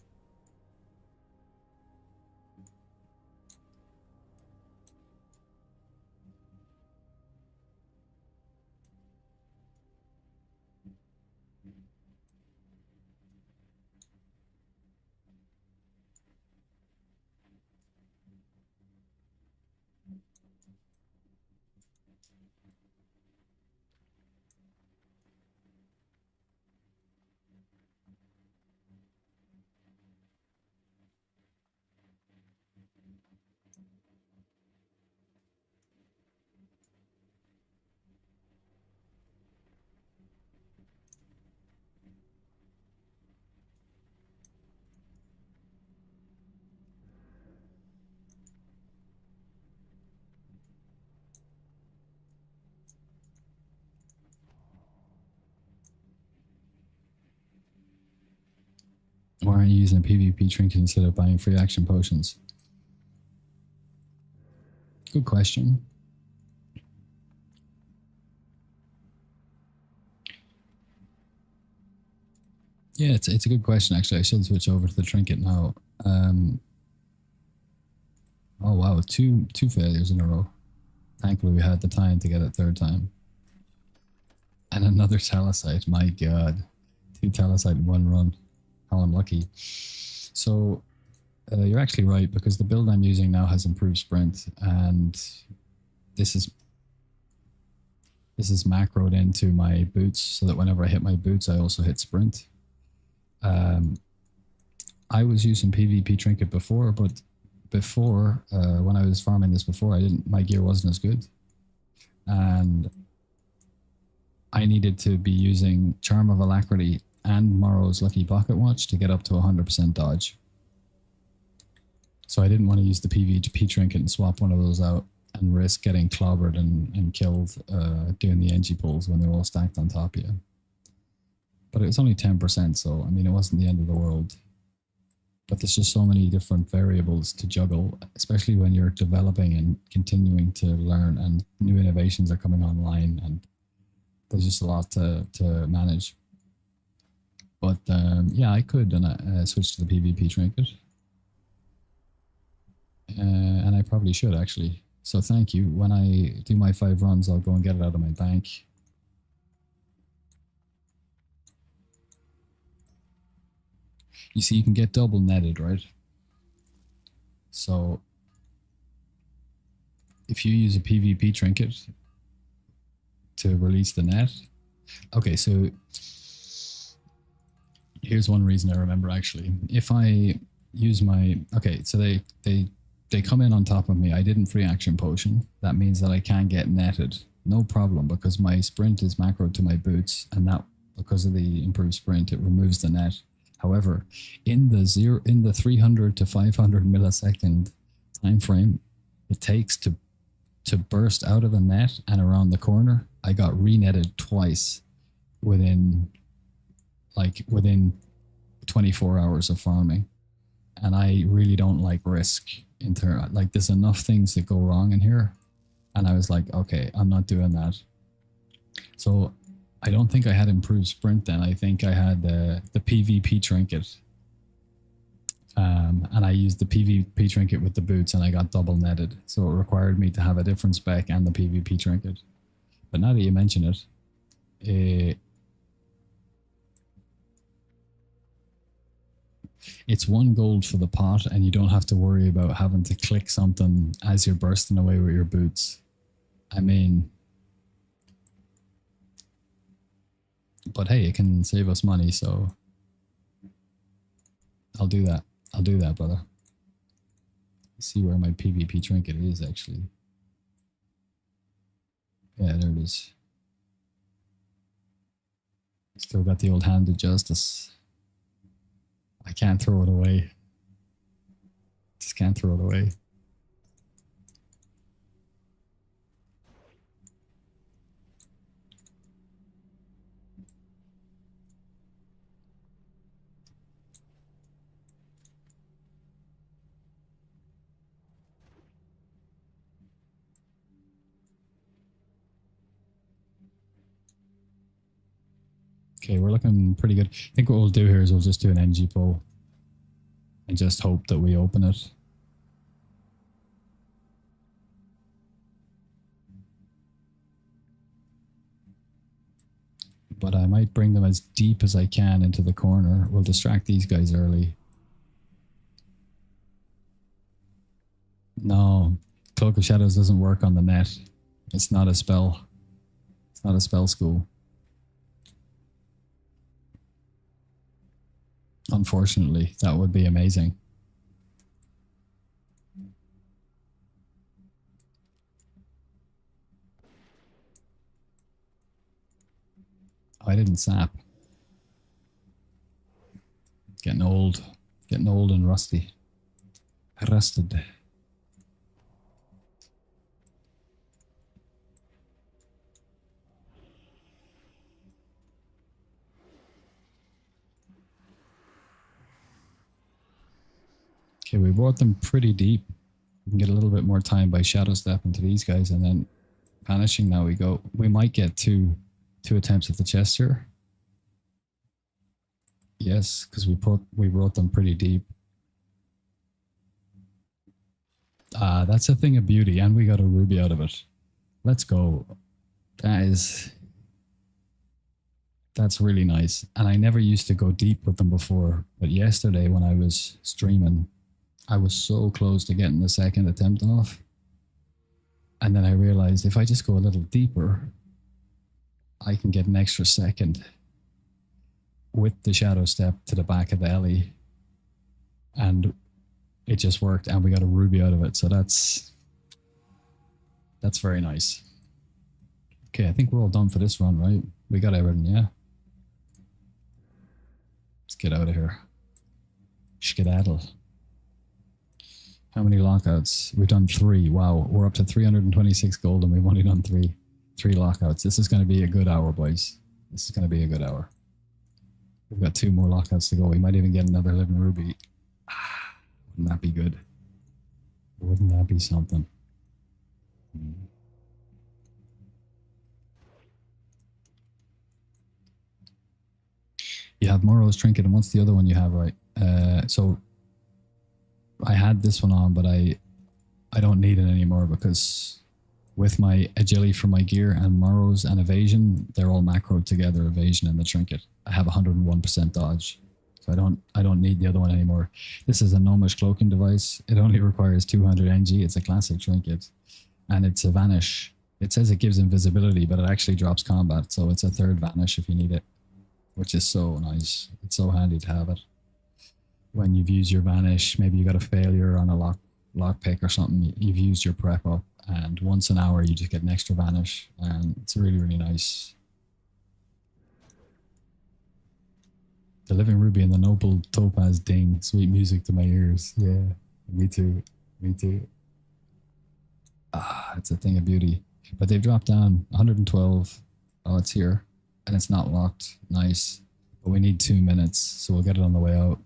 Why aren't you using a PvP trinket instead of buying free action potions? Good question. Yeah, it's a good question actually. I should switch over to the trinket now. Oh wow, two failures in a row. Thankfully we had the time to get it third time. And another Talosite, my god. 2 Talosite in 1 run. How unlucky. So you're actually right, because the build I'm using now has improved sprint, and this is macroed into my boots so that whenever I hit my boots I also hit sprint. I was using PvP trinket before, but before when I was farming this before, my gear wasn't as good, and I needed to be using Charm of Alacrity and Morrow's Lucky Pocket Watch to get up to 100% dodge. So I didn't want to use the PvP trinket and swap one of those out. and risk getting clobbered and killed doing the NG pulls when they're all stacked on top of you. But it was only 10%, so I mean, it wasn't the end of the world. But there's just so many different variables to juggle, especially when you're developing and continuing to learn and new innovations are coming online, and there's just a lot to manage. But yeah, I could switch to the PvP trinket. And I probably should, actually. So thank you. When I do my 5 runs, I'll go and get it out of my bank. You see, you can get double netted, right? So if you use a PvP trinket to release the net. Okay, so here's one reason I remember, actually. If I use my... Okay, so they come in on top of me. I didn't free action potion. That means that I can get netted. No problem, because my sprint is macroed to my boots, and that, because of the improved sprint, it removes the net. However, in the 300 to 500 millisecond time frame it takes to burst out of the net and around the corner, I got re-netted twice within 24 hours of farming. And I really don't like risk like, there's enough things that go wrong in here, and I was like, okay, I'm not doing that. So I don't think I had improved sprint then. I think I had the PvP trinket. And I used the PvP trinket with the boots, and I got double netted. So it required me to have a different spec and the PvP trinket. But now that you mention it, it's 1 gold for the pot, and you don't have to worry about having to click something as you're bursting away with your boots. I mean... But hey, it can save us money, so I'll do that. I'll do that, brother. Let's see where my PvP trinket is, actually. Yeah, there it is. Still got the old hand of justice. I can't throw it away. Just can't throw it away. Okay, we're looking pretty good. I think what we'll do here is we'll just do an NG pull and just hope that we open it. But I might bring them as deep as I can into the corner. We'll distract these guys early. No, Cloak of Shadows doesn't work on the net. It's not a spell. It's not a spell school. Unfortunately, that would be amazing. Oh, I didn't sap. Getting old and rusty. Rusted. Okay, we brought them pretty deep. We can get a little bit more time by shadow stepping to these guys and then vanishing. Now we go. We might get two attempts at the chest here. Yes, because we brought them pretty deep. That's a thing of beauty, and we got a ruby out of it. Let's go. That's really nice. And I never used to go deep with them before, but yesterday when I was streaming, I was so close to getting the second attempt off. And then I realized if I just go a little deeper, I can get an extra second with the shadow step to the back of the alley. And it just worked, and we got a ruby out of it. So that's very nice. Okay, I think we're all done for this run, right? We got everything, yeah? Let's get out of here. Skedaddle. How many lockouts? We've done 3. Wow, we're up to 326 gold and we've only done 3 lockouts. This is going to be a good hour, boys. This is going to be a good hour. We've got 2 more lockouts to go. We might even get another living ruby. Wouldn't that be good? Wouldn't that be something? You have Morrow's Trinket, and what's the other one you have, right? So I had this one on, but I don't need it anymore because with my agility for my gear and Morrow's and evasion, they're all macroed together, evasion and the trinket. I have 101% dodge. So I don't need the other one anymore. This is a gnomish cloaking device. It only requires 200 NG. It's a classic trinket. And it's a vanish. It says it gives invisibility, but it actually drops combat. So it's a 3rd vanish if you need it, which is so nice. It's so handy to have it. When you've used your vanish, maybe you got a failure on a lockpick or something, you've used your prep up, and once an hour you just get an extra vanish, and it's really, really nice. The living ruby and the noble topaz ding, sweet music to my ears. Yeah, me too. Me too. Ah, it's a thing of beauty. But they've dropped down 112. Oh, it's here. And it's not locked. Nice. But we need 2 minutes, so we'll get it on the way out.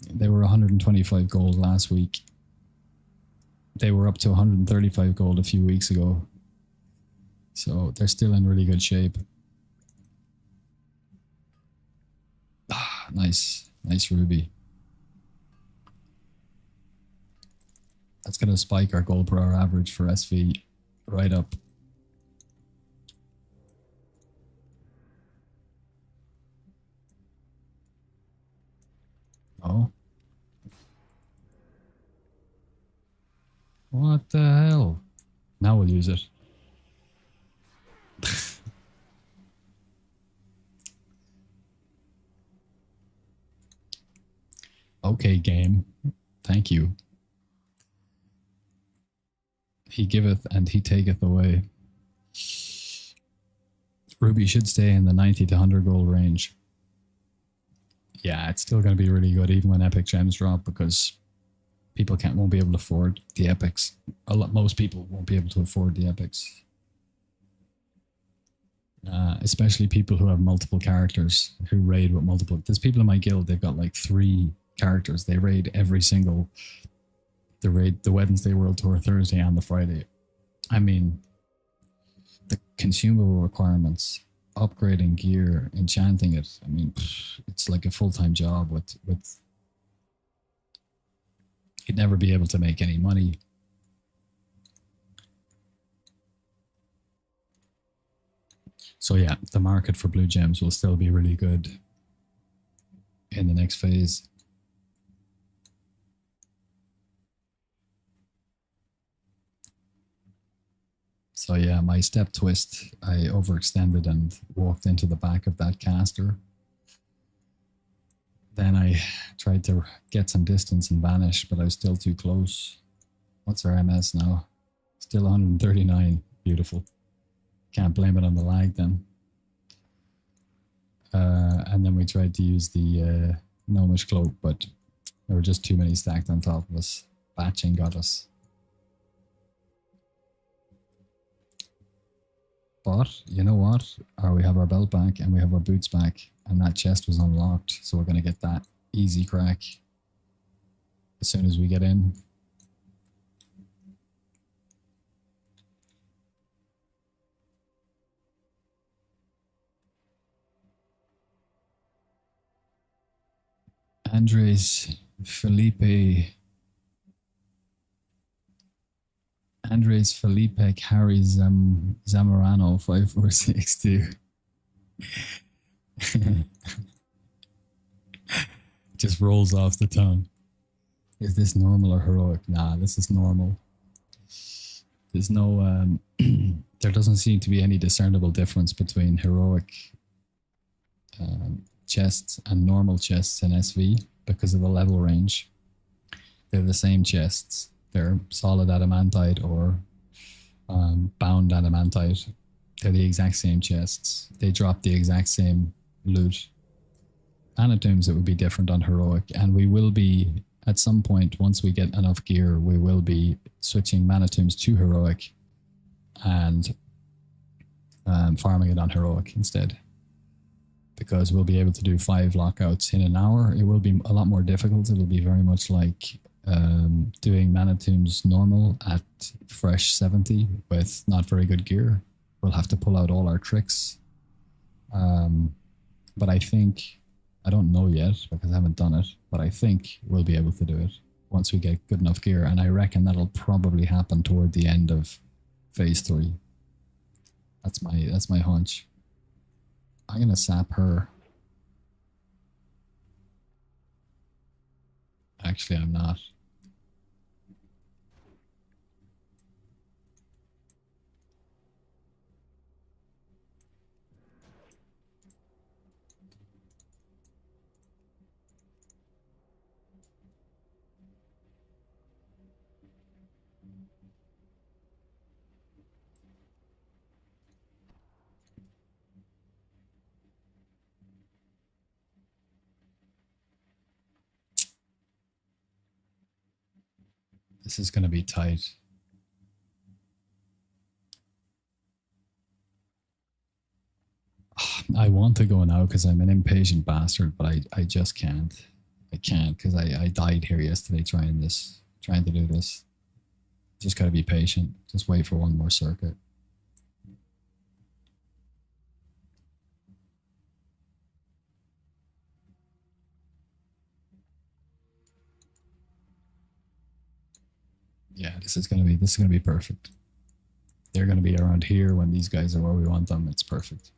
They were 125 gold last week. They were up to 135 gold a few weeks ago. So they're still in really good shape. Ah, nice. Nice ruby. That's going to spike our gold per hour average for SV right up. Oh. What the hell? Now we'll use it. Okay, game. Thank you. He giveth and he taketh away. Ruby should stay in the 90 to 100 gold range. Yeah, it's still going to be really good even when epic gems drop, because people won't be able to afford the epics. Most people won't be able to afford the epics. Especially people who have multiple characters, who raid with multiple. There's people in my guild, they've got like 3 characters. They raid every single. They raid the Wednesday World Tour, Thursday, and the Friday. I mean, the consumable requirements, upgrading gear, enchanting it. I mean, it's like a full-time job with you'd never be able to make any money. So yeah, the market for blue gems will still be really good in the next phase. So yeah, my step twist, I overextended and walked into the back of that caster. Then I tried to get some distance and vanish, but I was still too close. What's our MS now? Still 139. Beautiful. Can't blame it on the lag then. And then we tried to use the gnomish cloak, but there were just too many stacked on top of us. Batching got us. But you know what? We have our belt back and we have our boots back, and that chest was unlocked, so we're going to get that easy crack as soon as we get in. Andres Felipe Harry Zamorano 5462. Just rolls off the tongue. Is this normal or heroic? Nah, this is normal. There's no there doesn't seem to be any discernible difference between heroic chests and normal chests in SV because of the level range. They're the same chests. They're solid adamantite or bound adamantite. They're the exact same chests. They drop the exact same loot. Anatomes, it would be different on heroic, and we will be at some point once we get enough gear, we will be switching Manitombs to heroic and farming it on heroic instead, because we'll be able to do 5 lockouts in an hour. It will be a lot more difficult. It'll be very much like doing Manitombs normal at fresh 70 with not very good gear. We'll have to pull out all our tricks. But I think, I don't know yet because I haven't done it, but I think we'll be able to do it once we get good enough gear. And I reckon that'll probably happen toward the end of phase 3. That's my hunch. I'm gonna sap her. Actually, I'm not. This is gonna be tight. I want to go now because I'm an impatient bastard, but I just can't. I can't because I died here yesterday trying to do this. Just gotta be patient. Just wait for one more circuit. Yeah, this is gonna be perfect. They're gonna be around here when these guys are where we want them. It's perfect.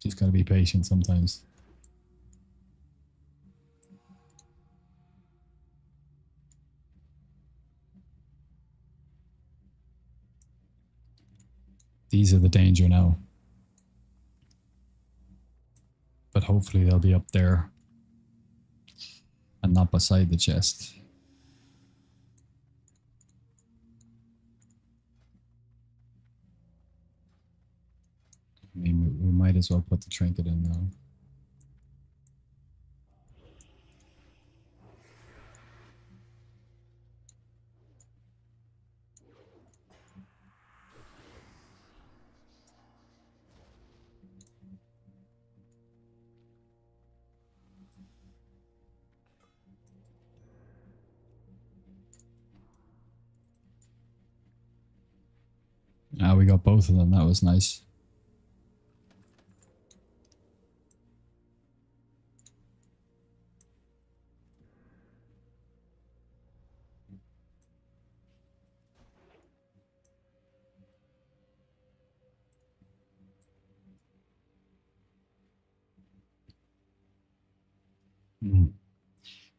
Just gotta be patient sometimes. These are the danger now. But hopefully they'll be up there and not beside the chest. I mean, we might as well put the trinket in now. Ah, we got both of them. That was nice.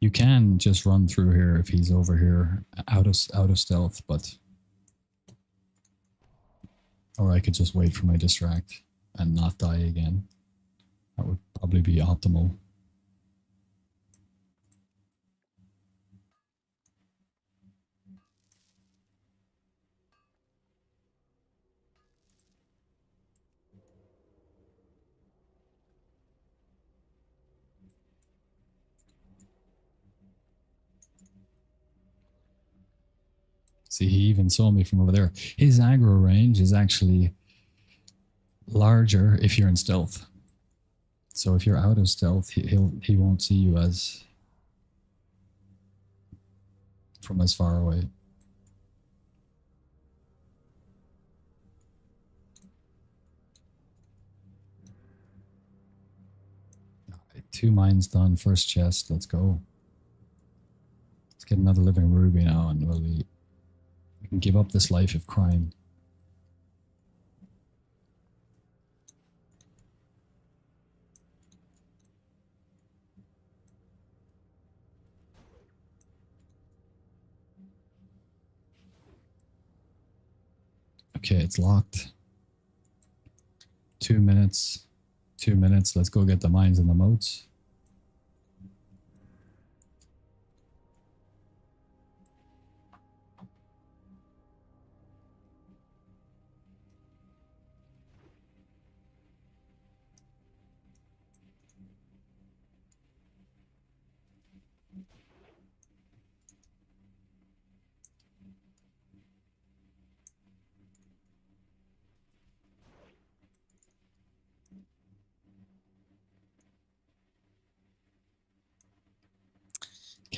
You can just run through here if he's over here out of stealth, but or I could just wait for my distract and not die again. That would probably be optimal. See, he even saw me from over there. His aggro range is actually larger if you're in stealth. So if you're out of stealth, he won't see you as from as far away. Okay, 2 mines done, first chest, let's go. Let's get another living ruby now and we can give up this life of crime. Okay, it's locked. 2 minutes. 2 minutes. Let's go get the mines and the moats.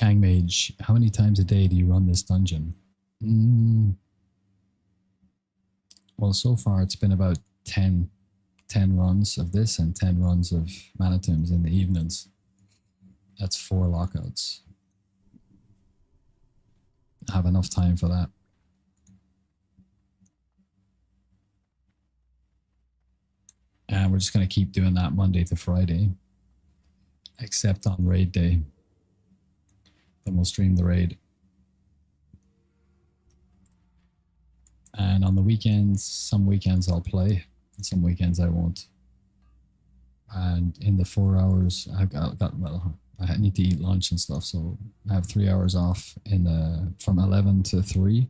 Kang Mage, how many times a day do you run this dungeon? Well, so far it's been about 10 runs of this and 10 runs of Manitombs in the evenings. That's 4 lockouts. I have enough time for that. And we're just going to keep doing that Monday to Friday, except on raid day. Then we'll stream the raid. And on the weekends, some weekends I'll play, and some weekends I won't. And in the 4 hours, well, I need to eat lunch and stuff, so I have 3 hours off in the from 11 to 3.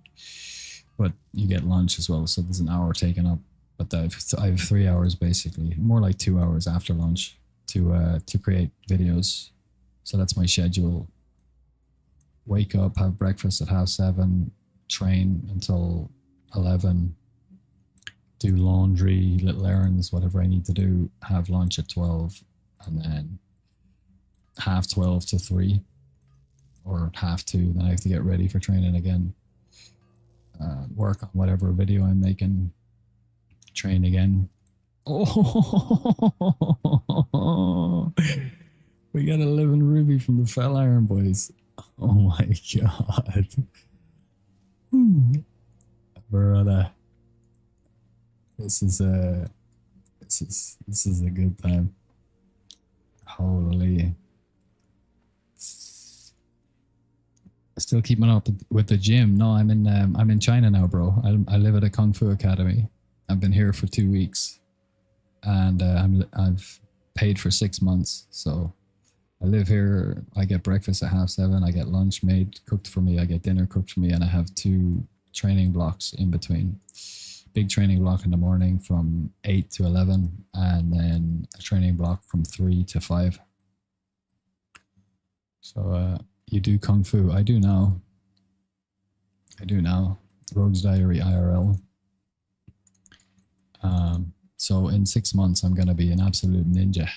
But you get lunch as well, so there's an hour taken up. But I have 3 hours basically, more like 2 hours after lunch to create videos. So that's my schedule. Wake up, have breakfast at 7:30, train until 11, do laundry, little errands, whatever I need to do, have lunch at 12, and then 12:30 to 3, or 2:30, then I have to get ready for training again. Work on whatever video I'm making, train again. Oh, we got 11 ruby from the Fell Iron boys. Oh my god. Brother, this is a good time. Holy. Still keeping up with the gym. No, I'm in China now, bro. I live at a Kung Fu Academy. I've been here for 2 weeks, and I've paid for 6 months. So I live here. I get breakfast at 7:30. I get lunch made, cooked for me. I get dinner cooked for me, and I have 2 training blocks in between. Big training block in the morning from 8 to 11, and then a training block from 3 to 5. So you do Kung Fu. I do now. Rogue's Diary IRL. So in 6 months, I'm going to be an absolute ninja.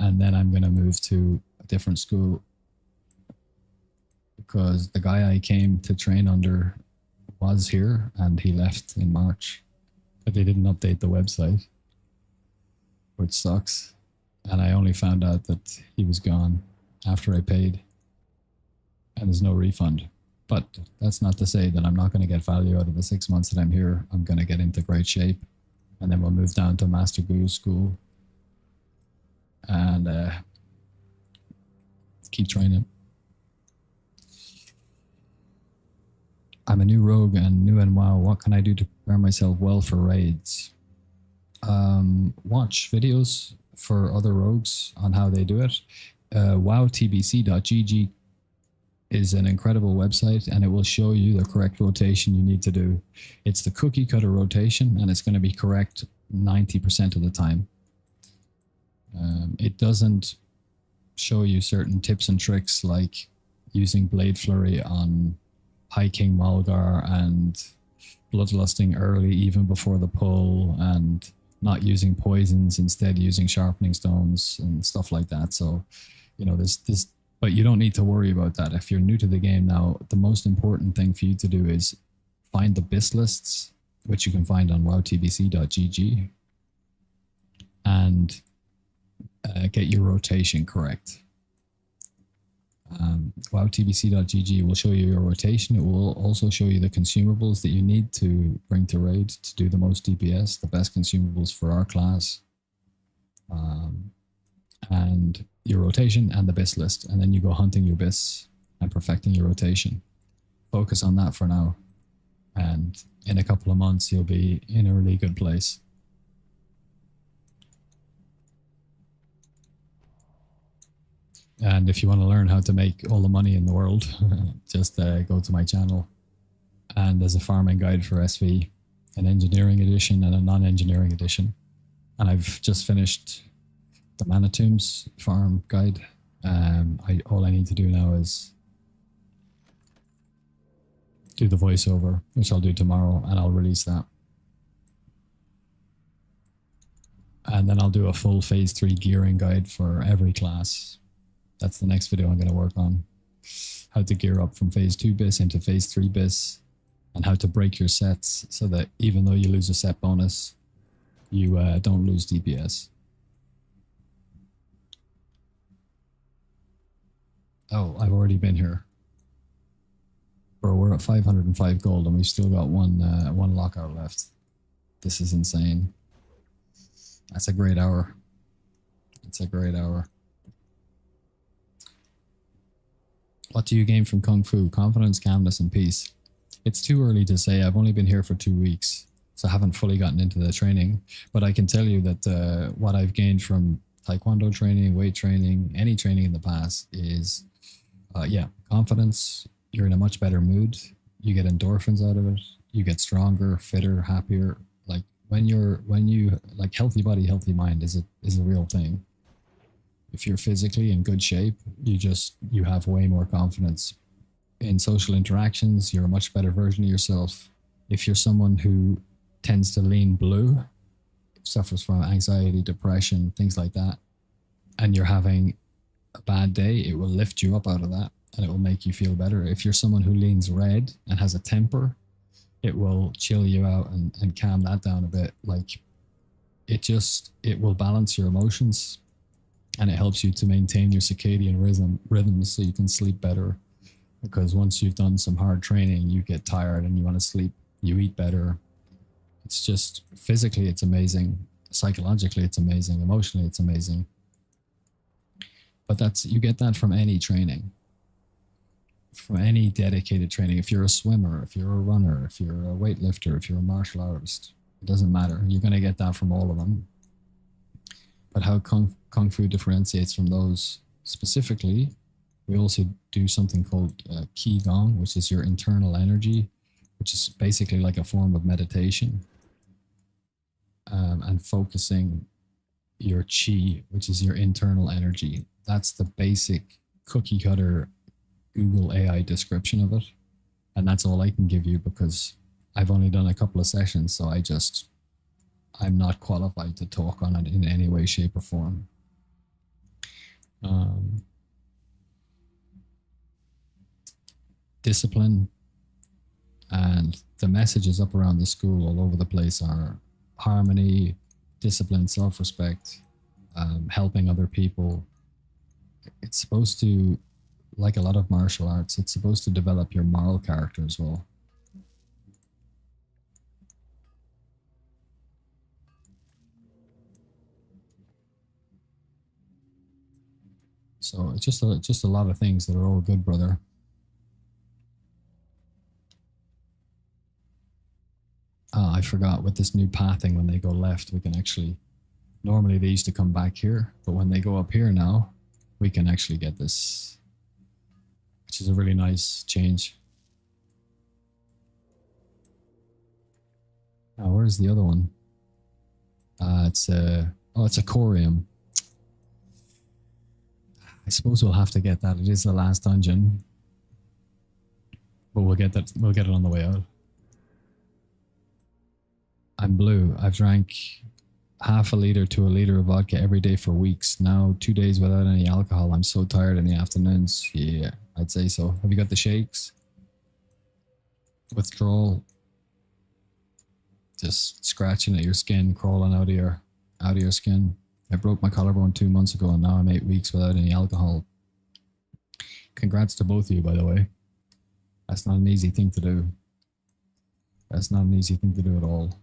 And then I'm going to move to a different school, because the guy I came to train under was here and he left in March, but they didn't update the website, which sucks. And I only found out that he was gone after I paid, and there's no refund. But that's not to say that I'm not going to get value out of the 6 months that I'm here. I'm going to get into great shape, and then we'll move down to Master Guru's school and keep training. I'm a new rogue and new in WoW. What can I do to prepare myself well for raids? Watch videos for other rogues on how they do it. WoWTBC.gg is an incredible website, and it will show you the correct rotation you need to do. It's the cookie cutter rotation, and it's going to be correct 90% of the time. It doesn't show you certain tips and tricks like using Blade Flurry on High King Mulgar and bloodlusting early even before the pull, and not using poisons, instead using sharpening stones and stuff like that. So, you know, but you don't need to worry about that. If you're new to the game now, the most important thing for you to do is find the BIS lists, which you can find on wowtbc.gg, and get your rotation correct. WoWTBC.gg will show you your rotation. It will also show you the consumables that you need to bring to raid to do the most DPS, the best consumables for our class, and your rotation and the BIS list. And then you go hunting your BIS and perfecting your rotation. Focus on that for now. And in a couple of months, you'll be in a really good place. And if you want to learn how to make all the money in the world, just go to my channel. And there's a farming guide for SV, an engineering edition and a non-engineering edition. And I've just finished the Manitombs farm guide. All I need to do now is do the voiceover, which I'll do tomorrow, and I'll release that. And then I'll do a full phase 3 gearing guide for every class. That's the next video I'm going to work on. How to gear up from phase 2 bis into phase 3 bis, and how to break your sets so that even though you lose a set bonus, you don't lose DPS. Oh, I've already been here. Bro, we're at 505 gold and we've still got one lockout left. This is insane. That's a great hour. It's a great hour. What do you gain from Kung Fu? Confidence, calmness, and peace. It's too early to say. I've only been here for 2 weeks, so I haven't fully gotten into the training. But I can tell you that what I've gained from Taekwondo training, weight training, any training in the past is, yeah, confidence. You're in a much better mood. You get endorphins out of it. You get stronger, fitter, happier. Like when you like healthy body, healthy mind is a real thing. If you're physically in good shape, you have way more confidence in social interactions. You're a much better version of yourself. If you're someone who tends to lean blue, suffers from anxiety, depression, things like that, and you're having a bad day, it will lift you up out of that and it will make you feel better. If you're someone who leans red and has a temper, it will chill you out and calm that down a bit. Like it will balance your emotions. And it helps you to maintain your circadian rhythm so you can sleep better. Because once you've done some hard training, you get tired and you want to sleep. You eat better. It's just physically, it's amazing. Psychologically, it's amazing. Emotionally, it's amazing. But you get that from any training, from any dedicated training. If you're a swimmer, if you're a runner, if you're a weightlifter, if you're a martial artist, it doesn't matter. You're going to get that from all of them. But how Kung Fu differentiates from those specifically, we also do something called Qi Gong, which is your internal energy, which is basically like a form of meditation, and focusing your Qi, which is your internal energy. That's the basic cookie cutter Google AI description of it. And that's all I can give you because I've only done a couple of sessions, so I'm not qualified to talk on it in any way, shape, or form. Discipline and the messages up around the school all over the place are harmony, discipline, self-respect, helping other people. It's supposed to, like a lot of martial arts, it's supposed to develop your moral character as well. So it's just a lot of things that are all good, brother. I forgot with this new pathing, when they go left, we can actually, normally they used to come back here, but when they go up here now, we can actually get this, which is a really nice change. Now, where's the other one? It's a corium. I suppose we'll have to get that. It is the last dungeon, but we'll get that. We'll get it on the way out. I'm blue. I've drank half a liter to a liter of vodka every day for weeks. Now 2 days without any alcohol. I'm so tired in the afternoons. Yeah, I'd say so. Have you got the shakes? Withdrawal. Just scratching at your skin, crawling out of your skin. I broke my collarbone 2 months ago and now I'm 8 weeks without any alcohol. Congrats to both of you, by the way. That's not an easy thing to do. That's not an easy thing to do at all.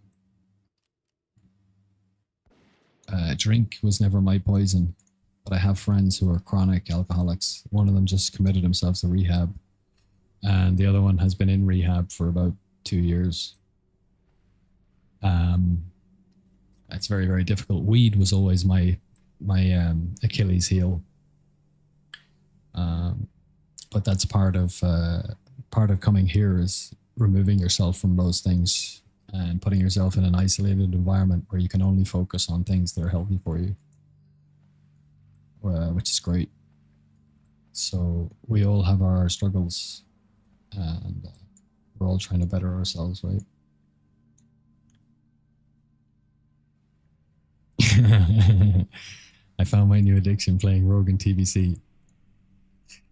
Drink was never my poison, but I have friends who are chronic alcoholics. One of them just committed himself to rehab, and the other one has been in rehab for about 2 years. It's very, very difficult. Weed was always my Achilles heel, but that's part of coming here is removing yourself from those things and putting yourself in an isolated environment where you can only focus on things that are healthy for you, which is great. So we all have our struggles and we're all trying to better ourselves, right? I found my new addiction playing Rogue and TBC.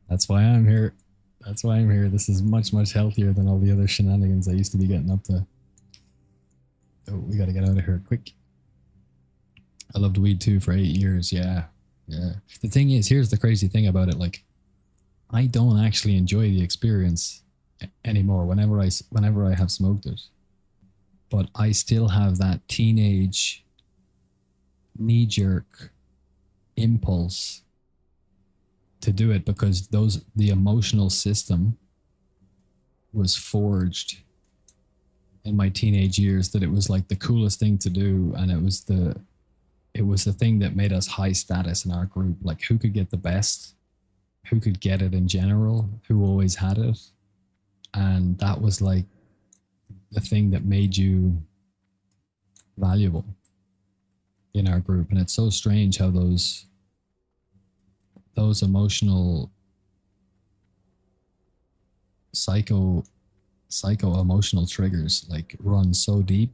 That's why I'm here. That's why I'm here. This is much, much healthier than all the other shenanigans I used to be getting up to. Oh, we got to get out of here quick. I loved weed too for 8 years. Yeah. Yeah. The thing is, here's the crazy thing about it. Like, I don't actually enjoy the experience anymore whenever I have smoked it. But I still have that teenage knee jerk impulse to do it because the emotional system was forged in my teenage years that it was like the coolest thing to do, and it was the thing that made us high status in our group. Like, who could get the best, who could get it in general, who always had it. And that was like the thing that made you valuable in our group. And it's so strange how those emotional psycho emotional triggers like run so deep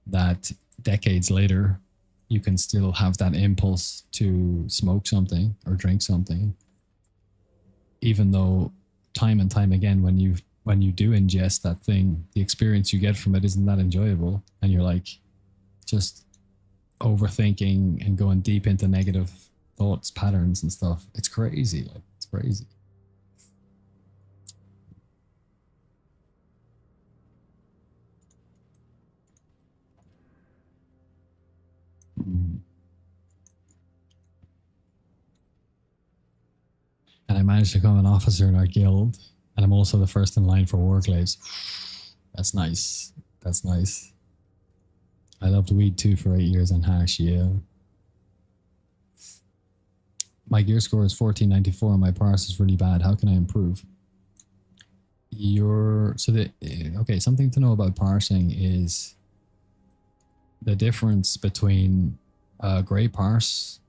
that decades later you can still have that impulse to smoke something or drink something, even though time and time again when you do ingest that thing, the experience you get from it isn't that enjoyable, and you're like just overthinking and going deep into negative thoughts patterns and stuff. It's crazy. Like, it's crazy. And I managed to become an officer in our guild, and I'm also the first in line for warclaves. That's nice. That's nice. I loved weed too for 8 years on hash. Yeah. My gear score is 1494 and my parse is really bad. How can I improve? Okay, something to know about parsing is the difference between a gray parse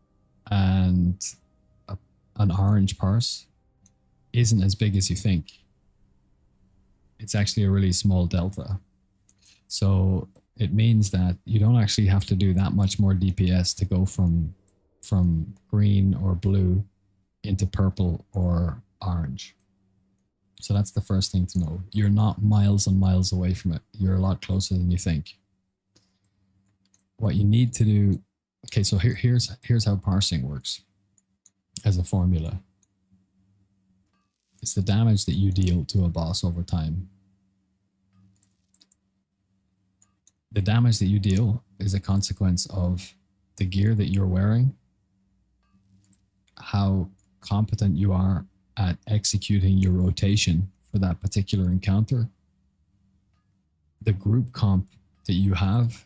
and an orange parse isn't as big as you think. It's actually a really small delta. So it means that you don't actually have to do that much more DPS to go from green or blue into purple or orange. So that's the first thing to know. You're not miles and miles away from it. You're a lot closer than you think. What you need to do, okay, so here's how parsing works as a formula. It's the damage that you deal to a boss over time. The damage that you deal is a consequence of the gear that you're wearing, how competent you are at executing your rotation for that particular encounter, the group comp that you have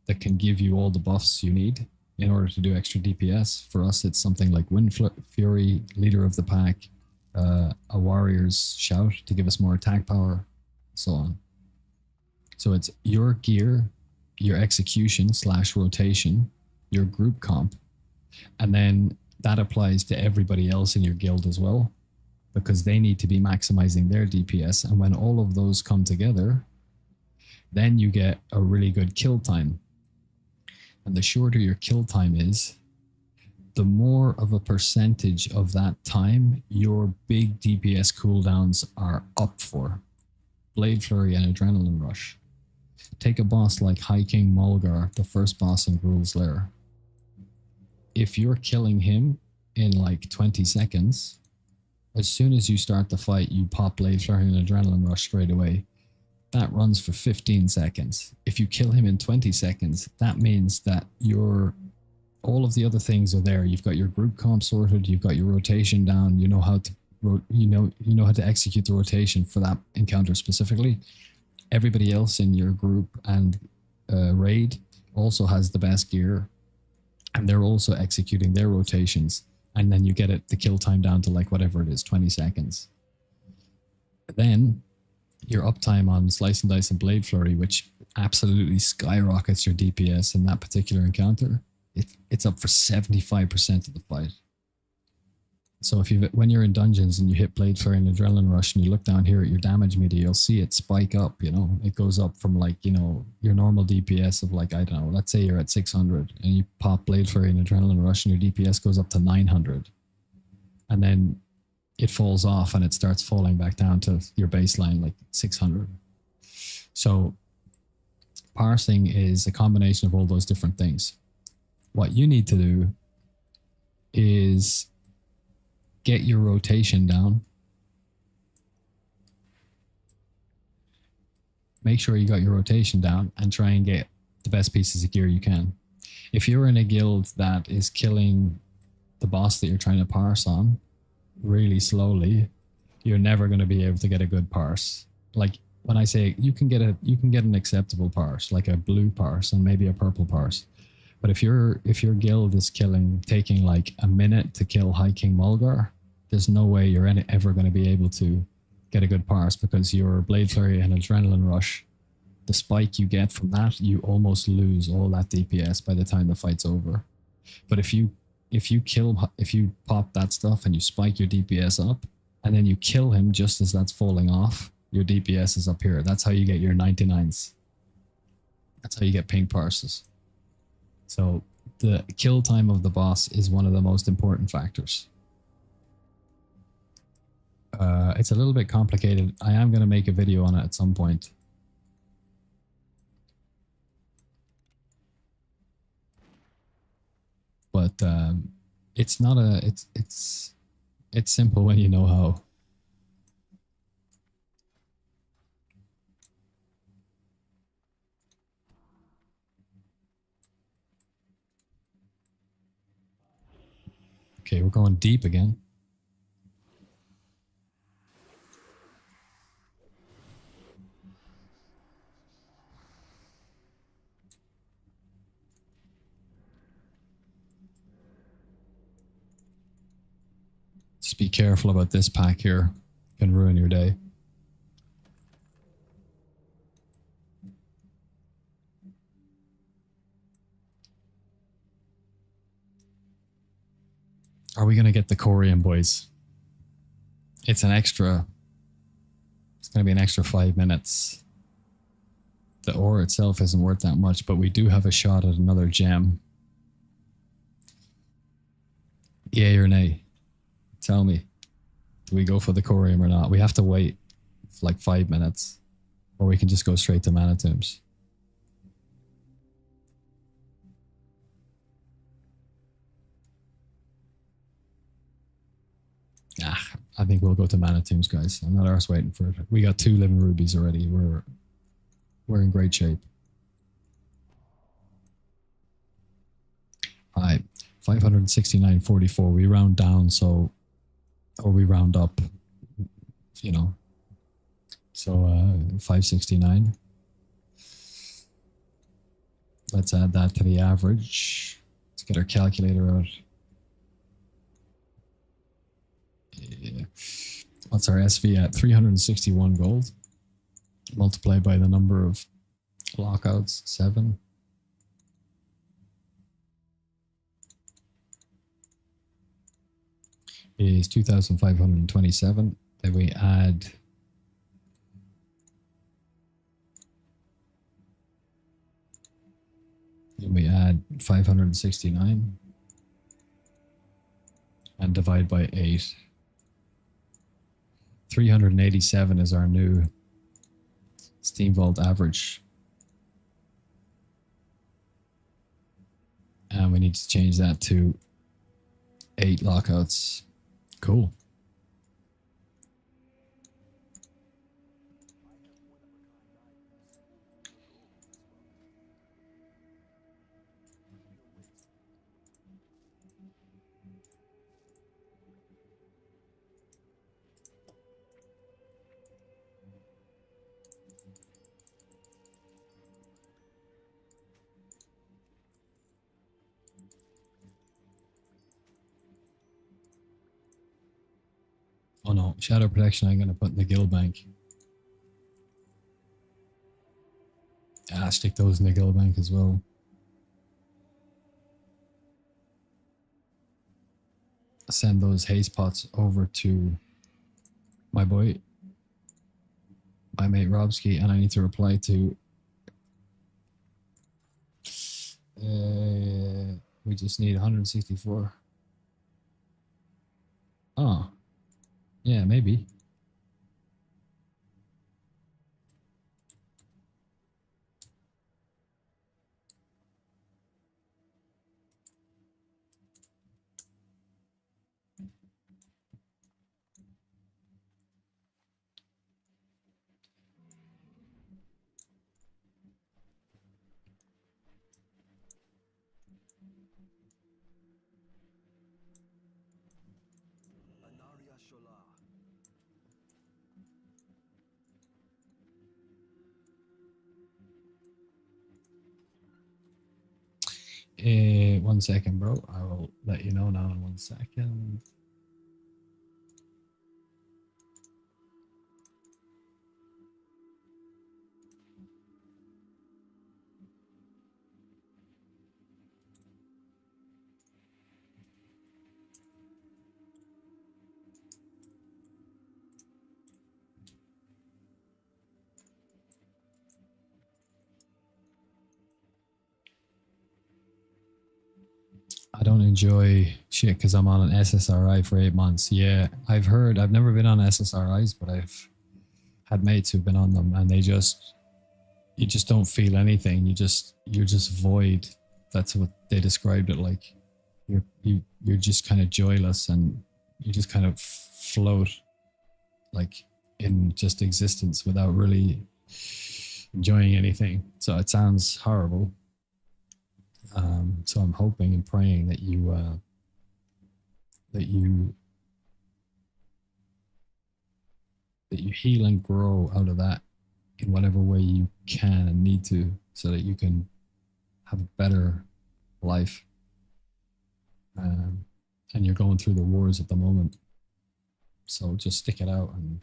that can give you all the buffs you need in order to do extra DPS. For us, it's something like Wind Fury, Leader of the Pack, a Warrior's Shout to give us more attack power, so on. So it's your gear, your execution / rotation, your group comp, and then that applies to everybody else in your guild as well, because they need to be maximizing their DPS. And when all of those come together, then you get a really good kill time. And the shorter your kill time is, the more of a percentage of that time your big DPS cooldowns are up for. Blade Flurry and Adrenaline Rush. Take a boss like High King Mulgar, the first boss in Gruul's Lair. If you're killing him in like 20 seconds, as soon as you start the fight, you pop Blade Flurry and Adrenaline Rush straight away. That runs for 15 seconds. If you kill him in 20 seconds, that means that all of the other things are there. You've got your group comp sorted, you've got your rotation down, you know how to execute the rotation for that encounter specifically. Everybody else in your group and raid also has the best gear, and they're also executing their rotations, and then you get the kill time down to like whatever it is, 20 seconds. Then your uptime on Slice and Dice and Blade Flurry, which absolutely skyrockets your DPS in that particular encounter, it's up for 75% of the fight. So when you're in dungeons and you hit Blade Flurry and Adrenaline Rush and you look down here at your damage meter, you'll see it spike up, it goes up from like, your normal DPS of like, I don't know, let's say you're at 600 and you pop Blade Flurry and Adrenaline Rush and your DPS goes up to 900. And then it falls off and it starts falling back down to your baseline, like 600. So parsing is a combination of all those different things. What you need to do is get your rotation down. Make sure you got your rotation down and try and get the best pieces of gear you can. If you're in a guild that is killing the boss that you're trying to parse on really slowly, you're never going to be able to get a good parse. Like when I say you can get an acceptable parse, like a blue parse and maybe a purple parse. But if your guild is taking like a minute to kill High King Mulgar, there's no way you're ever going to be able to get a good parse, because your Blade Flurry and Adrenaline Rush, the spike you get from that, you almost lose all that DPS by the time the fight's over. But if you pop that stuff and you spike your DPS up, and then you kill him just as that's falling off, your DPS is up here. That's how you get your 99s. That's how you get pink parses. So the kill time of the boss is one of the most important factors. It's a little bit complicated. I am going to make a video on it at some point. But it's not a it's simple when you know how. Okay, we're going deep again. Just be careful about this pack here. It can ruin your day. Are we going to get the Corium, boys? It's going to be an extra 5 minutes. The ore itself isn't worth that much, but we do have a shot at another gem. Yay or nay? Tell me. Do we go for the Corium or not? We have to wait for like 5 minutes, or we can just go straight to Mana Tombs. I think we'll go to Mana Tombs, guys. I'm not arse waiting for it. We got 2 living rubies already. We're in great shape. All right, 569.44. We round down, so, or we round up, you know. So 569. Let's add that to the average. Let's get our calculator out. Yeah. What's our SV at? 361 gold. Multiplied by the number of lockouts, 7. Is 2,527. Then we add and we add 569 and divide by 8. 387 is our new Steamvault average. And we need to change that to 8 lockouts. Cool. Oh no, Shadow Protection I'm going to put in the guild bank. Stick those in the guild bank as well. Send those haze pots over to my boy, my mate Robski, and I need to reply to we just need 164. Oh. Yeah, maybe. One second, bro. I will let you know now in 1 second. I don't enjoy shit because I'm on an SSRI for 8 months. Yeah, I've heard. I've never been on SSRIs, but I've had mates who've been on them, and you just don't feel anything. You're just void. That's what they described it like. You're just kind of joyless, and you just kind of float, like in just existence without really enjoying anything. So it sounds horrible. So I'm hoping and praying that you heal and grow out of that in whatever way you can and need to, so that you can have a better life. And you're going through the wars at the moment, so just stick it out and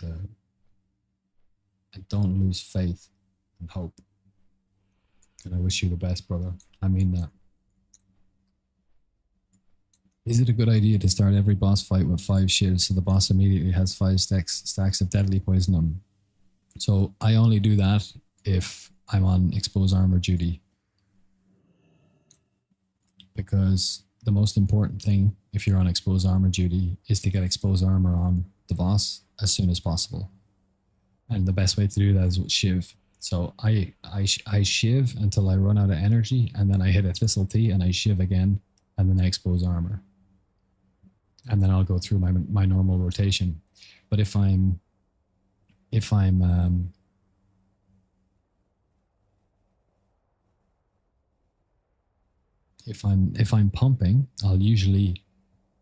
don't lose faith and hope. And I wish you the best, brother. I mean that. Is it a good idea to start every boss fight with 5 shivs so the boss immediately has 5 stacks of deadly poison on him? So I only do that if I'm on exposed armor duty. Because the most important thing if you're on exposed armor duty is to get exposed armor on the boss as soon as possible. And the best way to do that is with shiv. So I shiv until I run out of energy, and then I hit a Thistle Tea and I shiv again, and then I expose armor. And then I'll go through my normal rotation. But if I'm pumping, I'll usually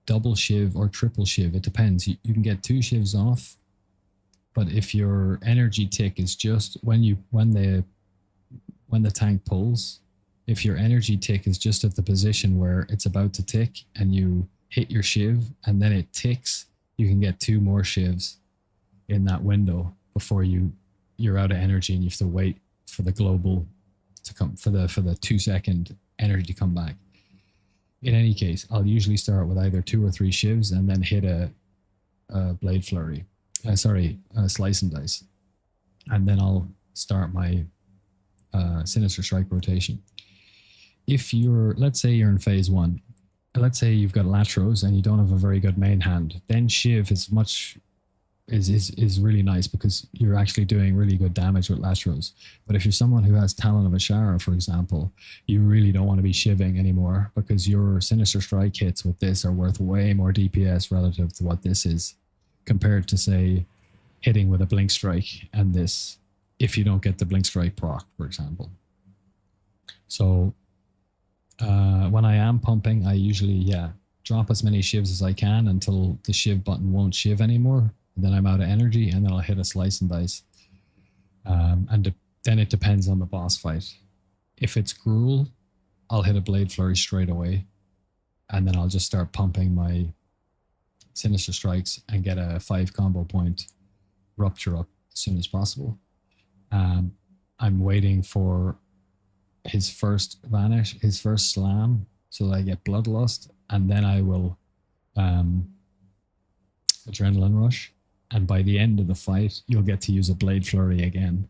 double shiv or triple shiv. It depends. You can get 2 shivs off, but if your energy tick is just when the tank pulls, if your energy tick is just at the position where it's about to tick and you hit your shiv and then it ticks, you can get 2 more shivs in that window before you're out of energy and you have to wait for the global to come, for the 2-second energy to come back. In any case, I'll usually start with either 2 or 3 shivs and then hit a blade flurry. Slice and dice. And then I'll start my Sinister Strike rotation. If let's say you're in phase 1, let's say you've got Latros and you don't have a very good main hand, then Shiv is really nice because you're actually doing really good damage with Latros. But if you're someone who has Talon of Ashara, for example, you really don't want to be shiving anymore because your Sinister Strike hits with this are worth way more DPS relative to what this is, compared to, say, hitting with a Blink Strike and this, if you don't get the Blink Strike proc, for example. So when I am pumping, I usually, drop as many shivs as I can until the shiv button won't shiv anymore. And then I'm out of energy, and then I'll hit a slice and dice. Then it depends on the boss fight. If it's Gruul, I'll hit a Blade Flurry straight away, and then I'll just start pumping my Sinister Strikes and get a 5 combo point Rupture up as soon as possible. I'm waiting for his first vanish, his first slam, so that I get Bloodlust, and then I will Adrenaline Rush. And by the end of the fight, you'll get to use a Blade Flurry again.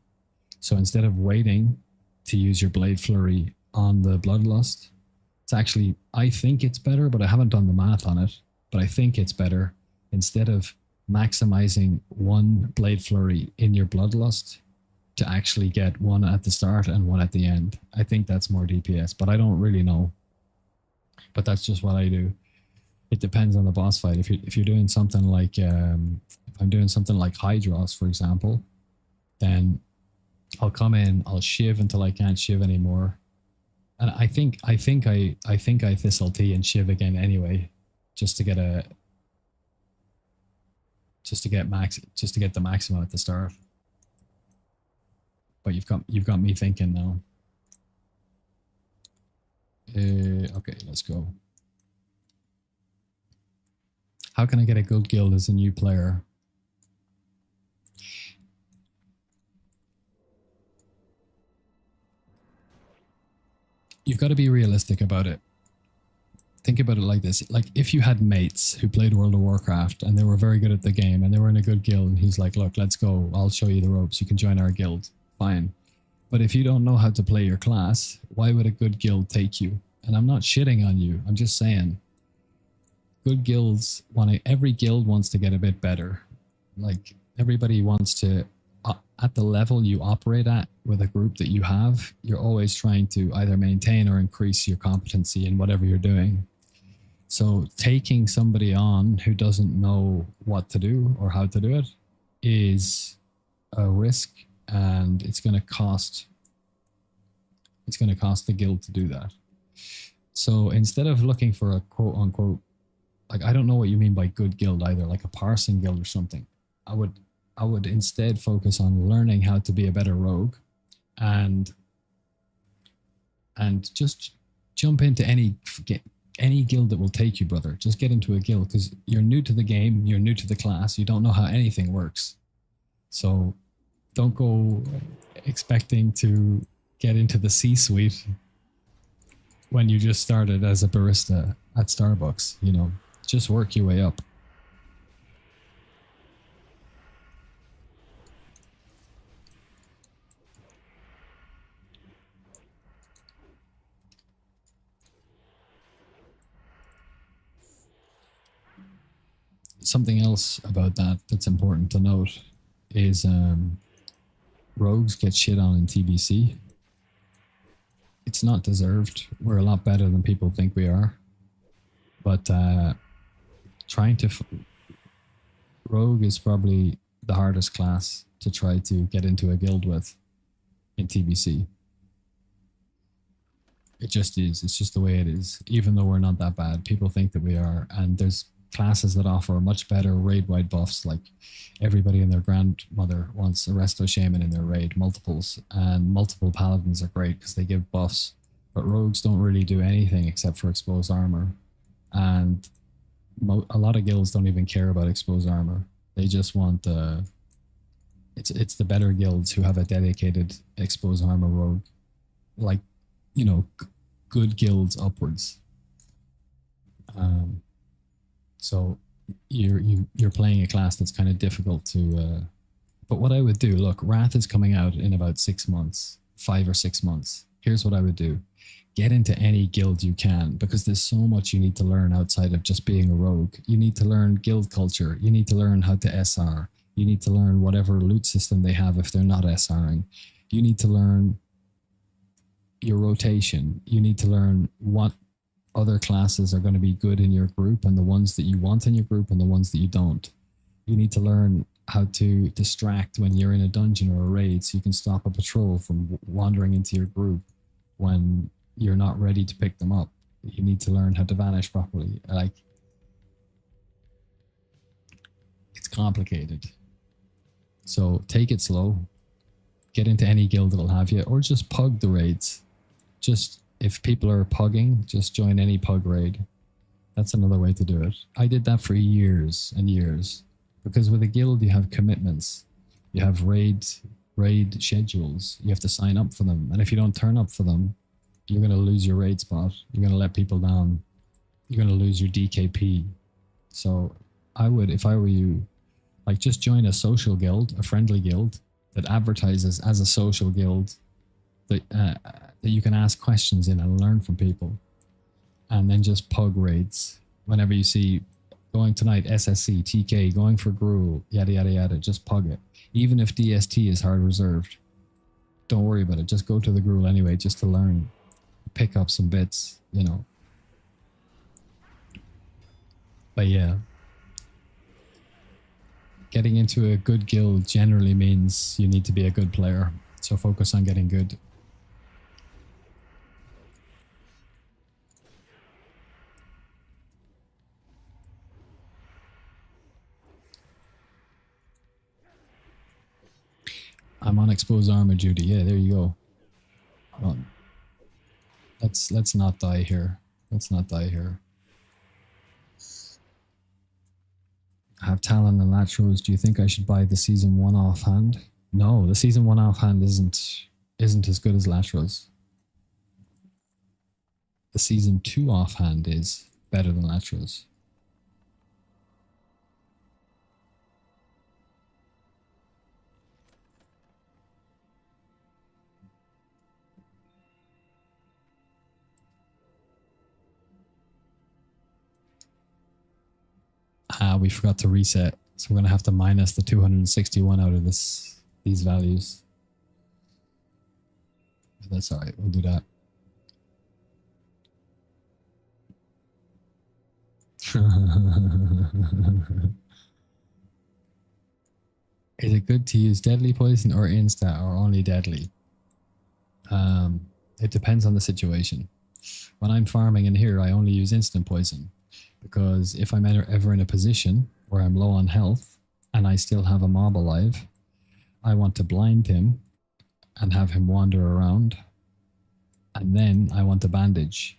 So instead of waiting to use your Blade Flurry on the Bloodlust, it's actually, I think it's better, but I haven't done the math on it, but I think it's better. Instead of maximizing one Blade Flurry in your Bloodlust to actually get one at the start and one at the end. I think that's more DPS, but I don't really know. But that's just what I do. It depends on the boss fight. If you're doing something like if I'm doing something like Hydros, for example, then I'll come in, I'll shiv until I can't shiv anymore. And I think I Thistle Tea and shiv again anyway, just to get the maximum at the start. But you've got me thinking now. Okay, let's go. How can I get a good guild as a new player? You've got to be realistic about it. Think about it like this. Like if you had mates who played World of Warcraft and they were very good at the game and they were in a good guild and he's like, look, let's go. I'll show you the ropes. You can join our guild. Fine. But if you don't know how to play your class, why would a good guild take you? And I'm not shitting on you. I'm just saying good guilds every guild wants to get a bit better. Like everybody wants to, at the level you operate at with a group that you have, you're always trying to either maintain or increase your competency in whatever you're doing. So taking somebody on who doesn't know what to do or how to do it is a risk, and it's going to cost the guild to do that. So instead of looking for a quote unquote, like I don't know what you mean by good guild either, like a parsing guild or something, I would instead focus on learning how to be a better rogue and just jump into any guild that will take you, brother. Just get into a guild because you're new to the game, you're new to the class, you don't know how anything works. So don't go expecting to get into the C-suite when you just started as a barista at Starbucks, you know. Just work your way up. Something else about that's important to note is rogues get shit on in TBC. It's not deserved. We're a lot better than people think we are. But rogue is probably the hardest class to try to get into a guild with in TBC. It just is. It's just the way it is. Even though we're not that bad, people think that we are. And there's classes that offer much better raid-wide buffs, like everybody and their grandmother wants a Resto Shaman in their raid, multiples, and multiple paladins are great because they give buffs, but rogues don't really do anything except for exposed armor, and a lot of guilds don't even care about exposed armor. They just want it's the better guilds who have a dedicated exposed armor rogue, like, you know, good guilds upwards. So you're playing a class that's kind of difficult to. But what I would do, look, Wrath is coming out in about 6 months, 5 or 6 months. Here's what I would do: get into any guild you can, because there's so much you need to learn outside of just being a rogue. You need to learn guild culture. You need to learn how to SR. You need to learn whatever loot system they have if they're not SRing. You need to learn your rotation. You need to learn what other classes are going to be good in your group and the ones that you want in your group and the ones that you don't. You need to learn how to distract when you're in a dungeon or a raid so you can stop a patrol from wandering into your group when you're not ready to pick them up. You need to learn how to vanish properly. Like, it's complicated. So take it slow. Get into any guild that'll have you, or just pug the raids. Just, if people are pugging, just join any pug raid. That's another way to do it. I did that for years and years, because with a guild you have commitments. You have raid schedules. You have to sign up for them, and if you don't turn up for them, you're going to lose your raid spot. You're going to let people down. You're going to lose your DKP. So I would, if I were you, like, just join a social guild, a friendly guild that advertises as a social guild that you can ask questions in and learn from people, and then just pug raids whenever you see Going tonight, SSC, TK, going for Gruel, yada, yada, yada. Just pug it. Even if DST is hard reserved, don't worry about it. Just go to the Gruel anyway, just to learn. Pick up some bits, you know. But yeah. Getting into a good guild generally means you need to be a good player. So focus on getting good. I'm on exposed armor duty. Yeah, there you go. Hold on. Let's not die here. Let's not die here. I have talent and laterals. Do you think I should buy the season 1 offhand? No, the season 1 offhand isn't as good as laterals. The season 2 offhand is better than laterals. We forgot to reset, so we're going to have to minus the 261 out of these values. But that's all right, we'll do that. Is it good to use deadly poison or insta or only deadly? It depends on the situation. When I'm farming in here, I only use instant poison. Because if I'm ever in a position where I'm low on health and I still have a mob alive, I want to blind him and have him wander around. And then I want to bandage.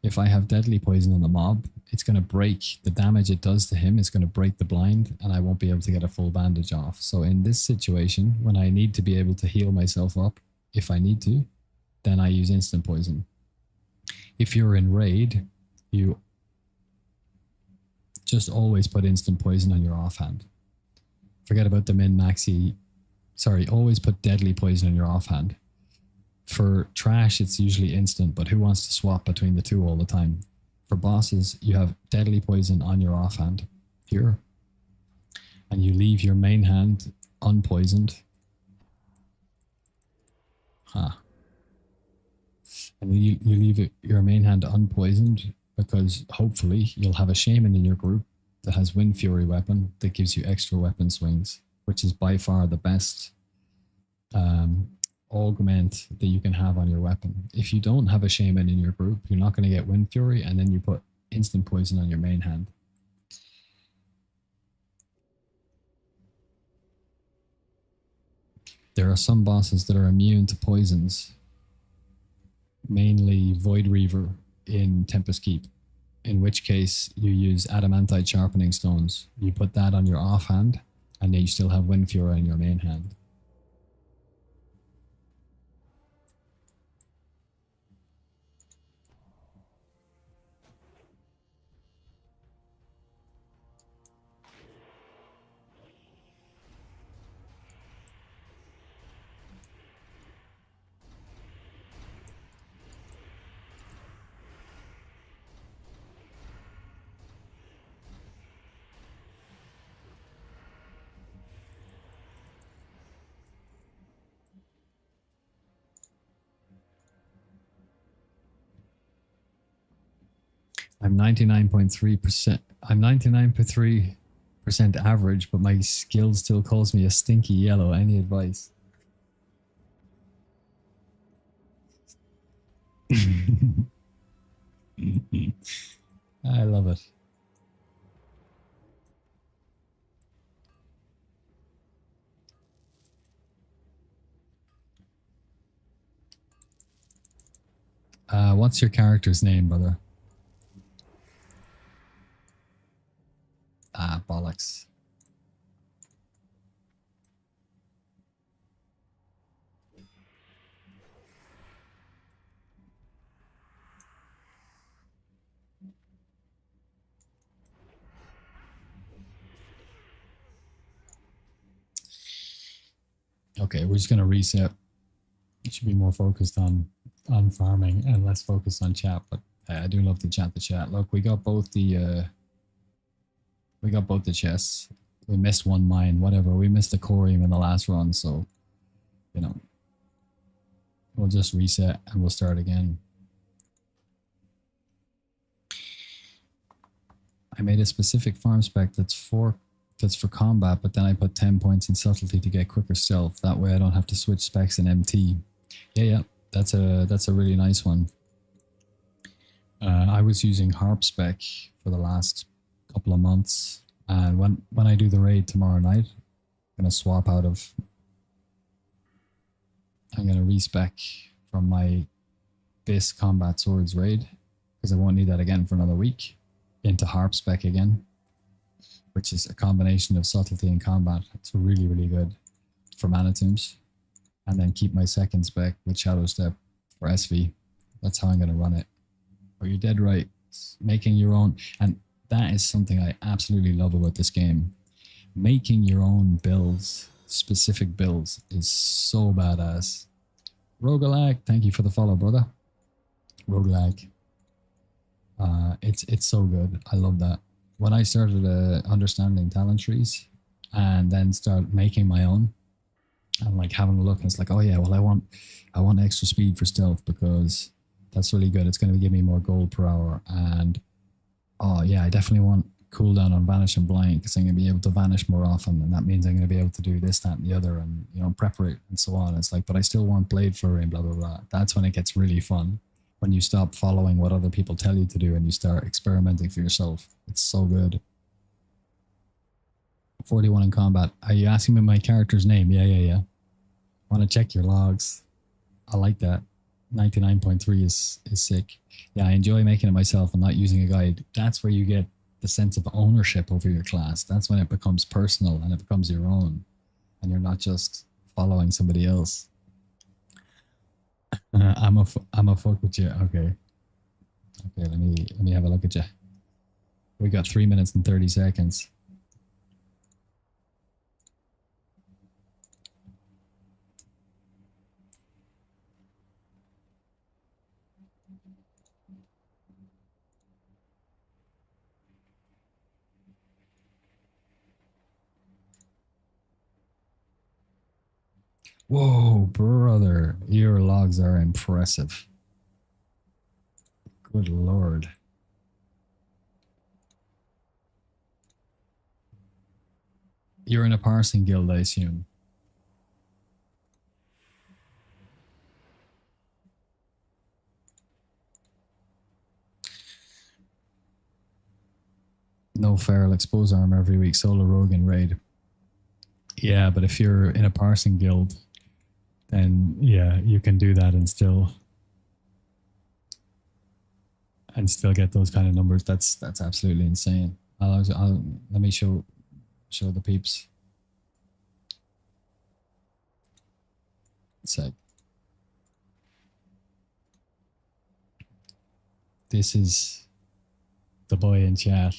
If I have deadly poison on the mob, it's going to break the damage it does to him. It's going to break the blind and I won't be able to get a full bandage off. So in this situation, when I need to be able to heal myself up, if I need to, then I use instant poison. If you're in raid, you just always put instant poison on your offhand. Forget about the min-maxi. Sorry, always put deadly poison on your offhand. For trash, it's usually instant, but who wants to swap between the two all the time? For bosses, you have deadly poison on your offhand here. And you leave your main hand unpoisoned. And you leave your main hand unpoisoned because hopefully you'll have a shaman in your group that has Wind Fury weapon that gives you extra weapon swings, which is by far the best augment that you can have on your weapon. If you don't have a shaman in your group, you're not going to get Wind Fury, and then you put instant poison on your main hand. There are some bosses that are immune to poisons, mainly Void Reaver in Tempest Keep, in which case you use adamantite sharpening stones. You put that on your offhand, and then you still have Wind Fury in your main hand. I'm 99.3%. I'm 99.3% average, but my skill still calls me a stinky yellow. Any advice? I love it. What's your character's name, brother? Ah, bollocks. Okay, we're just going to reset. It should be more focused on farming and less focused on chat, but I do love to chat the chat. Look, we got both the We got both the chests. We missed one mine, whatever. We missed the corium in the last run, so, you know, we'll just reset and we'll start again. I made a specific farm spec that's for combat, but then I put 10 points in subtlety to get quicker stealth. That way I don't have to switch specs in MT. Yeah, that's a really nice one. I was using harp spec for the last couple of months, and when I do the raid tomorrow night, I'm gonna swap out of. I'm gonna respec from my base combat swords raid because I won't need that again for another week. Into harp spec again, which is a combination of subtlety and combat. It's really, really good for mana tombs. And then keep my second spec with shadow step for SV. That's how I'm going to run it. But you're dead right. Making your own, and that is something I absolutely love about this game. Making your own builds, specific builds, is so badass. Roguelag, thank you for the follow, brother. Roguelag. It's so good. I love that. When I started understanding talent trees and then start making my own and like having a look, and it's like, oh yeah, well I want extra speed for stealth because that's really good. It's going to give me more gold per hour. And oh yeah, I definitely want cooldown on vanish and blind because I'm going to be able to vanish more often, and that means I'm going to be able to do this, that, and the other, and you know, preparate and so on. It's like, but I still want blade flurry and blah blah blah. That's when it gets really fun. When you stop following what other people tell you to do and you start experimenting for yourself. It's so good. 41 in combat. Are you asking me my character's name? Yeah. Want to check your logs. I like that. 99.3 is sick. Yeah, I enjoy making it myself and not using a guide. That's where you get the sense of ownership over your class. That's when it becomes personal and it becomes your own. And you're not just following somebody else. I'm a fuck with you. Okay, let me have a look at you. We got 3 minutes and 30 seconds. Whoa, brother, your logs are impressive. Good lord. You're in a parsing guild, I assume. No feral expose armor every week, solo rogue and raid. Yeah, but if you're in a parsing guild, then yeah, you can do that and still get those kind of numbers. That's absolutely insane. Let me show the peeps. Sec. This is the boy in chat.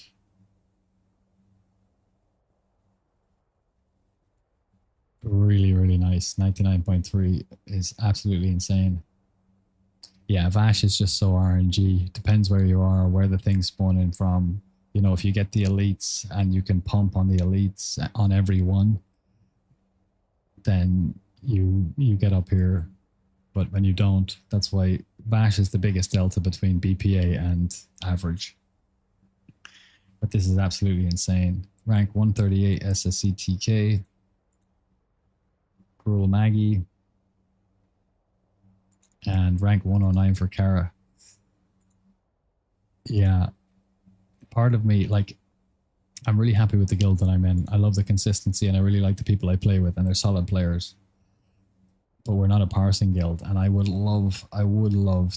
Really, really nice. 99.3 is absolutely insane. Yeah, Vash is just so RNG. Depends where you are, where the thing's spawning from. You know, if you get the elites and you can pump on the elites on every one, then you get up here. But when you don't, that's why Vash is the biggest delta between BPA and average. But this is absolutely insane. Rank 138 SSC TK. Cruel Maggie, and rank 109 for Kara. Yeah, part of me, like, I'm really happy with the guild that I'm in. I love the consistency and I really like the people I play with, and they're solid players. But we're not a parsing guild, and I would love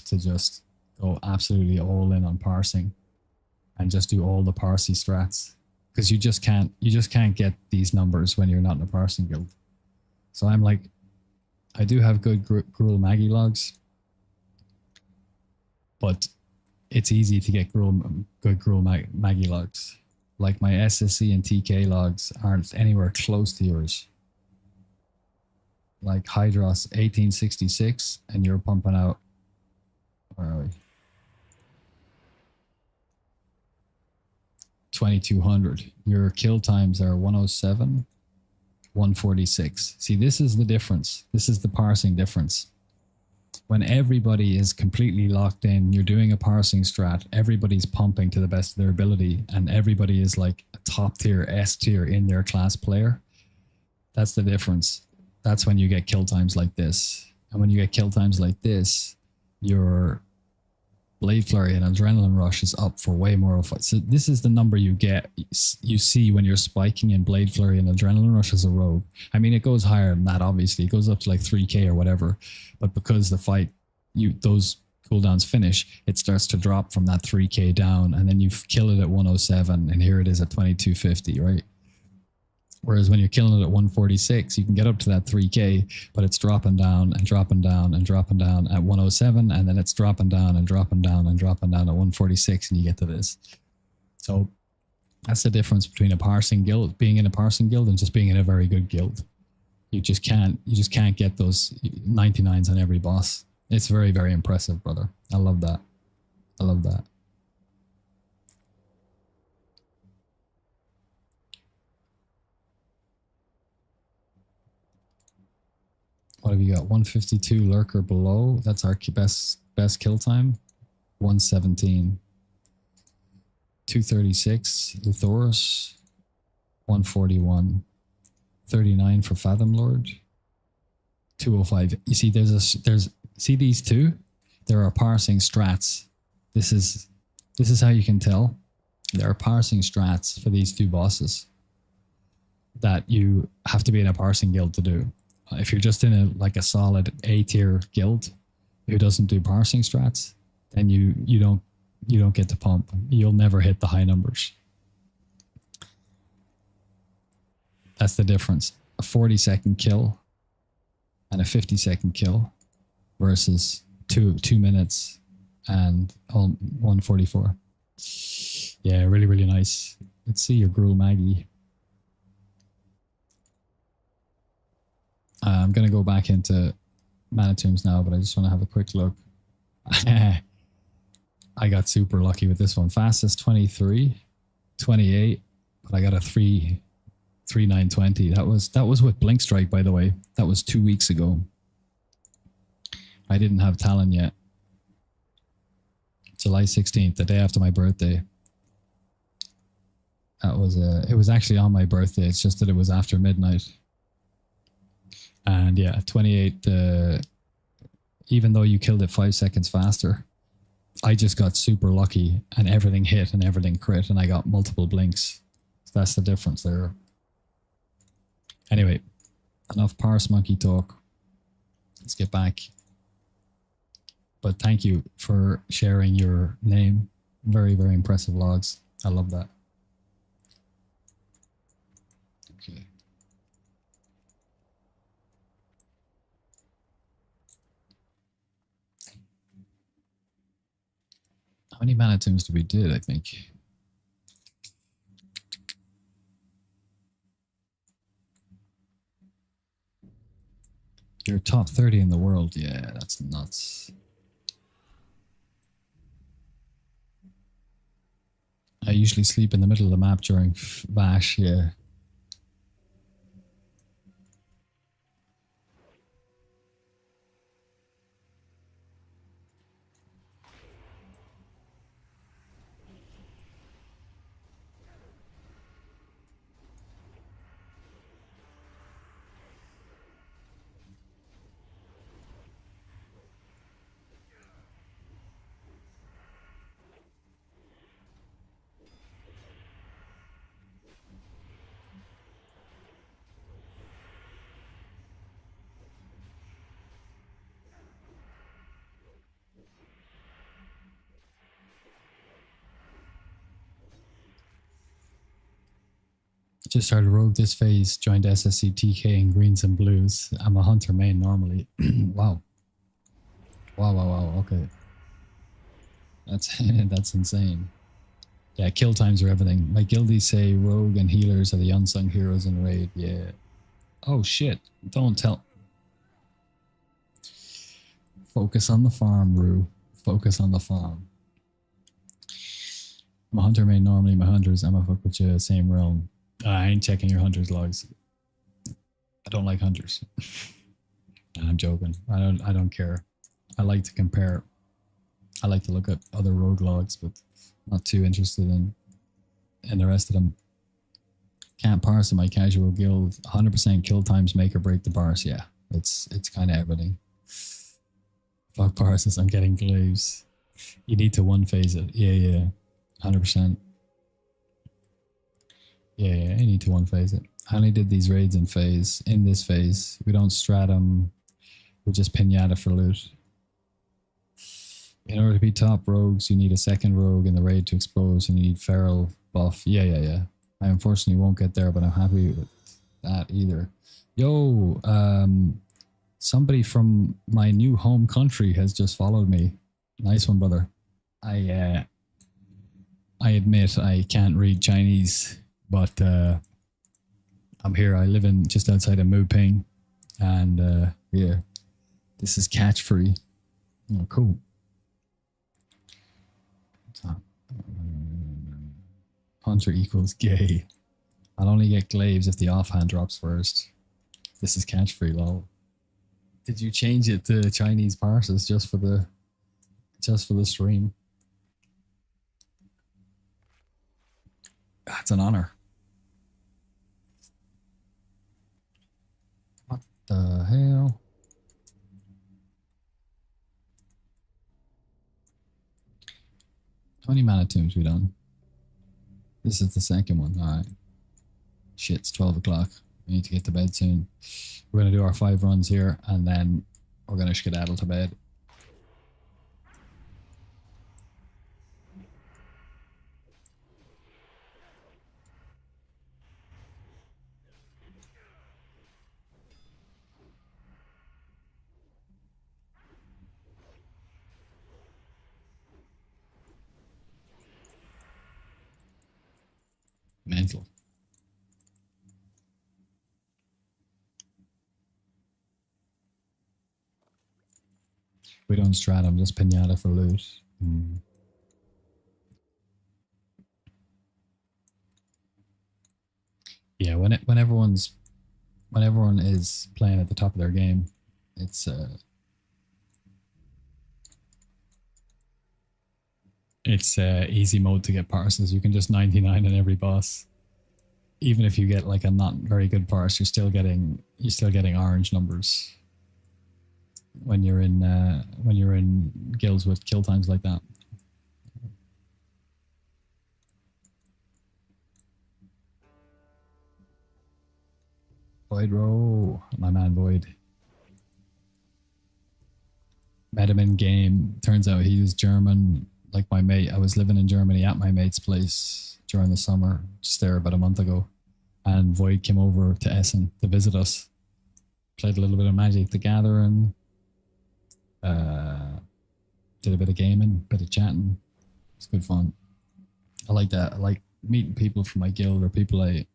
to just go absolutely all in on parsing and just do all the parsy strats, because you just can't get these numbers when you're not in a parsing guild. So I'm like, I do have good Gruel Maggie logs, but it's easy to get good Gruel Maggie logs. Like my SSC and TK logs aren't anywhere close to yours. Like Hydros 1866, and you're pumping out, where are we? 2200. Your kill times are 107, 146. See, this is the difference. This is the parsing difference. When everybody is completely locked in, you're doing a parsing strat, everybody's pumping to the best of their ability, and everybody is like a top tier, S tier in their class player. That's the difference. That's when you get kill times like this. And when you get kill times like this, your Blade Flurry and Adrenaline Rush is up for way more of it. So this is the number you get, you see when you're spiking in Blade Flurry and Adrenaline Rush as a rogue. I mean, it goes higher than that, obviously. It goes up to like 3k or whatever. But because the fight, those cooldowns finish, it starts to drop from that 3k down, and then you kill it at 107, and here it is at 2250, right? Whereas when you're killing it at 146, you can get up to that 3k, but it's dropping down and dropping down and dropping down at 107, and then it's dropping down and dropping down and dropping down at 146, and you get to this. So that's the difference between a parsing guild, being in a parsing guild, and just being in a very good guild. You just can't get those 99s on every boss. It's very, very impressive, brother. I love that. I love that. What have you got? 152 lurker below. That's our best kill time. 117. 236 Luthorus. 141. 39 for Fathom Lord. 205. You see, see these two? There are parsing strats. This is how you can tell. There are parsing strats for these two bosses that you have to be in a parsing guild to do. If you're just in a solid A tier guild who doesn't do parsing strats, then you don't get to pump. You'll never hit the high numbers. That's the difference. A 40-second kill and a 50-second kill versus two minutes and 144. Yeah, really, really nice. Let's see your Gruul Maggie. I'm going to go back into Mana Tombs now, but I just want to have a quick look. I got super lucky with this one. Fastest 23, 28, but I got a 3920. That was with Blink Strike, by the way. That was 2 weeks ago. I didn't have Talon yet. July 16th, the day after my birthday. That was it was actually on my birthday. It's just that it was after midnight. And yeah, 28, even though you killed it 5 seconds faster, I just got super lucky and everything hit and everything crit and I got multiple blinks. So that's the difference there. Anyway, enough parse monkey talk. Let's get back. But thank you for sharing your name. Very, very impressive logs. I love that. Okay. How many Mana Tombs did we do, I think? You're top 30 in the world. Yeah, that's nuts. I usually sleep in the middle of the map during Vash, yeah. Just started rogue this phase, joined SSC TK in greens and blues. I'm a hunter main normally. Wow. Wow. Okay. That's insane. Yeah, kill times are everything. My guildies say rogue and healers are the unsung heroes in raid. Yeah. Oh shit. Don't tell. Focus on the farm, Rue. Focus on the farm. I'm a hunter main normally. My hunters, I'm a fuck with you, same realm. I ain't checking your hunters logs. I don't like hunters. I'm joking. I don't care. I like to compare. I like to look at other rogue logs, but not too interested in the rest of them. Can't parse in my casual guild. 100% kill times make or break the parse. Yeah, it's kind of everything. Fuck parses. I'm getting glaives. You need to one phase it. Yeah. 100%. Yeah, you need to one phase it. I only did these raids in this phase. We don't stratum. We just pinata for loot. In order to be top rogues, you need a second rogue in the raid to expose, and you need feral buff. Yeah. I unfortunately won't get there, but I'm happy with that either. Yo, somebody from my new home country has just followed me. Nice one, brother. I admit I can't read Chinese, but I'm here. I live in just outside of Muping, and yeah, this is catch free. Oh, cool. Hunter equals gay. I'll only get glaives if the offhand drops first. This is catch free, lol. Did you change it to Chinese parses just for the stream? That's an honor. What the hell? How many mana tombs we done? This is the second one. All right. Shit, it's 12 o'clock. We need to get to bed soon. We're going to do our 5 runs here, and then we're going to skedaddle to bed. Mental. We don't stratum, just pinata for loot. Yeah, when everyone is playing at the top of their game, it's easy mode to get parses. You can just 99 on every boss. Even if you get like a not very good parse, you're still getting orange numbers when you're in guilds with kill times like that. Void row, my man Void. Met him in game. Turns out he was German, like my mate. I was living in Germany at my mate's place during the summer, just there about a month ago. And Void came over to Essen to visit us. Played a little bit of Magic the Gathering. Did a bit of gaming, bit of chatting. It's good fun. I like that. I like meeting people from my guild or people I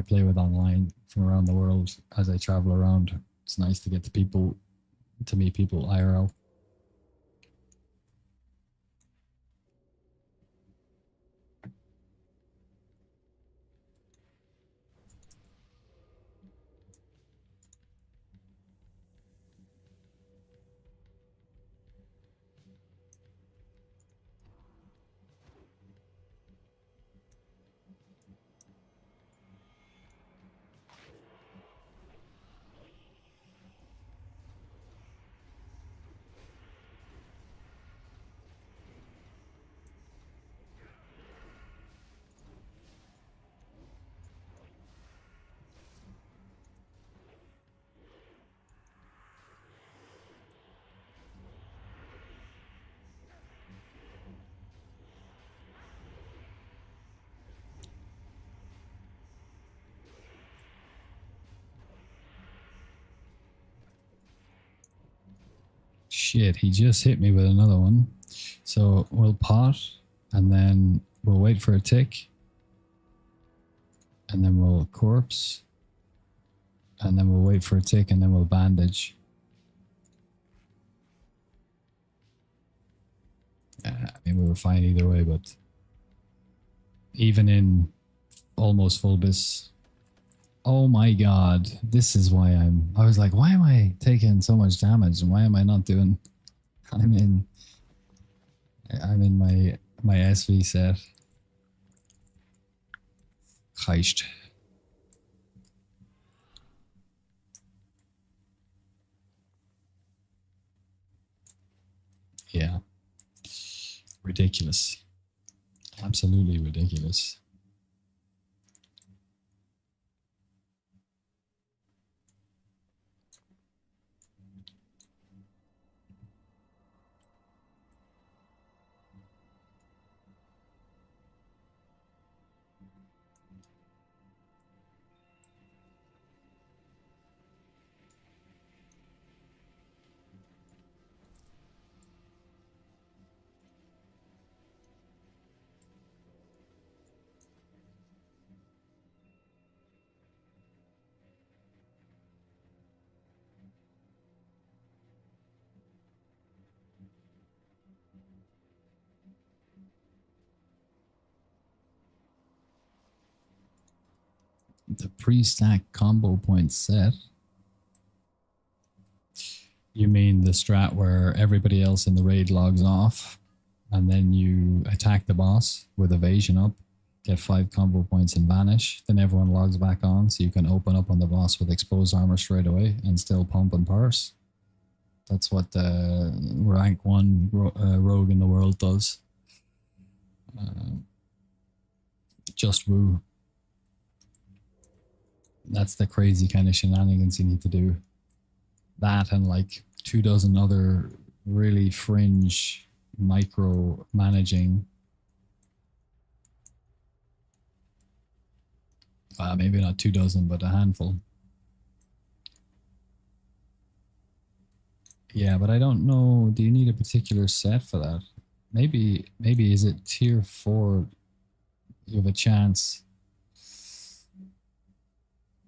play with online from around the world as I travel around. It's nice to get to meet people IRL. Shit, he just hit me with another one. So we'll pot, and then we'll wait for a tick. And then we'll corpse. And then we'll wait for a tick, and then we'll bandage. I mean, we were fine either way, but even in almost full bis. Oh my god, this is why I was like, why am I taking so much damage and why am I not doing, I'm in my SV set. Heist. Yeah. Ridiculous. Absolutely ridiculous. The pre-stack combo point set. You mean the strat where everybody else in the raid logs off and then you attack the boss with evasion up, get 5 combo points and vanish, then everyone logs back on so you can open up on the boss with exposed armor straight away and still pump and parse. That's what the rank 1 rogue in the world does. Just woo. That's the crazy kind of shenanigans you need to do. That and like 2 dozen other really fringe micro managing. Maybe not 2 dozen, but a handful. Yeah, but I don't know. Do you need a particular set for that? Maybe is it tier 4? You have a chance.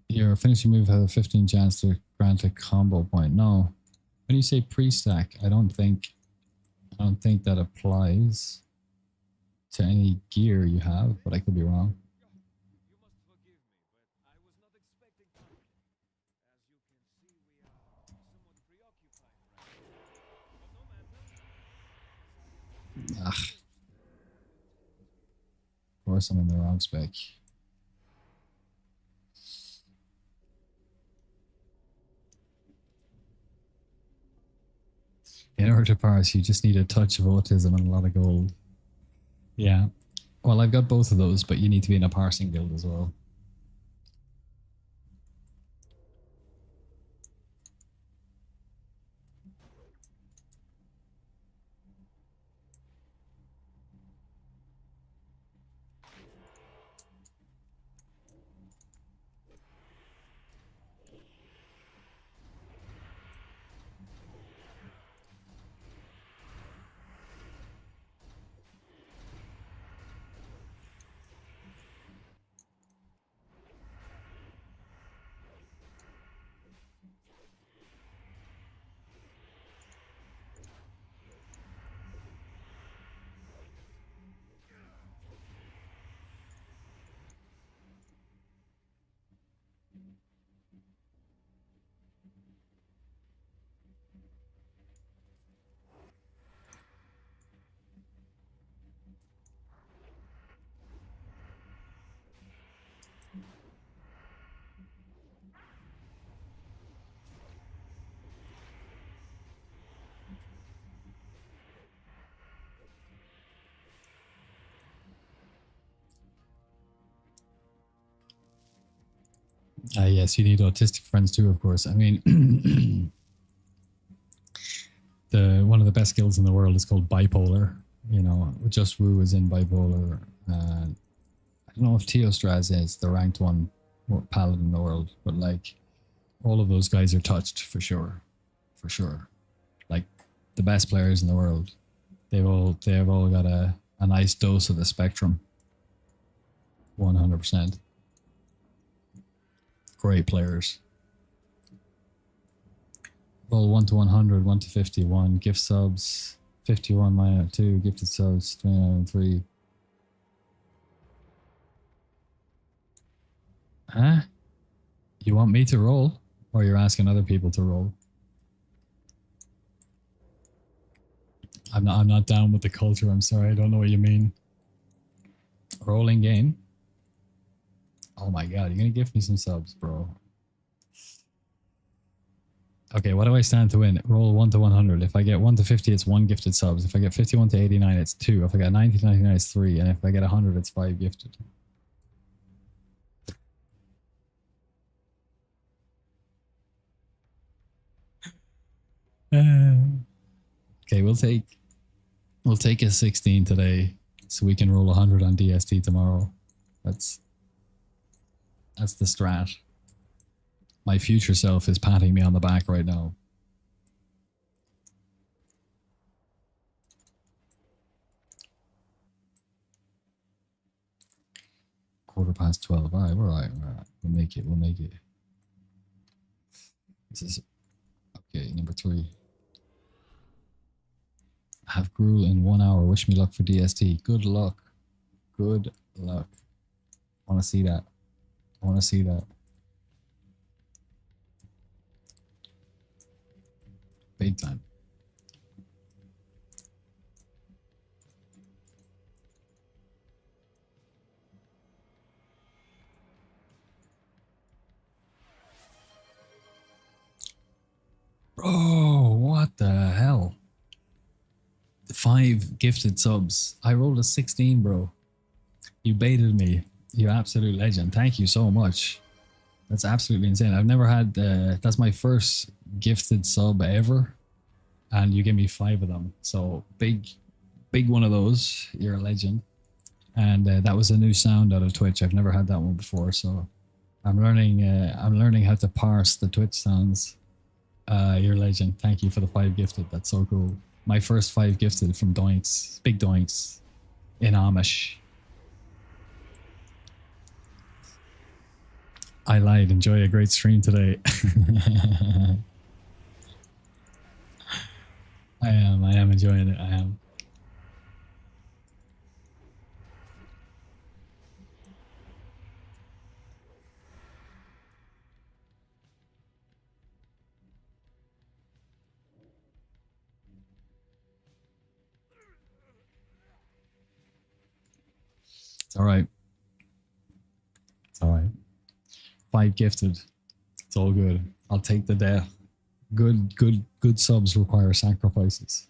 Your finishing move has a 15 chance to grant a combo point. No. When you say pre-stack, I don't think that applies to any gear you have, but I could be wrong. Ugh. Of course I'm in the wrong spec. In order to parse, you just need a touch of autism and a lot of gold. Yeah. Well, I've got both of those, but you need to be in a parsing guild as well. Yes, you need autistic friends too, of course. I mean, one of the best skills in the world is called bipolar. You know, just woo is in bipolar. I don't know if Teostraz is the ranked one paladin in the world, but like all of those guys are touched for sure, for sure. Like the best players in the world, they have all got a nice dose of the spectrum. 100%. Great players. Roll 1 to 100, 1 to 51. Gift subs 51 minus 2. Gifted subs 29 3. Huh? You want me to roll? Or you're asking other people to roll? I'm not down with the culture, I'm sorry, I don't know what you mean. Rolling game? Oh my god, you're gonna give me some subs, bro. Okay, what do I stand to win? Roll 1 to 100. If I get 1 to 50, it's 1 gifted subs. If I get 51 to 89, it's 2. If I get 90 to 99, it's 3. And if I get 100, it's 5 gifted. Okay, we'll take a 16 today, so we can roll 100 on DST tomorrow. That's the strat. My future self is patting me on the back right now. Quarter past 12. All right, we're all right. We'll make it. We'll make it. This is okay. Number 3. Have gruel in 1 hour. Wish me luck for DST. Good luck. Good luck. I want to see that. I want to see that. Big time. Bro, what the hell? 5 gifted subs. I rolled a 16, bro. You baited me. You absolute legend. Thank you so much. That's absolutely insane. I've never had, that's my first gifted sub ever. And you give me 5 of them. So big one of those. You're a legend. And that was a new sound out of Twitch. I've never had that one before. So I'm learning how to parse the Twitch sounds. You're a legend. Thank you for the 5 gifted. That's so cool. My first 5 gifted from Doinks. Big Doinks. In Amish. I lied. Enjoy a great stream today. I am enjoying it. I am. It's all right. It's all right. 5 gifted. It's all good. I'll take the death. Good subs require sacrifices.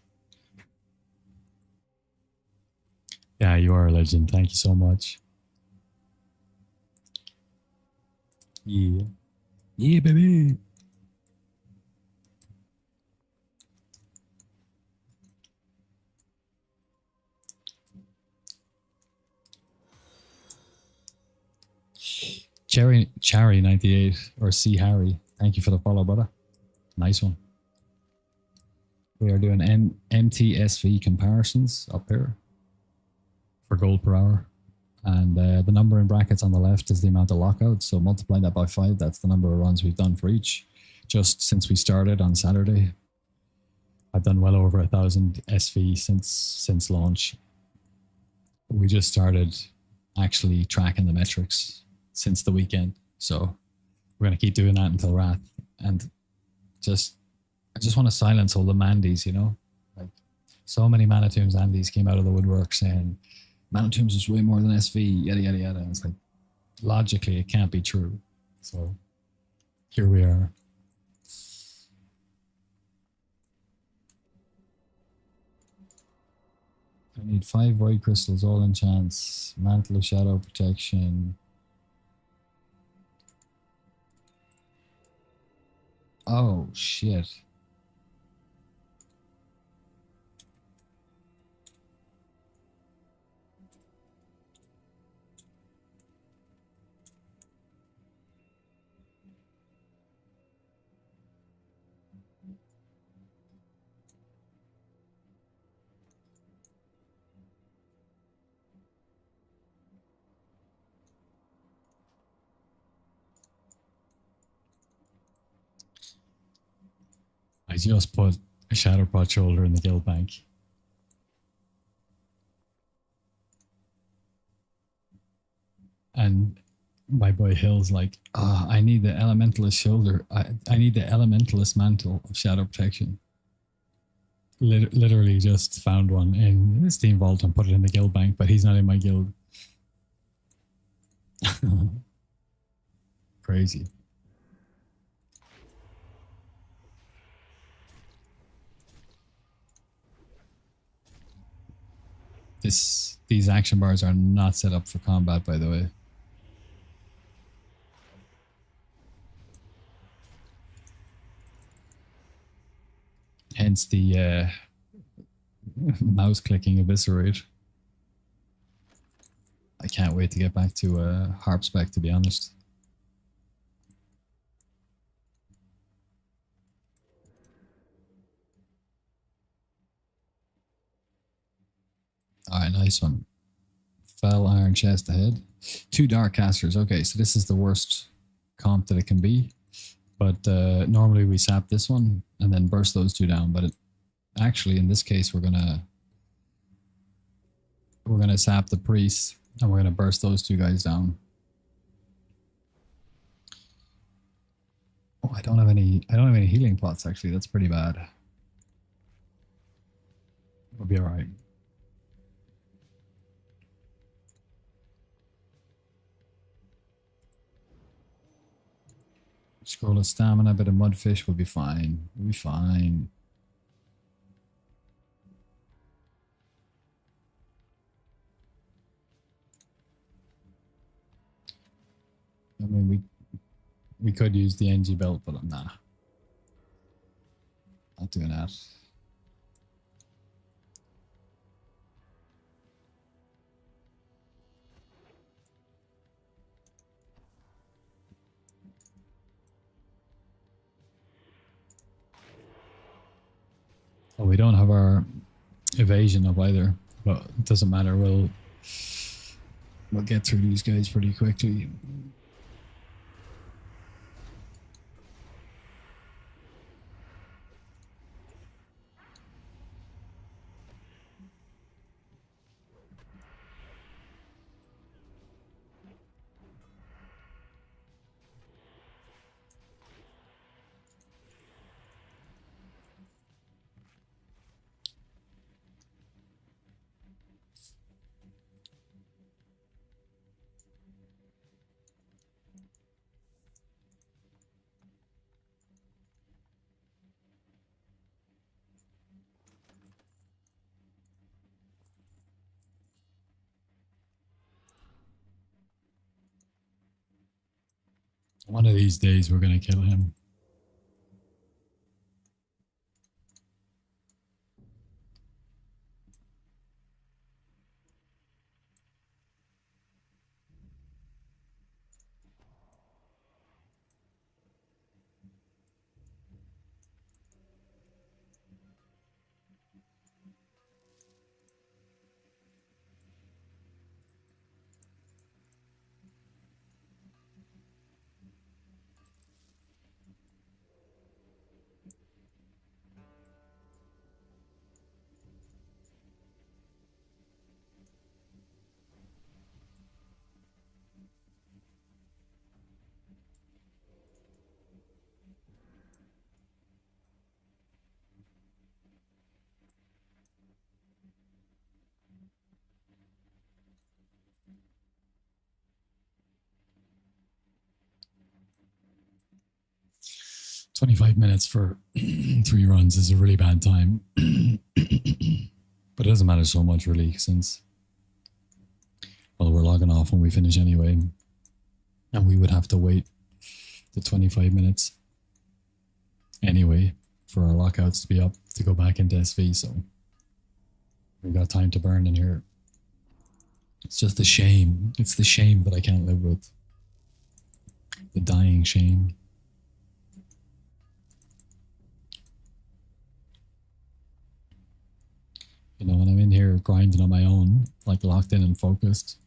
Yeah, you are a legend. Thank you so much. Yeah. Yeah, baby. Cherry 98 or C Harry. Thank you for the follow, brother. Nice one. We are doing MTSV comparisons up here for gold per hour. And the number in brackets on the left is the amount of lockouts. So multiply that by 5. That's the number of runs we've done for each. Just since we started on Saturday, I've done well over 1,000 SV since launch. We just started actually tracking the metrics since the weekend. So we're going to keep doing that until Wrath. And I just want to silence all the Mandies, you know? Like, so many Manitombs Andes came out of the woodwork saying, Manitombs is way more than SV, yada, yada, yada. And it's like, logically, it can't be true. So here we are. I need 5 void crystals, all enchants, mantle of shadow protection. Oh, shit. I just put a shadow pot shoulder in the guild bank. And My boy Hill's like, I need the elementalist shoulder. I need the elementalist mantle of shadow protection. Literally just found one in Steamvault and put it in the guild bank, but he's not in my guild. Crazy. These action bars are not set up for combat, by the way. Hence the mouse clicking eviscerate. I can't wait to get back to harp spec, to be honest. All right, nice one. Fell iron chest ahead. 2 dark casters. Okay, so this is the worst comp that it can be. But normally we sap this one and then burst those 2 down. But actually, in this case, we're gonna sap the priest and we're gonna burst those 2 guys down. Oh, I don't have any healing pots actually. That's pretty bad. We'll be all right. Scroll of stamina, a bit of mudfish, we'll be fine. We'll be fine. I mean, we could use the NG belt, but nah. Not doing that. Oh, we don't have our evasion up either, but it doesn't matter. We'll get through these guys pretty quickly. One of these days we're going to kill him. "25 minutes for 3 runs is a really bad time." But it doesn't matter so much, really, since, well, we're logging off when we finish anyway. And we would have to wait the 25 minutes anyway for our lockouts to be up to go back into SV, so we've got time to burn in here. It's just a shame. It's the shame that I can't live with. The dying shame. You know, when I'm in here grinding on my own, like locked in and focused,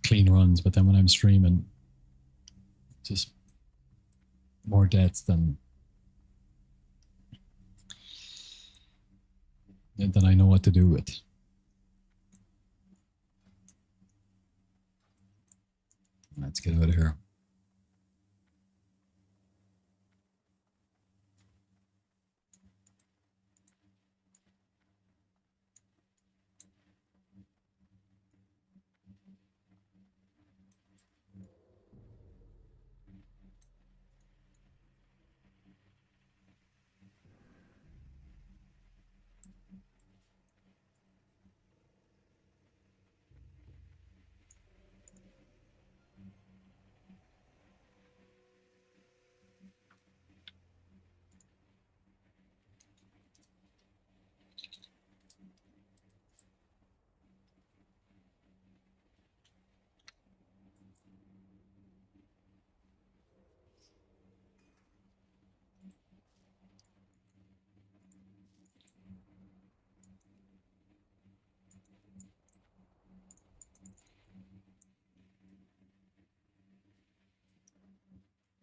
clean runs, but then when I'm streaming, just more deaths than I know what to do with. Let's get out of here.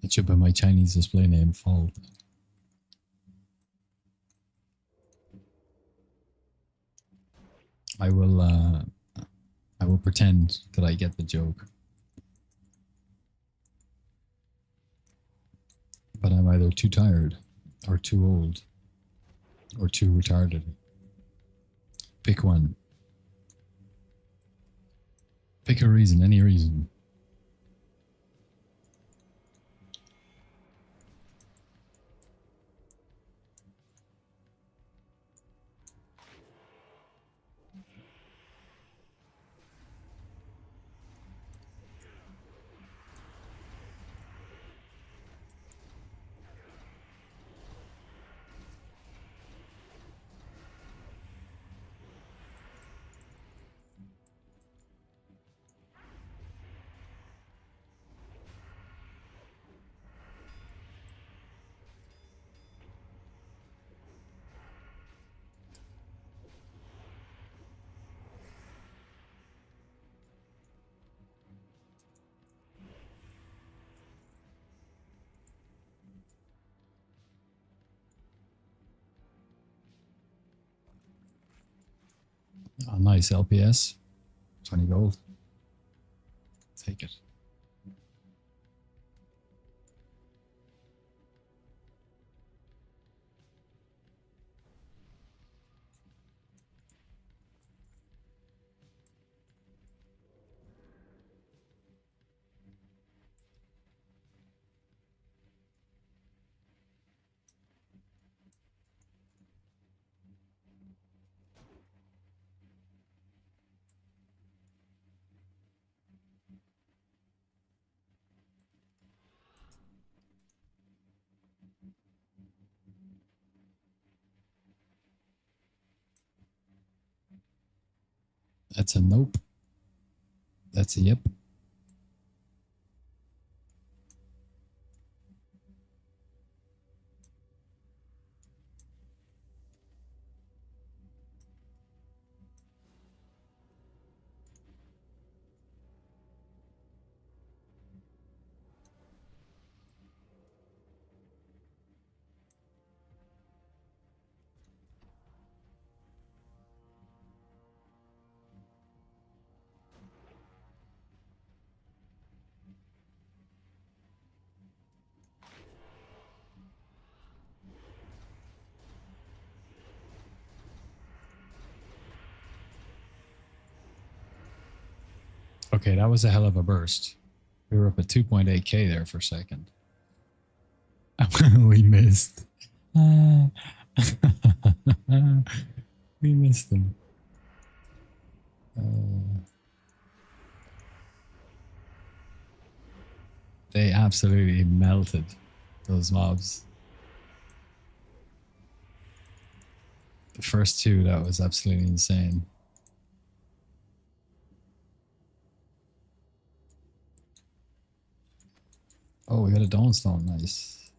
It should be my Chinese display name, Vault. I will pretend that I get the joke. But I'm either too tired, or too old, or too retarded. Pick one. Pick a reason, any reason. Oh, nice LPS. 20 gold. Take it. That's a nope. That's a yep. Okay, that was a hell of a burst. We were up at 2.8k there for a second. We missed. We missed them. They absolutely melted those mobs. The first two, that was absolutely insane. Oh, we got a Dawnstone, nice.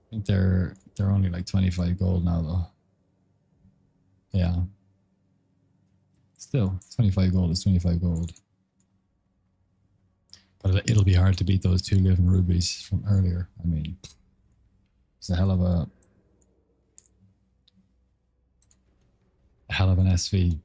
I think they're only like 25 gold now though. Yeah. Still, 25 gold is 25 gold. But it'll be hard to beat those 2 living rubies from earlier. I mean, it's a hell of an SV.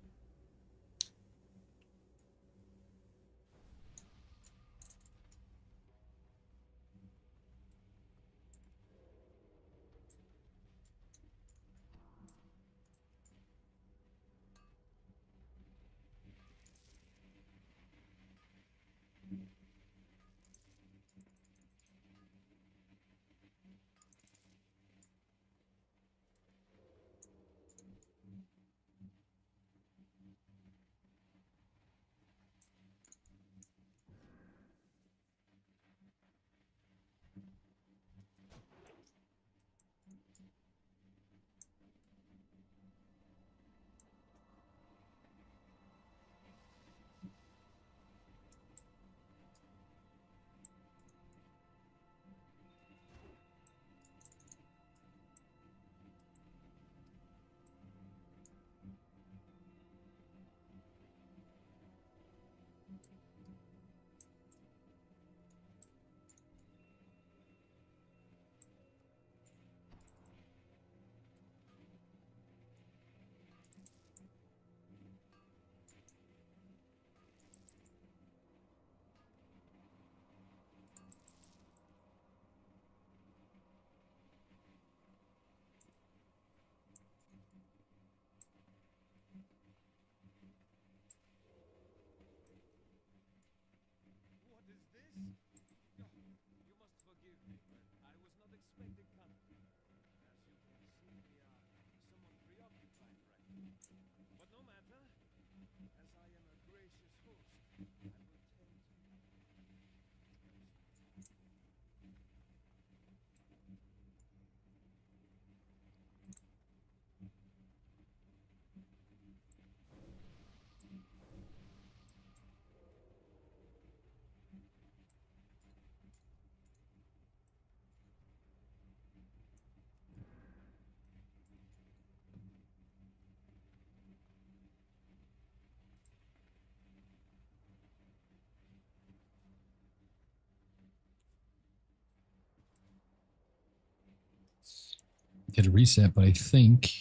did a reset, but I think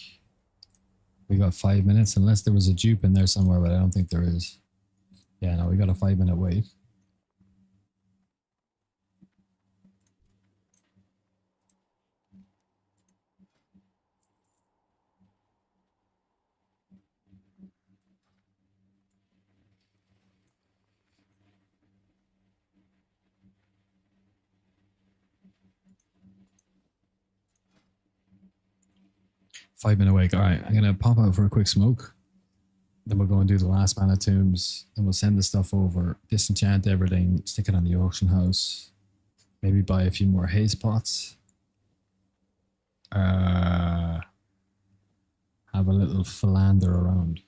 we got 5 minutes, unless there was a dupe in there somewhere, but I don't think there is. Yeah, no, we got a 5 minute wait. Five-minute wait. All right, I'm going to pop out for a quick smoke. Then we'll go and do the last mana tombs. Then we'll send the stuff over, disenchant everything, stick it on the auction house. Maybe buy a few more haze pots. Have a little philander around.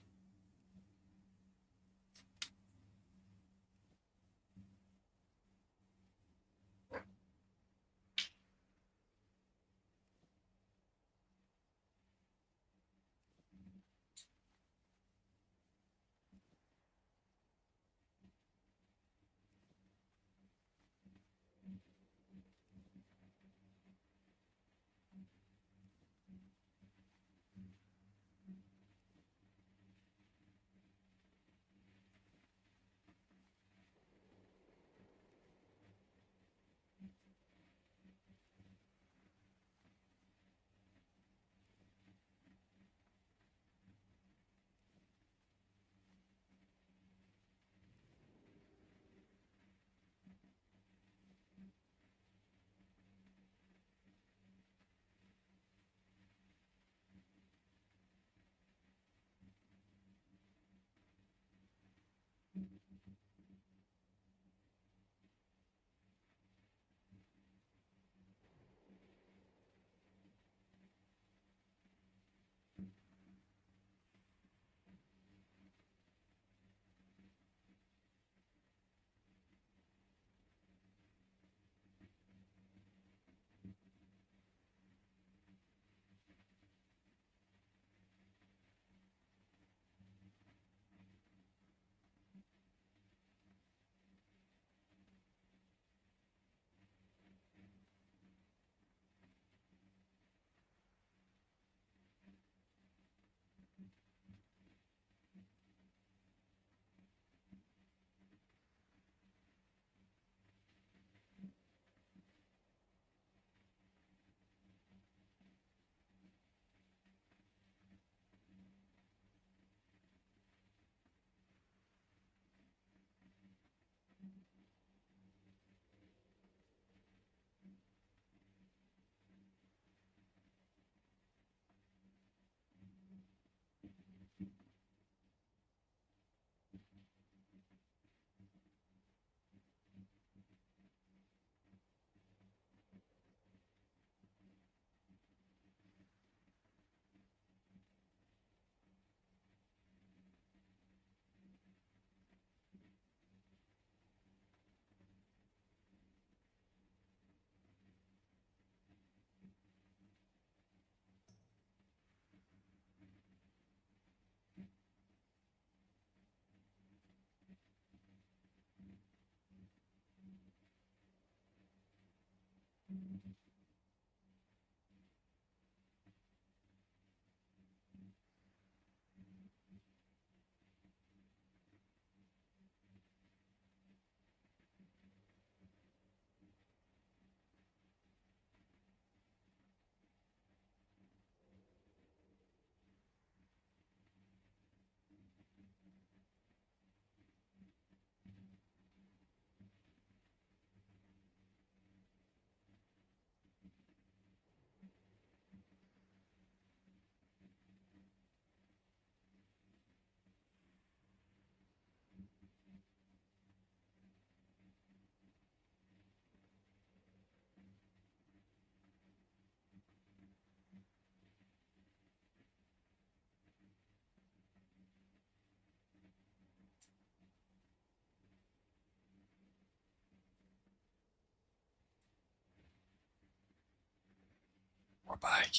We're back.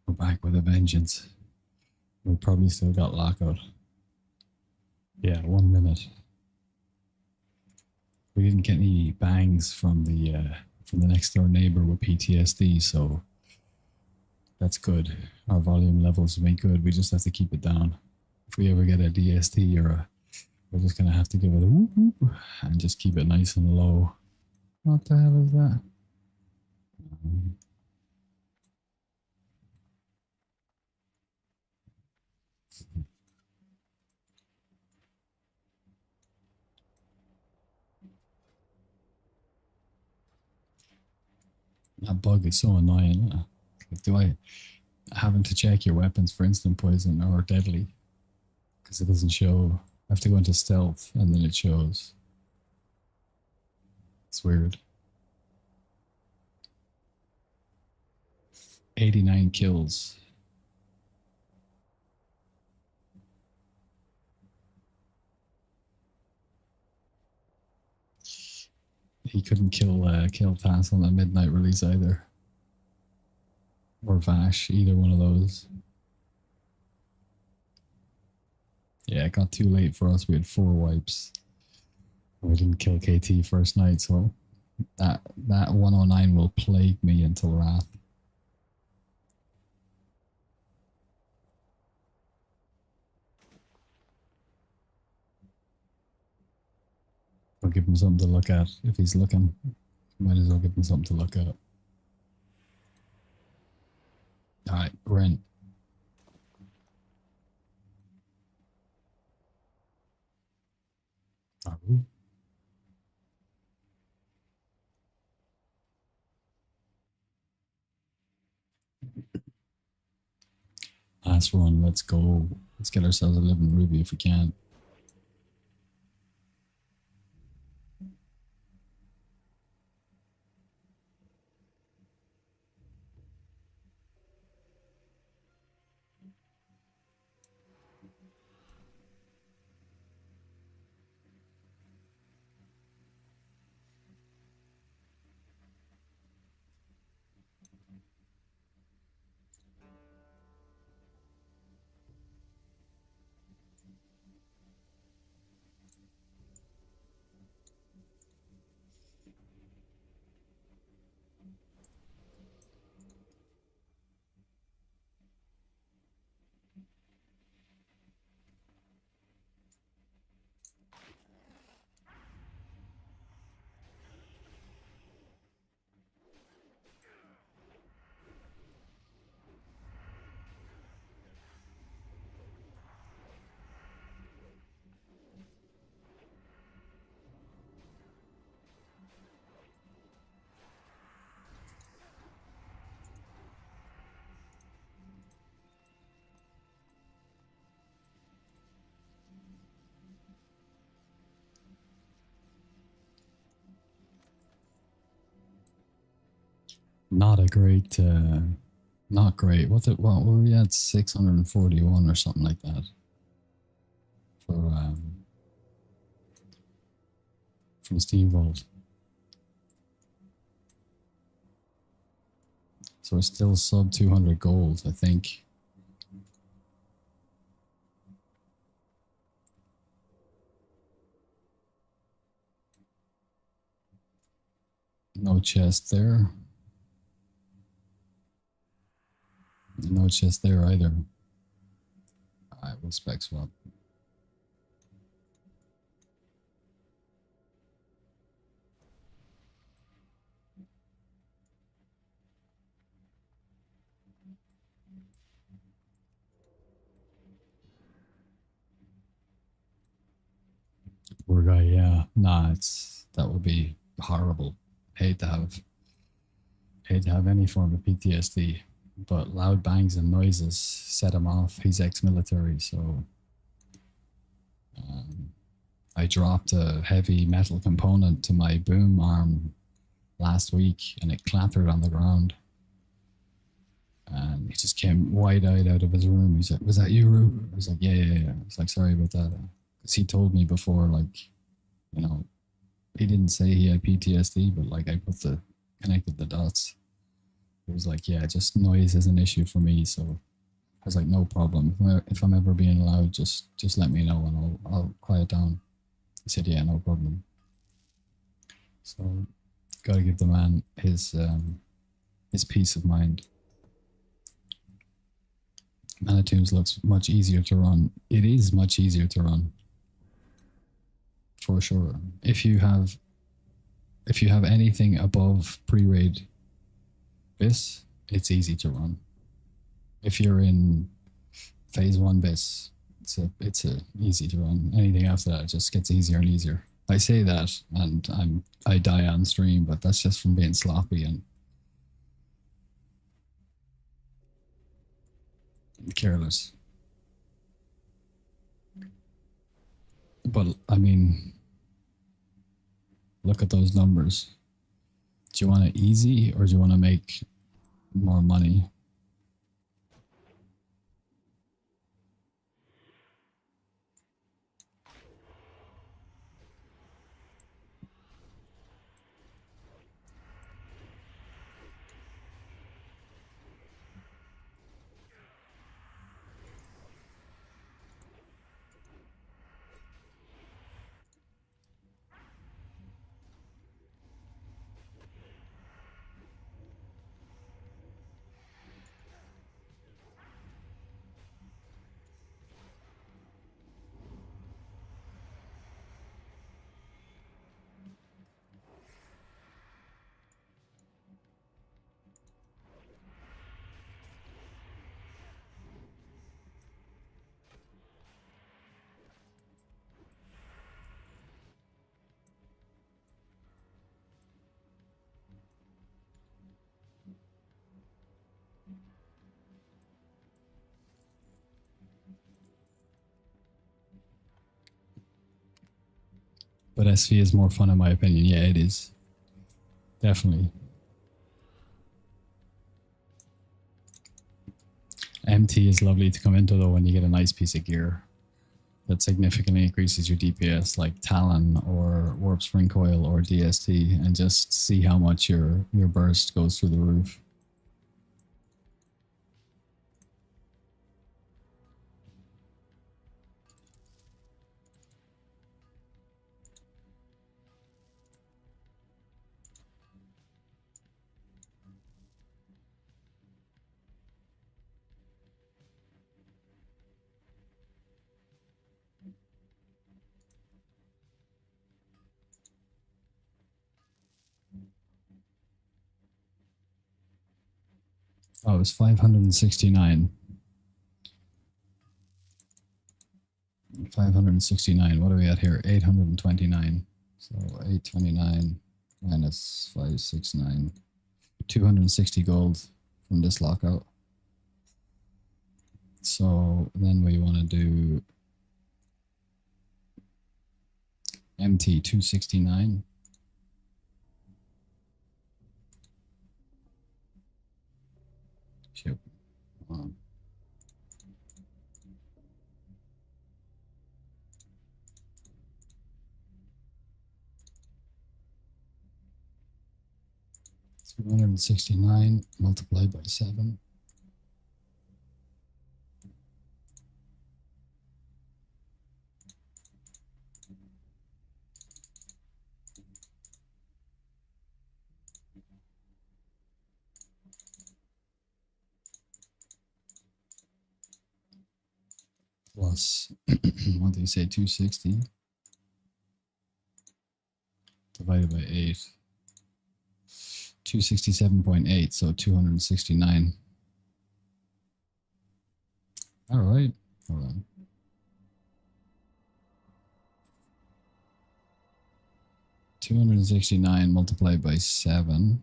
We're back with a vengeance. We probably still got lockout. Yeah, 1 minute. We didn't get any bangs from the next door neighbor with PTSD, so That's good. Our volume levels have been good. We just have to keep it down. If we ever get a DST or a, we're just gonna have to give it a whoop whoop and just keep it nice and low. What the hell is that? That bug is so annoying. Do I having to check your weapons for instant poison or deadly because it doesn't show? I have to go into stealth and then it shows. It's weird. 89 kills. He couldn't kill Tass on the midnight release either. Or Vash, either one of those. Yeah, it got too late for us. We had 4 wipes. We didn't kill KT first night, so that 109 will plague me until Wrath. I'll give him something to look at. If he's looking, might as well give him something to look at. Alright, we're in. Oh. Last run, let's go. Let's get ourselves a living ruby if we can. Not a great, not great. What were we at? 641 or something like that for from Steamvault. So we're still sub 200 gold, I think. No chest there. No chest there either. Alright, we'll spec swap. Poor guy, yeah. Nah, that would be horrible. Hate to have any form of PTSD. But loud bangs and noises set him off. He's ex-military, so I dropped a heavy metal component to my boom arm last week and it clattered on the ground. And he just came wide-eyed out of his room. He's like, "Was that you, Rue?" I was like, yeah. I was like, "Sorry about that." Because he told me before, like, you know, he didn't say he had PTSD, but like I connected the dots. It was like, yeah, just noise is an issue for me. So I was like, no problem. If I'm ever being loud, just let me know and I'll quiet down. He said, yeah, no problem. So got to give the man his peace of mind. Manitoons looks much easier to run. It is much easier to run, for sure. If you have anything above pre-raid bis, it's easy to run. If you're in phase 1 bis, it's a easy to run. Anything after that, it just gets easier and easier. I say that and I die on stream, but that's just from being sloppy and careless. But I mean, look at those numbers. Do you want it easy or do you want to make more money? But SV is more fun in my opinion. Yeah, it is. Definitely. MT is lovely to come into though when you get a nice piece of gear that significantly increases your DPS, like Talon or Warp Spring Coil or DST, and just see how much your burst goes through the roof. Oh, it was 569. 569. What are we at here? 829. So 829 minus 569. 260 gold from this lockout. So then we want to do MT 269. Yep. 269 multiplied by 7. Plus, what do you say, 260 divided by 8. 267.8, so 269. All right, hold on. 269 multiplied by 7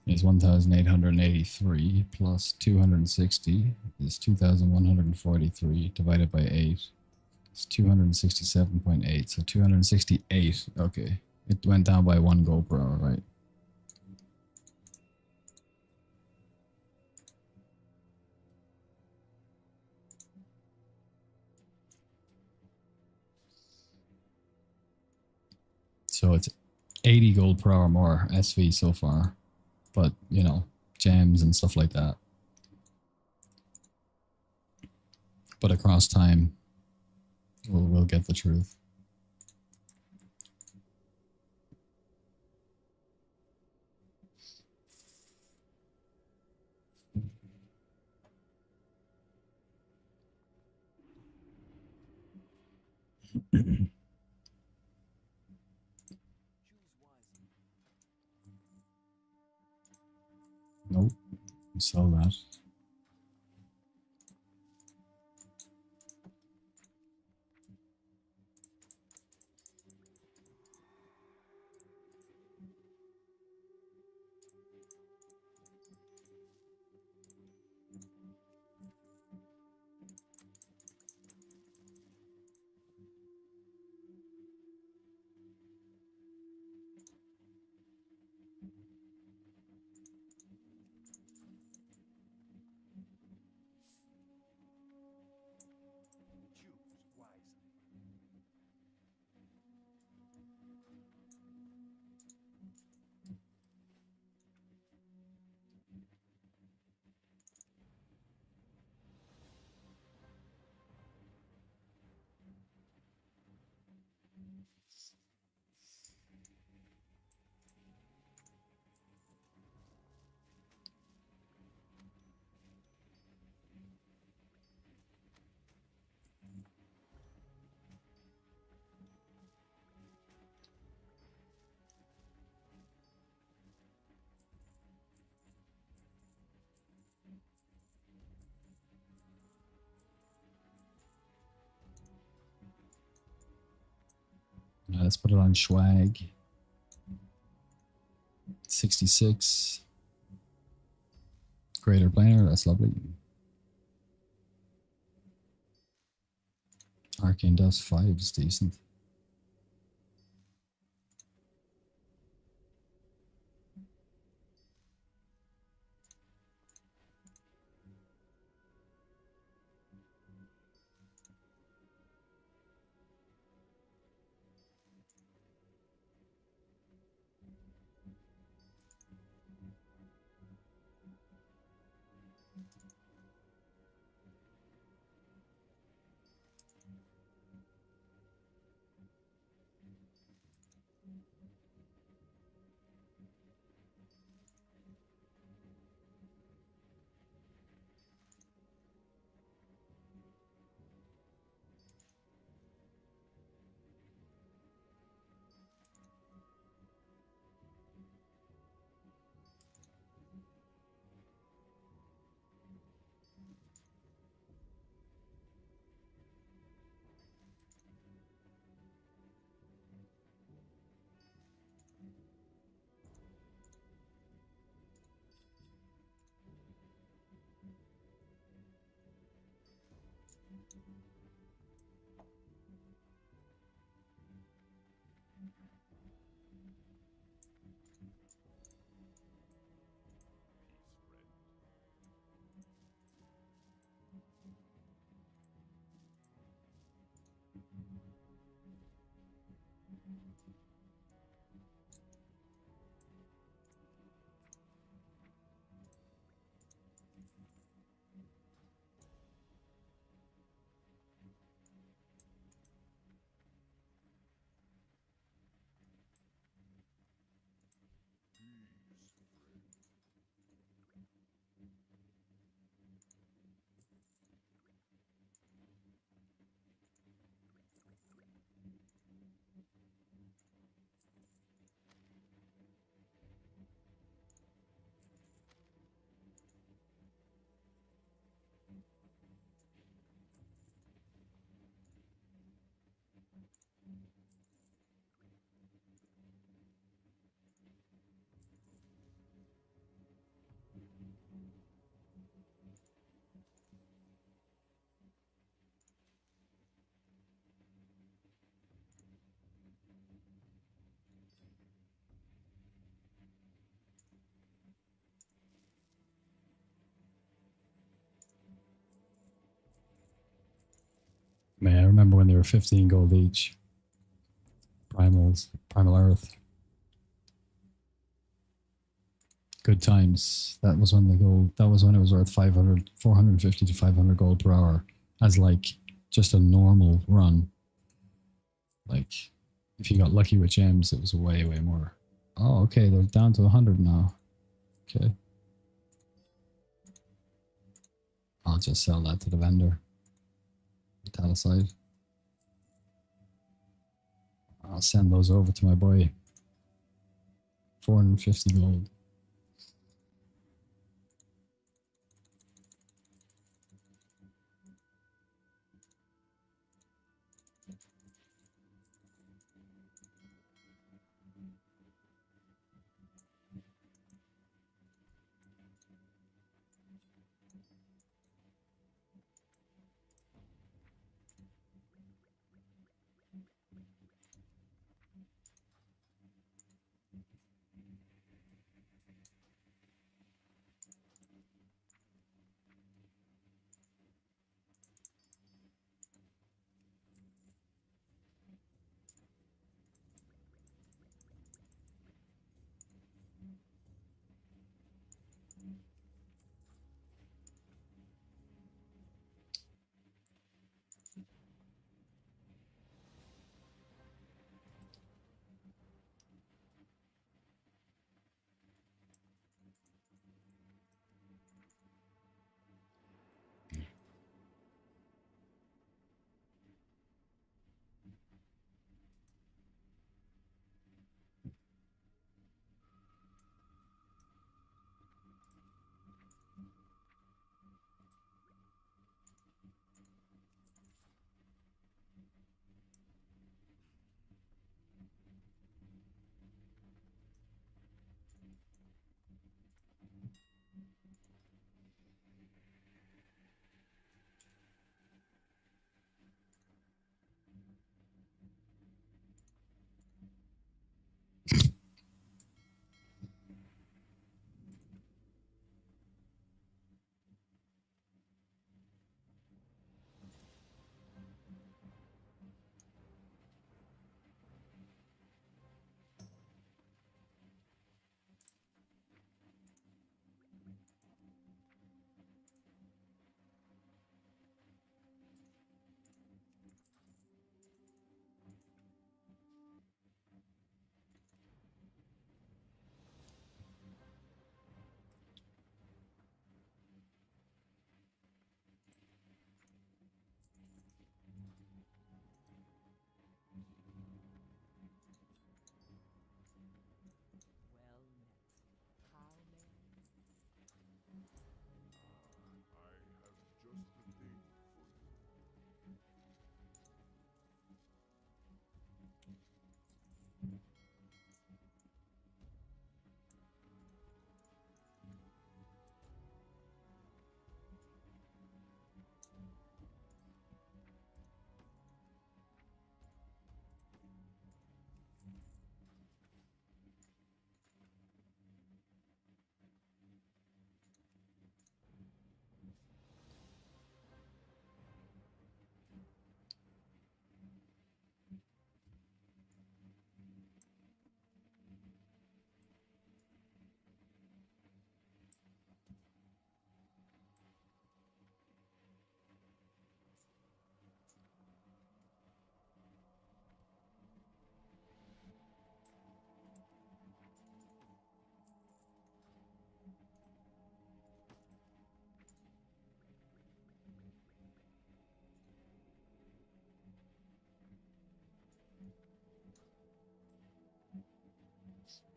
is 1,883 plus 260 is 2,143 divided by 8 is 267.8. So 268. Okay. It went down by 1 gold per hour, right? So it's 80 gold per hour more SV so far. But, you know, gems and stuff like that. But across time, we'll get the truth. Nope. Sell that. Let's put it on swag. 66. Greater planar, that's lovely. Arcane Dust 5 is decent. Man, I remember when they were 15 gold each. Primals, Primal Earth. Good times. That was when the gold, that was when it was worth 500, 450 to 500 gold per hour as like just a normal run. Like if you got lucky with gems, it was way, way more. Oh, okay. They're down to 100 now. Okay. I'll just sell that to the vendor. Put that aside. I'll send those over to my boy. 450 gold.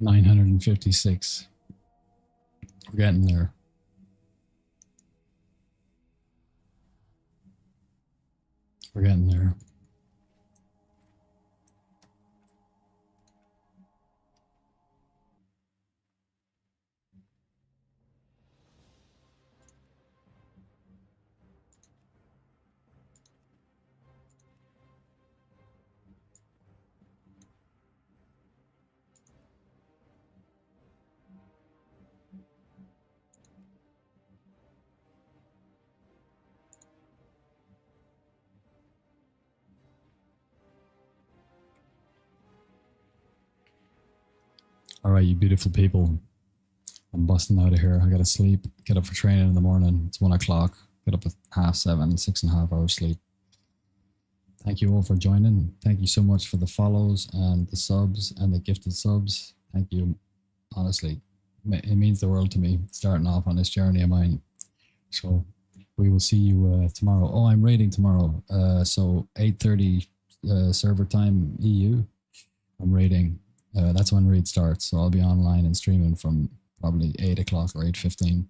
$956. We're getting there. We're getting there. All right, you beautiful people. I'm busting out of here. I gotta sleep. Get up for training in the morning. It's 1 o'clock. Get up at 6:30, 6.5 hours sleep. Thank you all for joining. Thank you so much for the follows and the subs and the gifted subs. Thank you. Honestly, it means the world to me starting off on this journey of mine. So we will see you tomorrow. Oh, I'm raiding tomorrow. So 8:30 server time EU. I'm reading. That's when read starts, so I'll be online and streaming from probably 8 o'clock or 8:15.